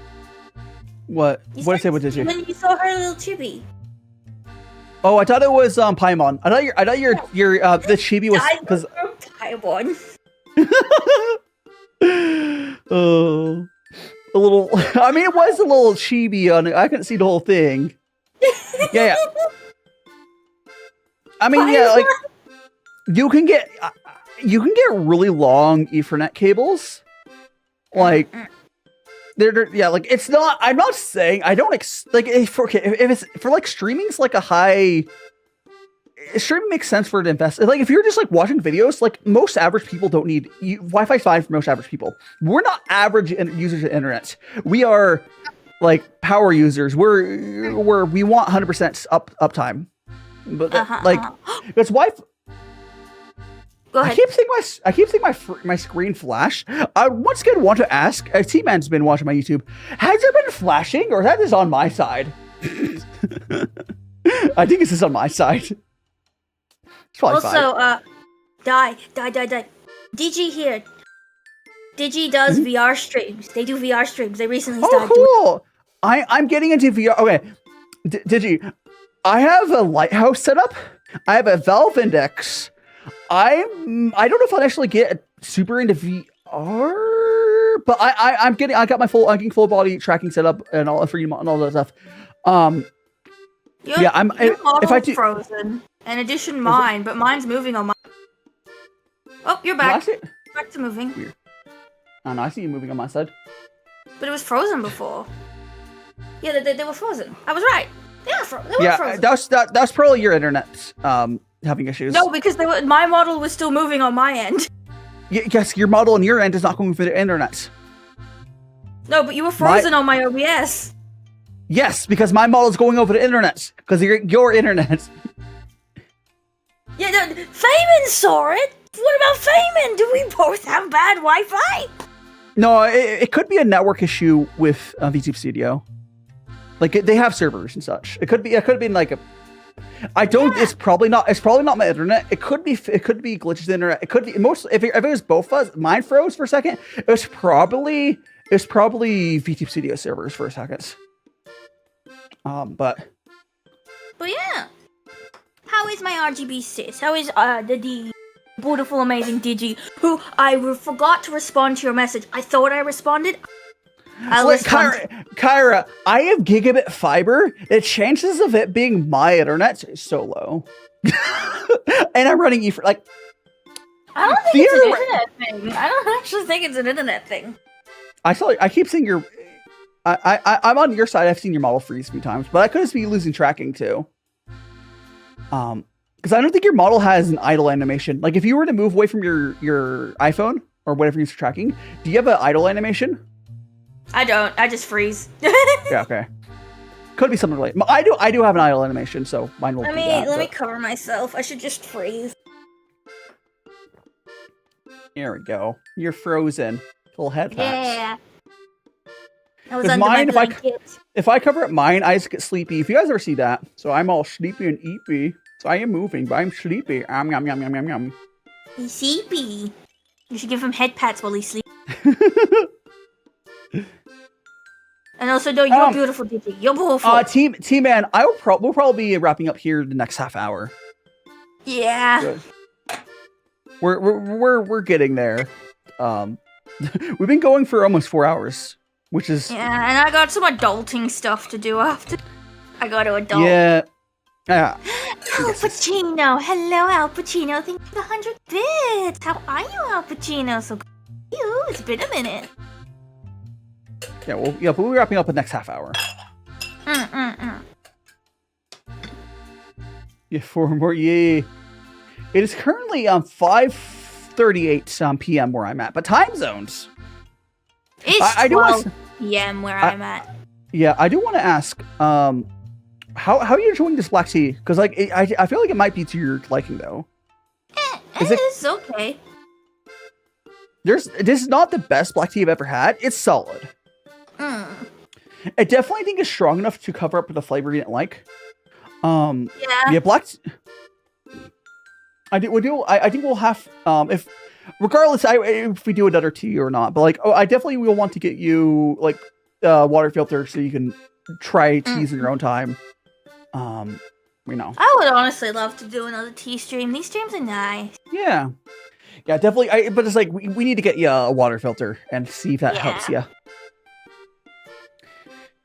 What did I say? What did you? When you saw her little chibi. Oh, I thought it was Paimon. I thought your the chibi was because Paimon. Oh, a little. I mean, it was a little chibi on it. I couldn't see the whole thing. Yeah. I mean, yeah, like you can get really long Ethernet cables. Like they're like it's not. I'm not saying I don't like if it's for like streaming's like a high. Streaming makes sense for it to invest. Like if you're just like watching videos, like most average people don't need Wi-Fi's fine for most average people. We're not average users of internet. We are like power users. We want 100% uptime. But it's Wi-Fi. Go ahead. I keep seeing my screen flash. I once again want to ask. T-Man's been watching my YouTube. Has there been flashing, or is that just on my side? I think this is on my side. Also, Die. Digi here. Digi does VR streams. They do VR streams. They recently started cool. I'm getting into VR. Okay, Digi, I have a lighthouse set up. I have a Valve Index. I don't know if I'll actually get super into VR, but I got my full body tracking set up and all freedom and all that stuff. Your model's frozen. In addition, mine, but mine's moving on my. Oh, you're back. Back to moving. Weird. Oh, no, I see you moving on my side. But it was frozen before. Yeah, they were frozen. I was right. They were frozen. That's probably your internet having issues. No, because my model was still moving on my end. Yes, your model on your end is not going for the internet. No, but you were frozen on my OBS. Yes, because my model is going over the internet. Because your internet. Yeah, Feynman saw it. What about Feynman? Do we both have bad Wi-Fi? No, it could be a network issue with VTube Studio. Like they have servers and such. It could be like a. I don't. Yeah. It's probably not my internet. It could be glitches in the internet. It could be if it was both of us. Mine froze for a second. It was probably VTube Studio servers for a second. But yeah. How is my RGB sis? How is the beautiful, amazing Digi? Who I forgot to respond to your message. I thought I responded. Kyra, I have gigabit fiber. The chances of it being my internet is so low. And I'm running like. I don't think it's an internet thing. I don't actually think it's an internet thing. I keep seeing your. I'm on your side. I've seen your model freeze a few times, but I could just be losing tracking too. Because I don't think your model has an idle animation. Like if you were to move away from your iPhone or whatever you're tracking, do you have an idle animation? I don't. I just freeze. Yeah. Okay. Could be something related. I do have an idle animation, so mine will. Let me cover myself. I should just freeze. There we go. You're frozen. Little head patch. Yeah. I was under my blanket. If I cover up mine, I just get sleepy. If you guys ever see that, so I'm all sleepy and eepy. So I am moving, but I'm sleepy. Yum yum yum yum yum yum. He's sleepy. You should give him head pats while he's sleeping. And also, though, you're beautiful, Digi. You're beautiful. T-Man, we'll probably be wrapping up here the next half hour. Yeah. Good. We're getting there. We've been going for almost 4 hours, which is and I got some adulting stuff to do after. I got to adult. Yeah. Al Pacino, hello, Al Pacino. Thank you for the 100 bits. How are you, Al Pacino? So you. It's been a minute. Yeah, but we'll be wrapping up the next half hour. Yeah, 4 more. Yeah. It is currently 5:38 p.m. where I'm at, but time zones. It's 12 p.m. where I'm at. Yeah, I do want to ask, how are you enjoying this black tea? Because like I feel like it might be to your liking though. It's okay. This is not the best black tea I've ever had. It's solid. I definitely think it's strong enough to cover up the flavor you didn't like. Yeah, black. I think we'll have if we do another tea or not. But like, I definitely will want to get you like water filter so you can try teas in your own time. I would honestly love to do another tea stream. These streams are nice. Yeah, definitely. But it's like we need to get you a water filter and see if that helps you.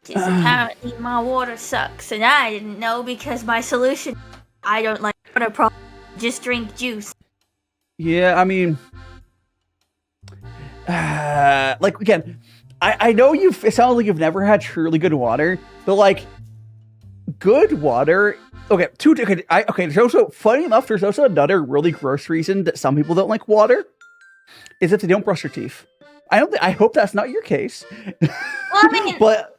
Because apparently my water sucks, and I didn't know because my solution, I don't like water problem. Just drink juice. Yeah, I mean, like again, I know it sounds like you've never had truly good water, but like good water. Okay, there's also, funny enough, there's also another really gross reason that some people don't like water is if they don't brush their teeth. I hope that's not your case. Well, I mean, but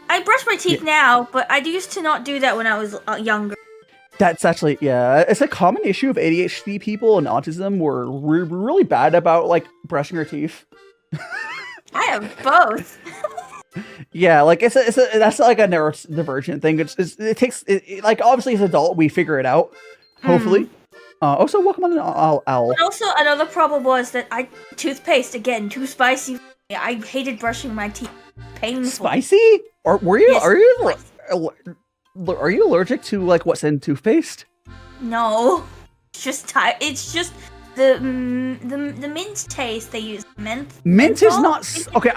I brush my teeth now, but I used to not do that when I was younger. That's actually, it's a common issue of ADHD people and autism where we're really bad about like brushing our teeth. I have both. Yeah, like that's like a neurodivergent thing. It takes like obviously as an adult we figure it out. Hopefully. Also, welcome on Owl. But also another problem was that toothpaste again too spicy. I hated brushing my teeth. Painful. Spicy? Or were you? Yes, are you allergic to like what's in toothpaste? No, it's just the mint taste they use. Mint is not okay.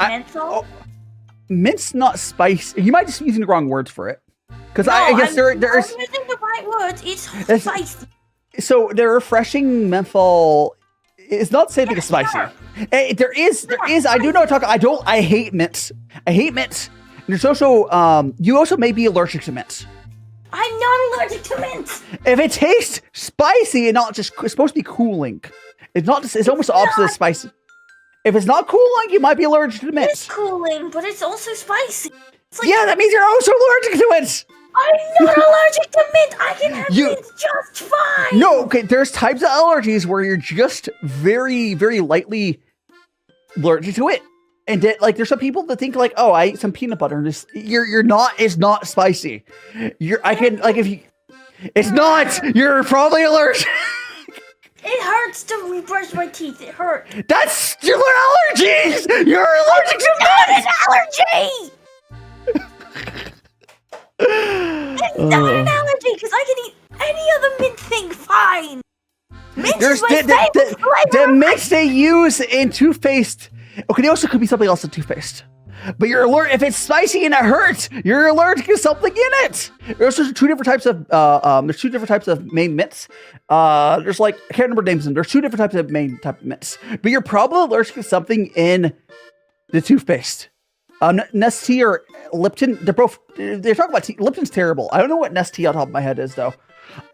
Mint's not spicy. You might just be using the wrong words for it. Because I guess there's I'm using the right words. It's spicy. So the refreshing menthol is not the same thing as spicy. Sure. There is. I do know what I'm talking. I hate mint. And there's also you also may be allergic to mint. I'm not allergic to mint. If it tastes spicy and not just, it's supposed to be cooling. It's not. It's almost the opposite of spicy. If it's not cooling, you might be allergic to mint. It's cooling, but it's also spicy. It's like, yeah, that means you're also allergic to it. I'm not allergic to mint. I can have mint just fine. No, okay. There's types of allergies where you're just very, very lightly allergic to it. And like, there's some people that think like, oh, I ate some peanut butter and you're not, it's not spicy. It's not, you're probably allergic. It hurts to brush my teeth. It hurts. That's your allergies. You're allergic to Not an allergy. It's not an allergy because I can eat any other mint thing fine. Mint is my favorite flavor. The mints they use in toothpaste. Okay, they also could be something else in toothpaste. But you're allergic. If it's spicy and it hurts, you're allergic to something in it. There's two different types of there's two different types of main mints. There's like, I can't remember names of them. There's two different types of main type of mints. But you're probably allergic to something in the toothpaste. Nestea or Lipton, they're talking about tea. Lipton's terrible. I don't know what Nestea on top of my head is though.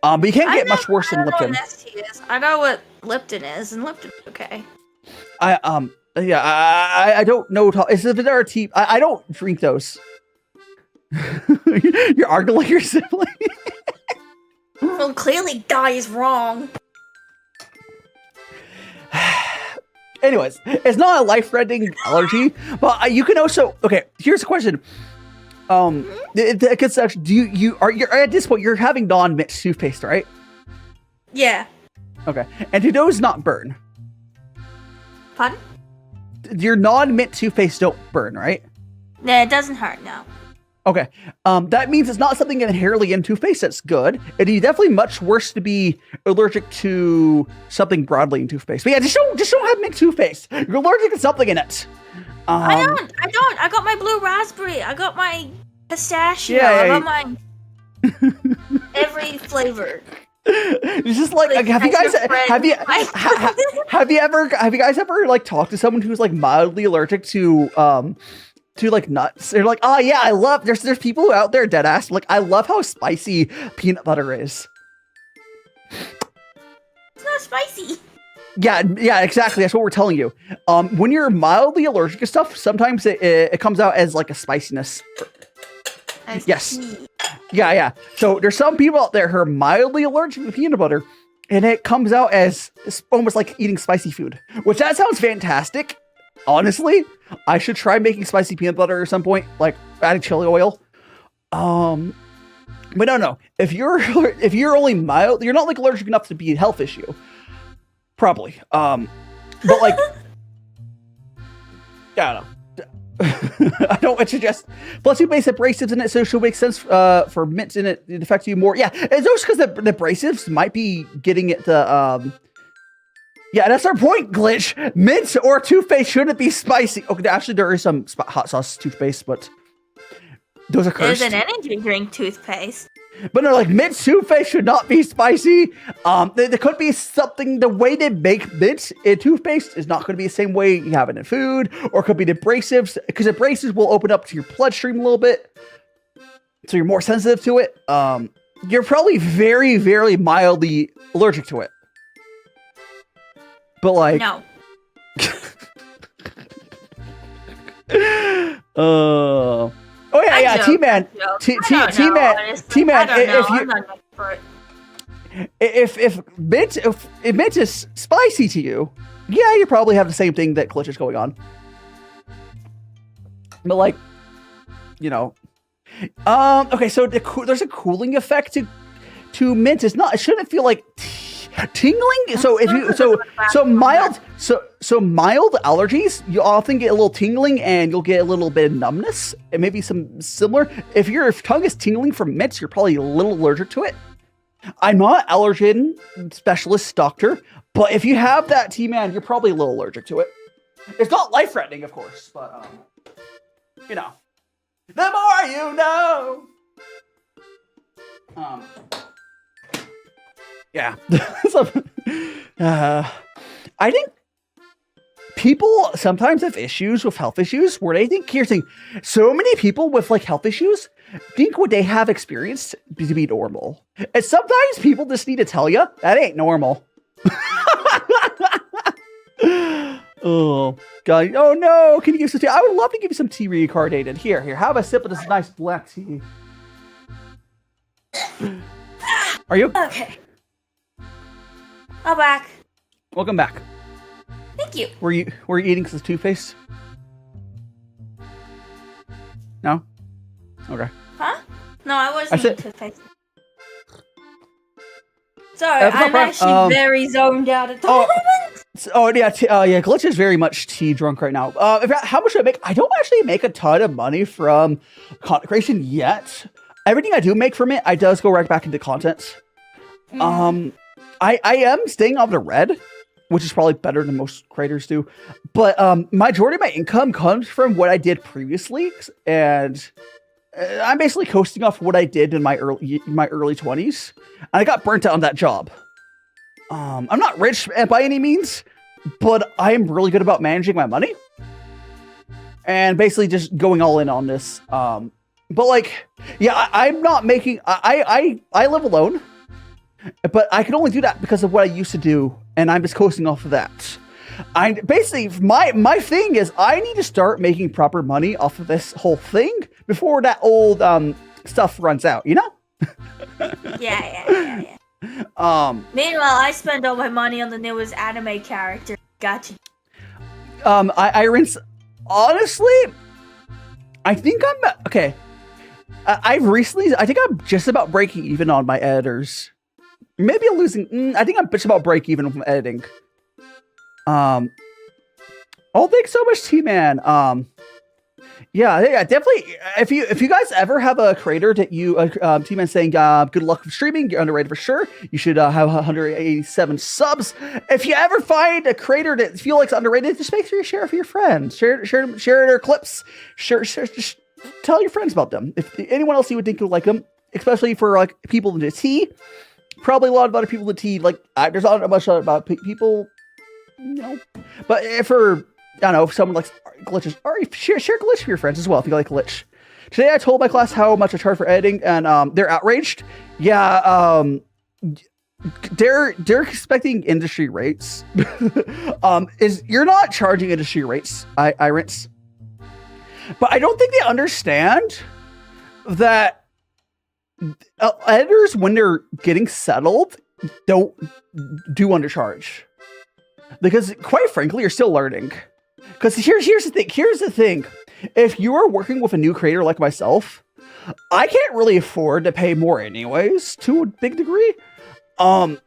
But you can't get much worse than Lipton. I know what Nestea is. I know what Lipton is, and Lipton's okay. I don't know. Is it a tea? I don't drink those. You're arguing like your sibling. Well, clearly, Guy is wrong. Anyways, it's not a life-threatening allergy, but you can also. Okay, here's a question. Because you're at this point you're having non-mint toothpaste, right? Yeah. Okay, and do those not burn? Pardon? Your non-mint toothpaste don't burn, right? No, it doesn't hurt, no. Okay, that means it's not something inherently in toothpaste that's good. It'd be definitely much worse to be allergic to something broadly in toothpaste. But yeah, just don't have mint toothpaste. You're allergic to something in it. I don't. I got my blue raspberry. I got my pistachio. Yeah, I got my every flavor. It's just like have you guys ever like talked to someone who's like mildly allergic to like nuts? They're like, oh yeah, I love. There's people out there dead ass like I love how spicy peanut butter is. It's not spicy. Yeah, exactly. That's what we're telling you. When you're mildly allergic to stuff, sometimes it comes out as like a spiciness. Yes. Yeah. So there's some people out there who are mildly allergic to peanut butter, and it comes out as almost like eating spicy food, which that sounds fantastic. Honestly, I should try making spicy peanut butter at some point, like adding chili oil. But no. If you're only mild, you're not like allergic enough to be a health issue. Probably. But like, yeah, I don't know. I don't suggest. Plus, you base abrasives in it, so it should make sense for mints in it to affect you more. Yeah, it's just because the abrasives might be getting it the. Yeah, that's our point, Glitch. Mints or toothpaste shouldn't be spicy. Okay, actually, there is some hot sauce toothpaste, but those are cursed. There's an energy drink toothpaste. But no, like mint toothpaste should not be spicy. There could be something, the way they make mint in toothpaste is not going to be the same way you have it in food, or it could be the abrasives, because abrasives will open up to your bloodstream a little bit, so you're more sensitive to it. You're probably very, very mildly allergic to it. But like, no. Oh yeah, T-Man, T-Man. If mint is spicy to you, yeah, you probably have the same thing that Glitch is going on. But like, you know, okay, so there's a cooling effect to mint. It shouldn't feel like tingling. So if you mild allergies, you often get a little tingling and you'll get a little bit of numbness and maybe some similar. If your tongue is tingling from mints, you're probably a little allergic to it. I'm not an allergen specialist doctor, but if you have that, T-Man, you're probably a little allergic to it. It's not life-threatening, of course, but you know, the more you know. Yeah. I think people sometimes have issues with health issues where they think, here's the thing, so many people with like health issues think what they have experienced to be normal. And sometimes people just need to tell you that ain't normal. Oh, God. Oh, no. Can you give some tea? I would love to give you some tea reincarnated. Here, have a sip of this nice black tea. Are you? Okay. I'm back. Welcome back. Thank you. Were you eating some toothpaste? No? Okay. Huh? No, I wasn't said- into Facebook. Sorry, That's no I'm problem. actually very zoned out at the moment. Yeah, Glitch is very much tea drunk right now. How much do I make? I don't actually make a ton of money from content creation yet. Everything I do make from it, does go right back into content. I am staying on the red, which is probably better than most creators do. But majority of my income comes from what I did previously, and I'm basically coasting off what I did in my early 20s, and I got burnt out on that job. I'm not rich by any means, but I'm really good about managing my money and basically just going all in on this. But like, yeah, I'm not making. I live alone, but I can only do that because of what I used to do, and I'm just coasting off of that. I basically my thing is I need to start making proper money off of this whole thing before that old stuff runs out. You know? Yeah. Meanwhile, I spend all my money on the newest anime character. Gotcha. I rinse. Honestly, I think I'm okay. I think I'm just about breaking even on my editors. Maybe I'm losing. I think I'm just about break even from editing. Oh, thanks so much, T-Man. Yeah, definitely. If you guys ever have a creator that you, T-Man saying, good luck with streaming, you're underrated for sure. You should have 187 subs. If you ever find a creator that feel like underrated, just make sure you share it for your friends. Share their clips. Just tell your friends about them. If anyone else you would think would like them, especially for like people in the tea, probably a lot of other people in the tea. Like there's not much about people, you know. But for I don't know, if someone likes glitches, or share glitch for your friends as well if you like glitch. Today I told my class how much I charge for editing, and they're outraged. Yeah, they're expecting industry rates. You're not charging industry rates, Irons. But I don't think they understand that editors, when they're getting settled, don't do undercharge. Because quite frankly, you're still learning. Because here's the thing. If you are working with a new creator like myself, I can't really afford to pay more anyways, to a big degree. But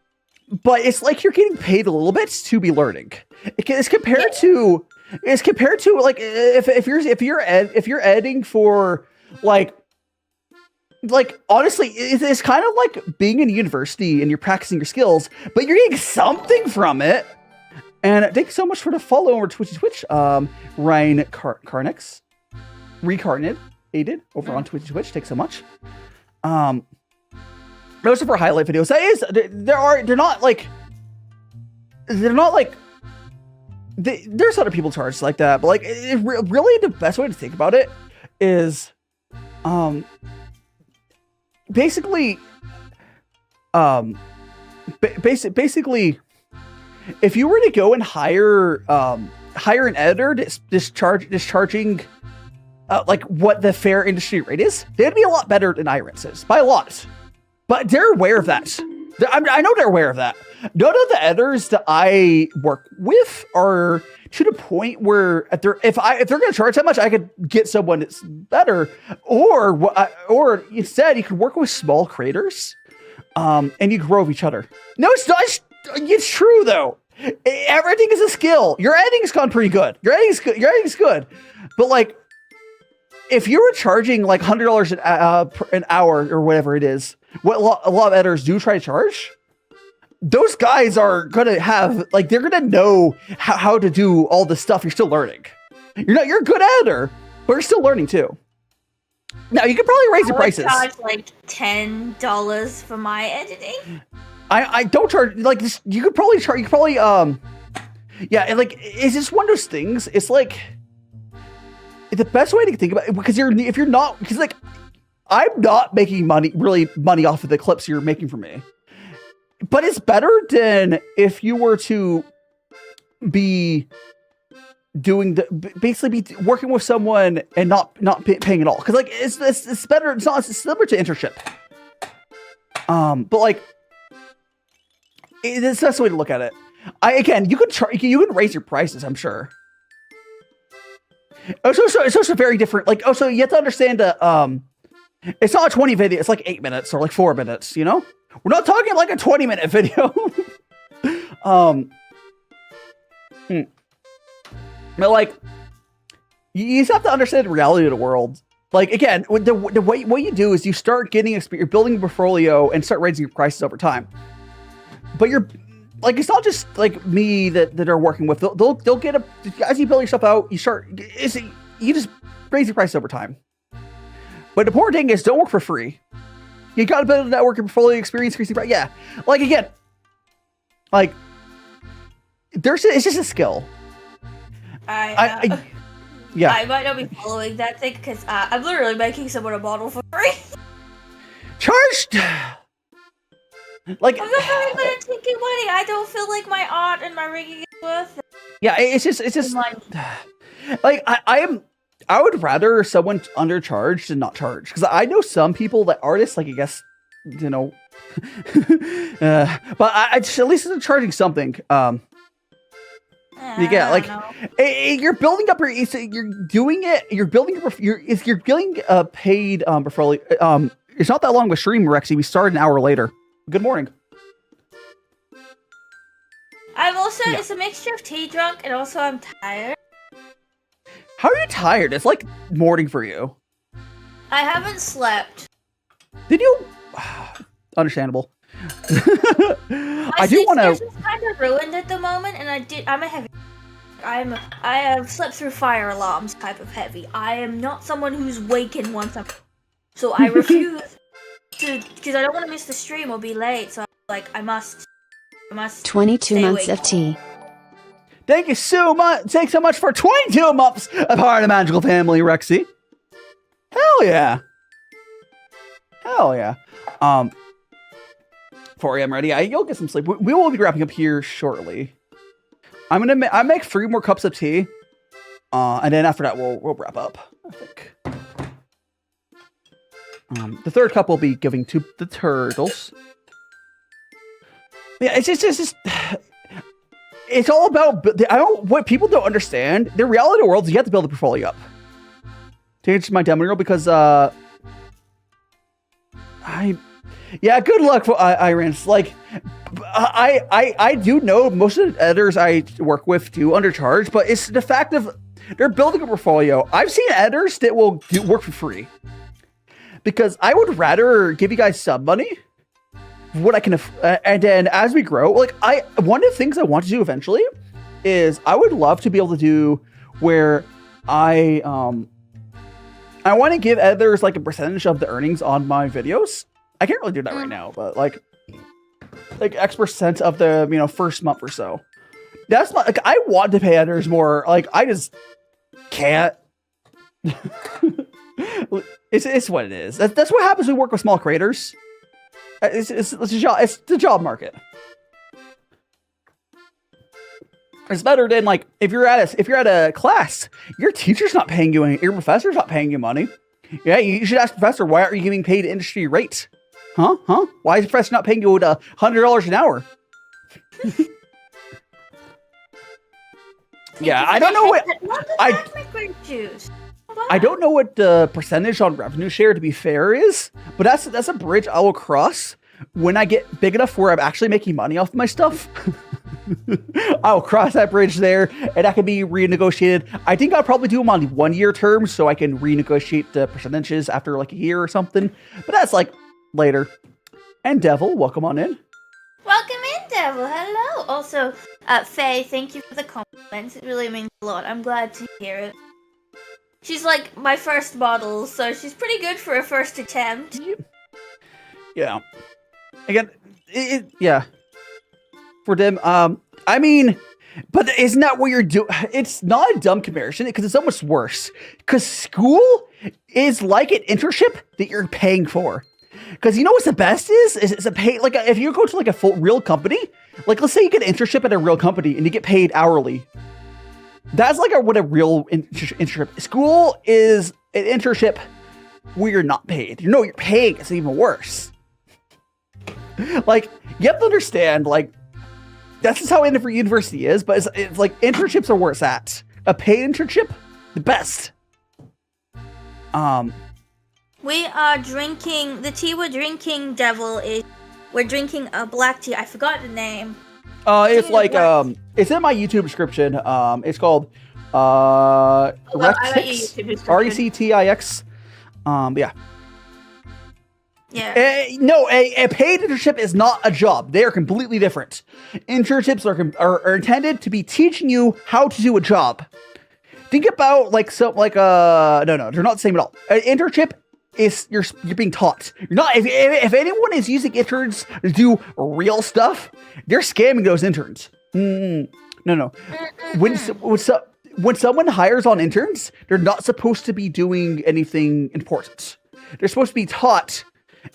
it's like you're getting paid a little bit to be learning. It's compared to like if you're editing for like honestly, it's kind of like being in university and you're practicing your skills, but you're getting something from it. And thanks so much for the follow over Twitch. Ryan Carnix, Recarnated over on Twitch. Thanks so much. Those are for highlight videos. That is, there's other people charged like that, but like really the best way to think about it is, basically, if you were to go and hire an editor that's charging like what the fair industry rate is, they'd be a lot better than Irons is by a lot. But they're aware of that. I know they're aware of that. None of the editors that I work with are to the point where if they're going to charge that much, I could get someone that's better, or instead you could work with small creators, and you grow with each other. No, it's not. It's true though. Everything is a skill. Your editing's gone pretty good. Your editing's good. But like, if you were charging like $100 an hour or whatever it is, what a lot of editors do try to charge, those guys are gonna have like they're gonna know how to do all the stuff you're still learning. You're a good editor, but you're still learning too. Now you could probably raise your prices. I charge like $10 for my editing. I don't charge like this. You could probably yeah, like it's just one of those things. It's like the best way to think about it, because like I'm not making money off of the clips you're making for me, but it's better than if you were to be basically be working with someone and not paying at all. Because like it's better. It's similar to internship. But like. It's the best way to look at it. You could raise your prices, I'm sure. It's also very different. Like, so you have to understand it's not a 20 video, it's like 8 minutes or like 4 minutes, you know? We're not talking like a 20-minute video. But like, you just have to understand the reality of the world. Like, again, the way what you do is you start getting experience, you're building a portfolio and start raising your prices over time. But you're like, it's not just like me that are working with. They'll get as you build yourself out, you just raise your price over time. But the important thing is, don't work for free. You got to build a network and portfolio experience, increasing price. Yeah, like again, like it's just a skill. Yeah. I might not be following that thing because I'm literally making someone a model for free. Charged. Like, I'm not really good at taking money. I don't feel like my art and my rigging is worth it. Yeah, it's just like I would rather someone undercharge than not charge, because I know some people that artists, like, I guess, you know, but I just, at least they're charging something. You get like you're building up you're building a paid portfolio. It's not that long of a stream, Rexy. We started an hour later. Good morning. I'm also it's a mixture of tea drunk and also I'm tired. How are you tired? It's like morning for you. I haven't slept. Did you? Understandable. I do want to. It's kind of ruined at the moment, and I'm a heavy. I have slept through fire alarms type of heavy. I am not someone who's waking once I'm. So I refuse to, because I don't want to miss the stream or be late. So I'm like, I must. 22 months of tea. Thank you so much. Thanks so much for 22 months of part of the magical family, Rexy. Hell yeah. Hell yeah. 4 a.m. ready. You'll get some sleep. We will be wrapping up here shortly. I make 3 more cups of tea, and then after that we'll wrap up, I think. The third cup will be giving to the turtles. Yeah, it's just it's all about. What people don't understand. The reality of the world is you have to build a portfolio up. Change my demo reel because yeah, good luck for Irons. Like, I do know most of the editors I work with do undercharge, but it's the fact of they're building a portfolio. I've seen editors that will work for free, because I would rather give you guys some money, what I can, and then as we grow, like one of the things I want to do eventually is I would love to be able to do where I want to give editors like a percentage of the earnings on my videos. I can't really do that right now, but like X% of the, first month or so. That's not like I want to pay editors more. Like I just can't. It's what it is. That's what happens when we work with small creators. It's a job. It's the job market. It's better than like if you're at a class, your teacher's not paying you any, your professor's not paying you money. Yeah, you should ask the professor, why aren't you getting paid industry rates? Huh? Why is the professor not paying you $100 an hour? Yeah, I don't know what I don't know what the percentage on revenue share, to be fair, is, but that's a bridge I will cross when I get big enough where I'm actually making money off my stuff. I'll cross that bridge there, and that can be renegotiated. I think I'll probably do them on 1-year terms, so I can renegotiate the percentages after like a year or something. But that's like later. And Devil, welcome on in. Welcome in, Devil. Hello. Also, Faye, thank you for the compliments. It really means a lot. I'm glad to hear it. She's like my first model, so she's pretty good for a first attempt. Yeah. Again, yeah. For them, I mean, but isn't that what you're doing? It's not a dumb comparison because it's almost worse. Because school is like an internship that you're paying for. Because you know what's the best is it's a pay, like if you go to like a full real company, like let's say you get an internship at a real company and you get paid hourly. That's like what a real internship. School is an internship where you're not paid. You know you're paying. It's even worse. Like you have to understand, like that's just how university is. But it's like internships are where it's at. A paid internship, The best. We are drinking, the tea we're drinking, Devil, is, we're drinking a black tea. I forgot the name. It's like, it's in my YouTube description. It's called, Rectrix, R-E-C-T-I-X. Yeah. Yeah. No, a paid internship is not a job. They are completely different. Internships are intended to be teaching you how to do a job. Think about no, they're not the same at all. An internship is you're being taught. You're not. If anyone is using interns to do real stuff, they're scamming those interns. No. When someone hires on interns, they're not supposed to be doing anything important. They're supposed to be taught,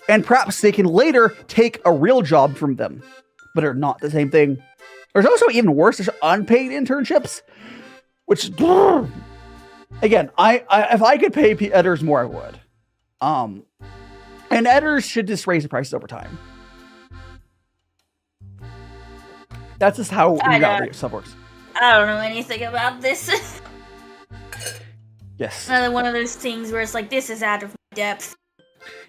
and perhaps they can later take a real job from them, but they're not the same thing. There's also even worse. There's unpaid internships, which again, if I could pay editors more, I would. And editors should just raise the prices over time. That's just how stuff works. I don't know anything about this. Yes. Another one of those things where it's like, this is out of my depth.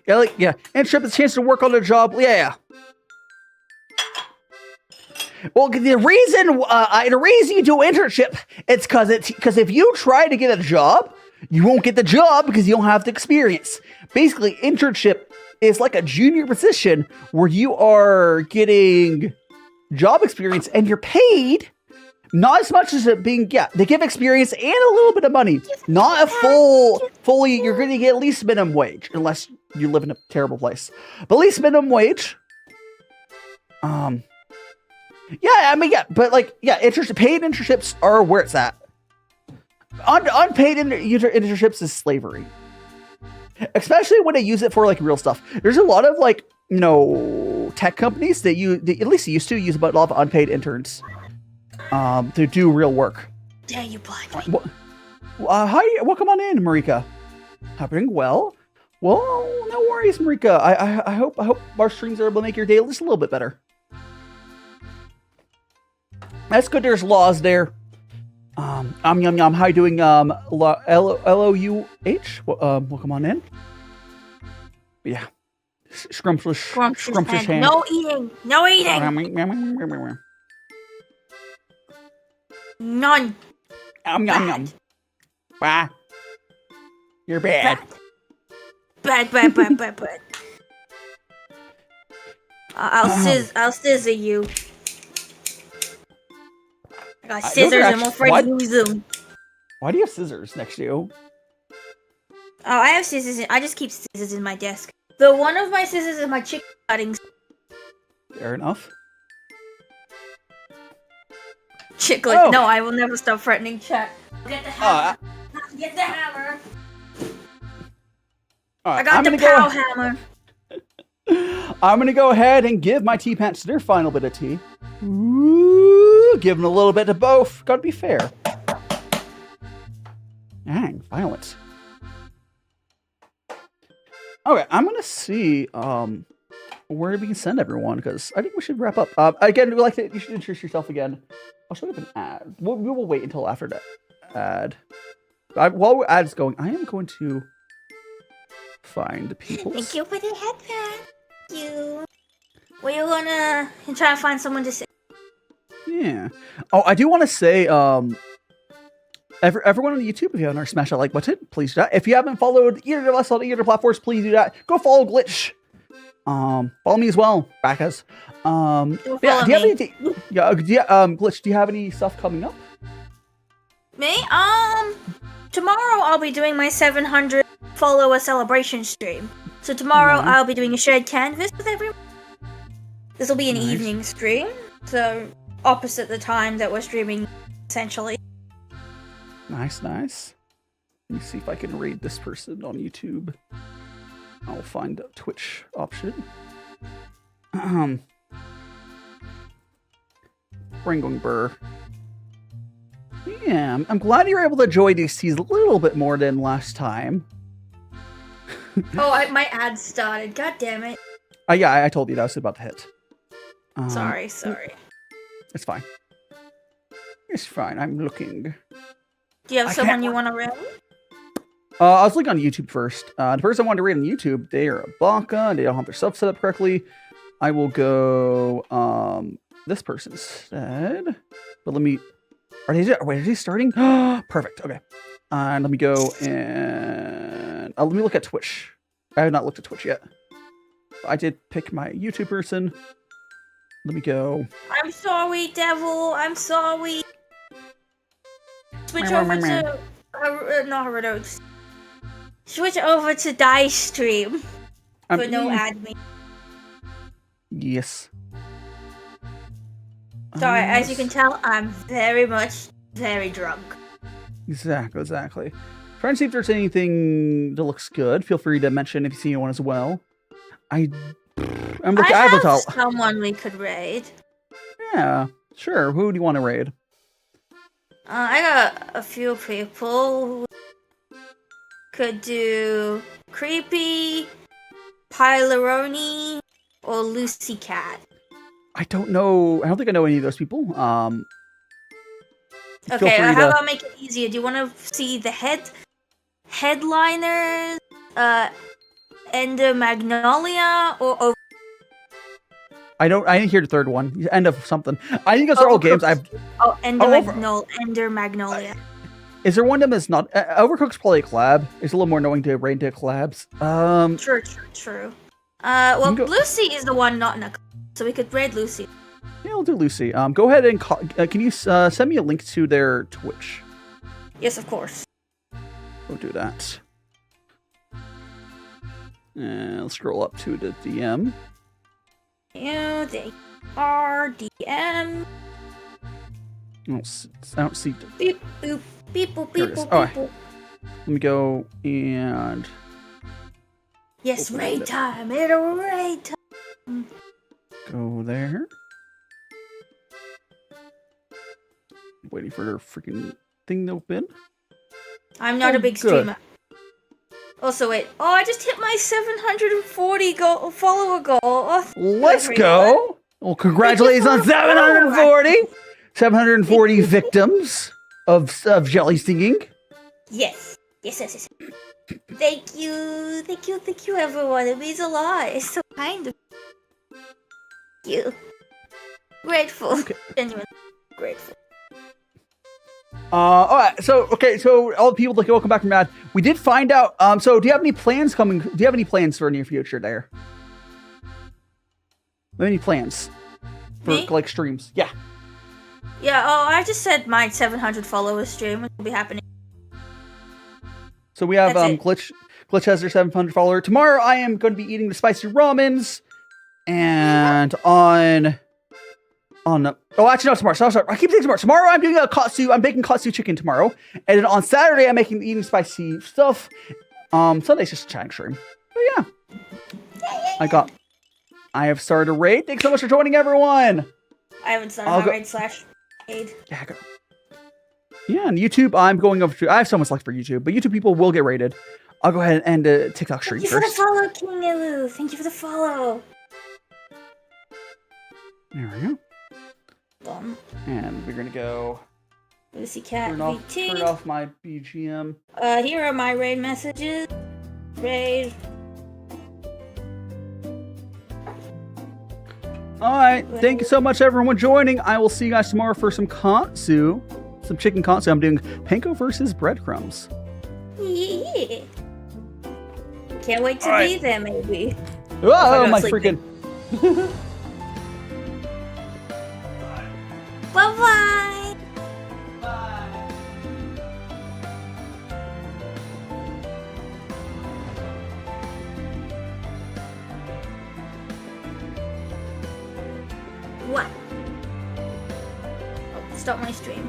Yeah. Internship is a chance to work on a job. Yeah. Well, the reason you do internship, it's because if you try to get a job, you won't get the job because you don't have the experience. Basically, internship is like a junior position where you are getting job experience and you're paid not as much as it being, they give experience and a little bit of money. Not a fully, you're going to get at least minimum wage, unless you live in a terrible place. But at least minimum wage. But paid internships are where it's at. Unpaid internships is slavery. Especially when they use it for like real stuff. There's a lot of tech companies that at least used to use a lot of unpaid interns to do real work. Yeah, you blind me. Hi, welcome on in, Marika. Happening well. Well, no worries, Marika. I hope our streams are able to make your day just a little bit better. That's good. There's laws there. Yum yum. How you doing? L-O-U-H. Welcome on in. Yeah. Scrumptious hand. No eating. None. Yum. Bah. You're bad. Bad. I'll scissor you. I got scissors. I'm afraid to use them. Why do you have scissors next to you? Oh, I have scissors. I just keep scissors in my desk. The one of my scissors is my chicken cuttings. Fair enough. No, I will never stop threatening chat. Get the hammer. Get the hammer. I got the pow hammer. I'm going to go ahead and give my tea pants their final bit of tea. Ooh, giving a little bit to both. Gotta be fair. Dang, violence. Okay, I'm going to see where we can send everyone, because I think we should wrap up. Again, you should introduce yourself again. I'll show you an ad. We will wait until after the ad. While the ad's going, I am going to find the people. Thank you for the headband. Thank you. Well, you're gonna try to find someone to say. Yeah. Oh, I do want to say, everyone on YouTube, if you haven't already smashed that like button, please do that. If you haven't followed either of us on either platforms, please do that. Go follow Glitch. Follow me as well, Bacchus. Do you have anything? Glitch, do you have any stuff coming up? Me? Tomorrow I'll be doing my 700 follower celebration stream. So tomorrow I'll be doing a shared canvas with everyone. This will be an evening stream, so opposite the time that we're streaming, essentially. Nice. Let me see if I can read this person on YouTube. I'll find the Twitch option. Brain going burr. Yeah, I'm glad you were able to enjoy these teas a little bit more than last time. My ad started. God damn it. Yeah, I told you that was about to hit. Sorry. It's fine. I'm looking. Do you have someone you want to raid? I was looking on YouTube first. The person I wanted to raid on YouTube, they are a baka, and they don't have their stuff set up correctly. I will go this person instead. But let me. Wait, are they starting? Perfect. Okay. And let me go and let me look at Twitch. I have not looked at Twitch yet. I did pick my YouTube person. Let me go. I'm sorry, Devil. I'm sorry. Switch over to not Haruto. Switch over to DaiStream for no admin. Yes. Sorry, as you can tell, I'm very drunk. Exactly. Trying to see if there's anything that looks good. Feel free to mention if you see anyone as well. I'm looking. I have someone we could raid. Yeah, sure. Who do you want to raid? I got a few people who could do Creepy, Pylaroni, or Lucy Cat. I don't know. I don't think I know any of those people. Okay, how about make it easier? Do you want to see the headliners, Ender Magnolia, or I didn't hear the third one. End of something. I think those are all games I've. Ender Magnolia. Is there one of them that's not? Overcooked's probably a collab. It's a little more knowing to raid into collabs. True. Well, Lucy is the one not in a collab, so we could raid Lucy. Yeah, we'll do Lucy. Go ahead and can you send me a link to their Twitch? Yes, of course. We'll do that. And let's scroll up to the DM. They are DM. I don't see. Beep boop beep boop beep boop. Alright. Let me go and. Yes, raid time. It'll raid time. Go there. Waiting for their freaking thing to open. I'm not a big streamer. Also, wait. Oh, I just hit my 740 follower goal. Oh, let's go. Well, congratulations on 740. 740 victims of jelly stinging. Yes. Thank you, everyone. It means a lot. It's so kind of you. Grateful. Okay. Genuinely grateful. All right. So all the people that welcome back from Mad. We did find out. So do you have any plans coming? Do you have any plans for near future there? Any plans for like streams? Yeah. Yeah. Oh, I just said my 700 followers stream will be happening. So we have Glitch. Glitch has their 700 follower. Tomorrow I am going to be eating the spicy ramens, and actually no, tomorrow. Sorry. I keep saying tomorrow. Tomorrow I'm doing I'm baking katsu chicken tomorrow, and then on Saturday I'm eating spicy stuff. Sunday's just a chatting stream. But yeah, I have started a raid. Thanks so much for joining, everyone. I haven't started my raid/aid. Yeah, go. Yeah, and YouTube, I'm going over to. I have so much left for YouTube, but YouTube people will get rated. I'll go ahead and TikTok stream first. Thank you for the follow, King Ilu. Thank you for the follow. There we go. Done. And we're gonna go. Lucy Cat turn off my BGM. Here are my raid messages. Raid. Alright, thank you so much everyone joining. I will see you guys tomorrow for some katsu. Some chicken katsu. I'm doing panko versus breadcrumbs. Yeah. Can't wait to be there, maybe. Oh, my freaking... Bye-bye! Bye. What? Oh, stop my stream.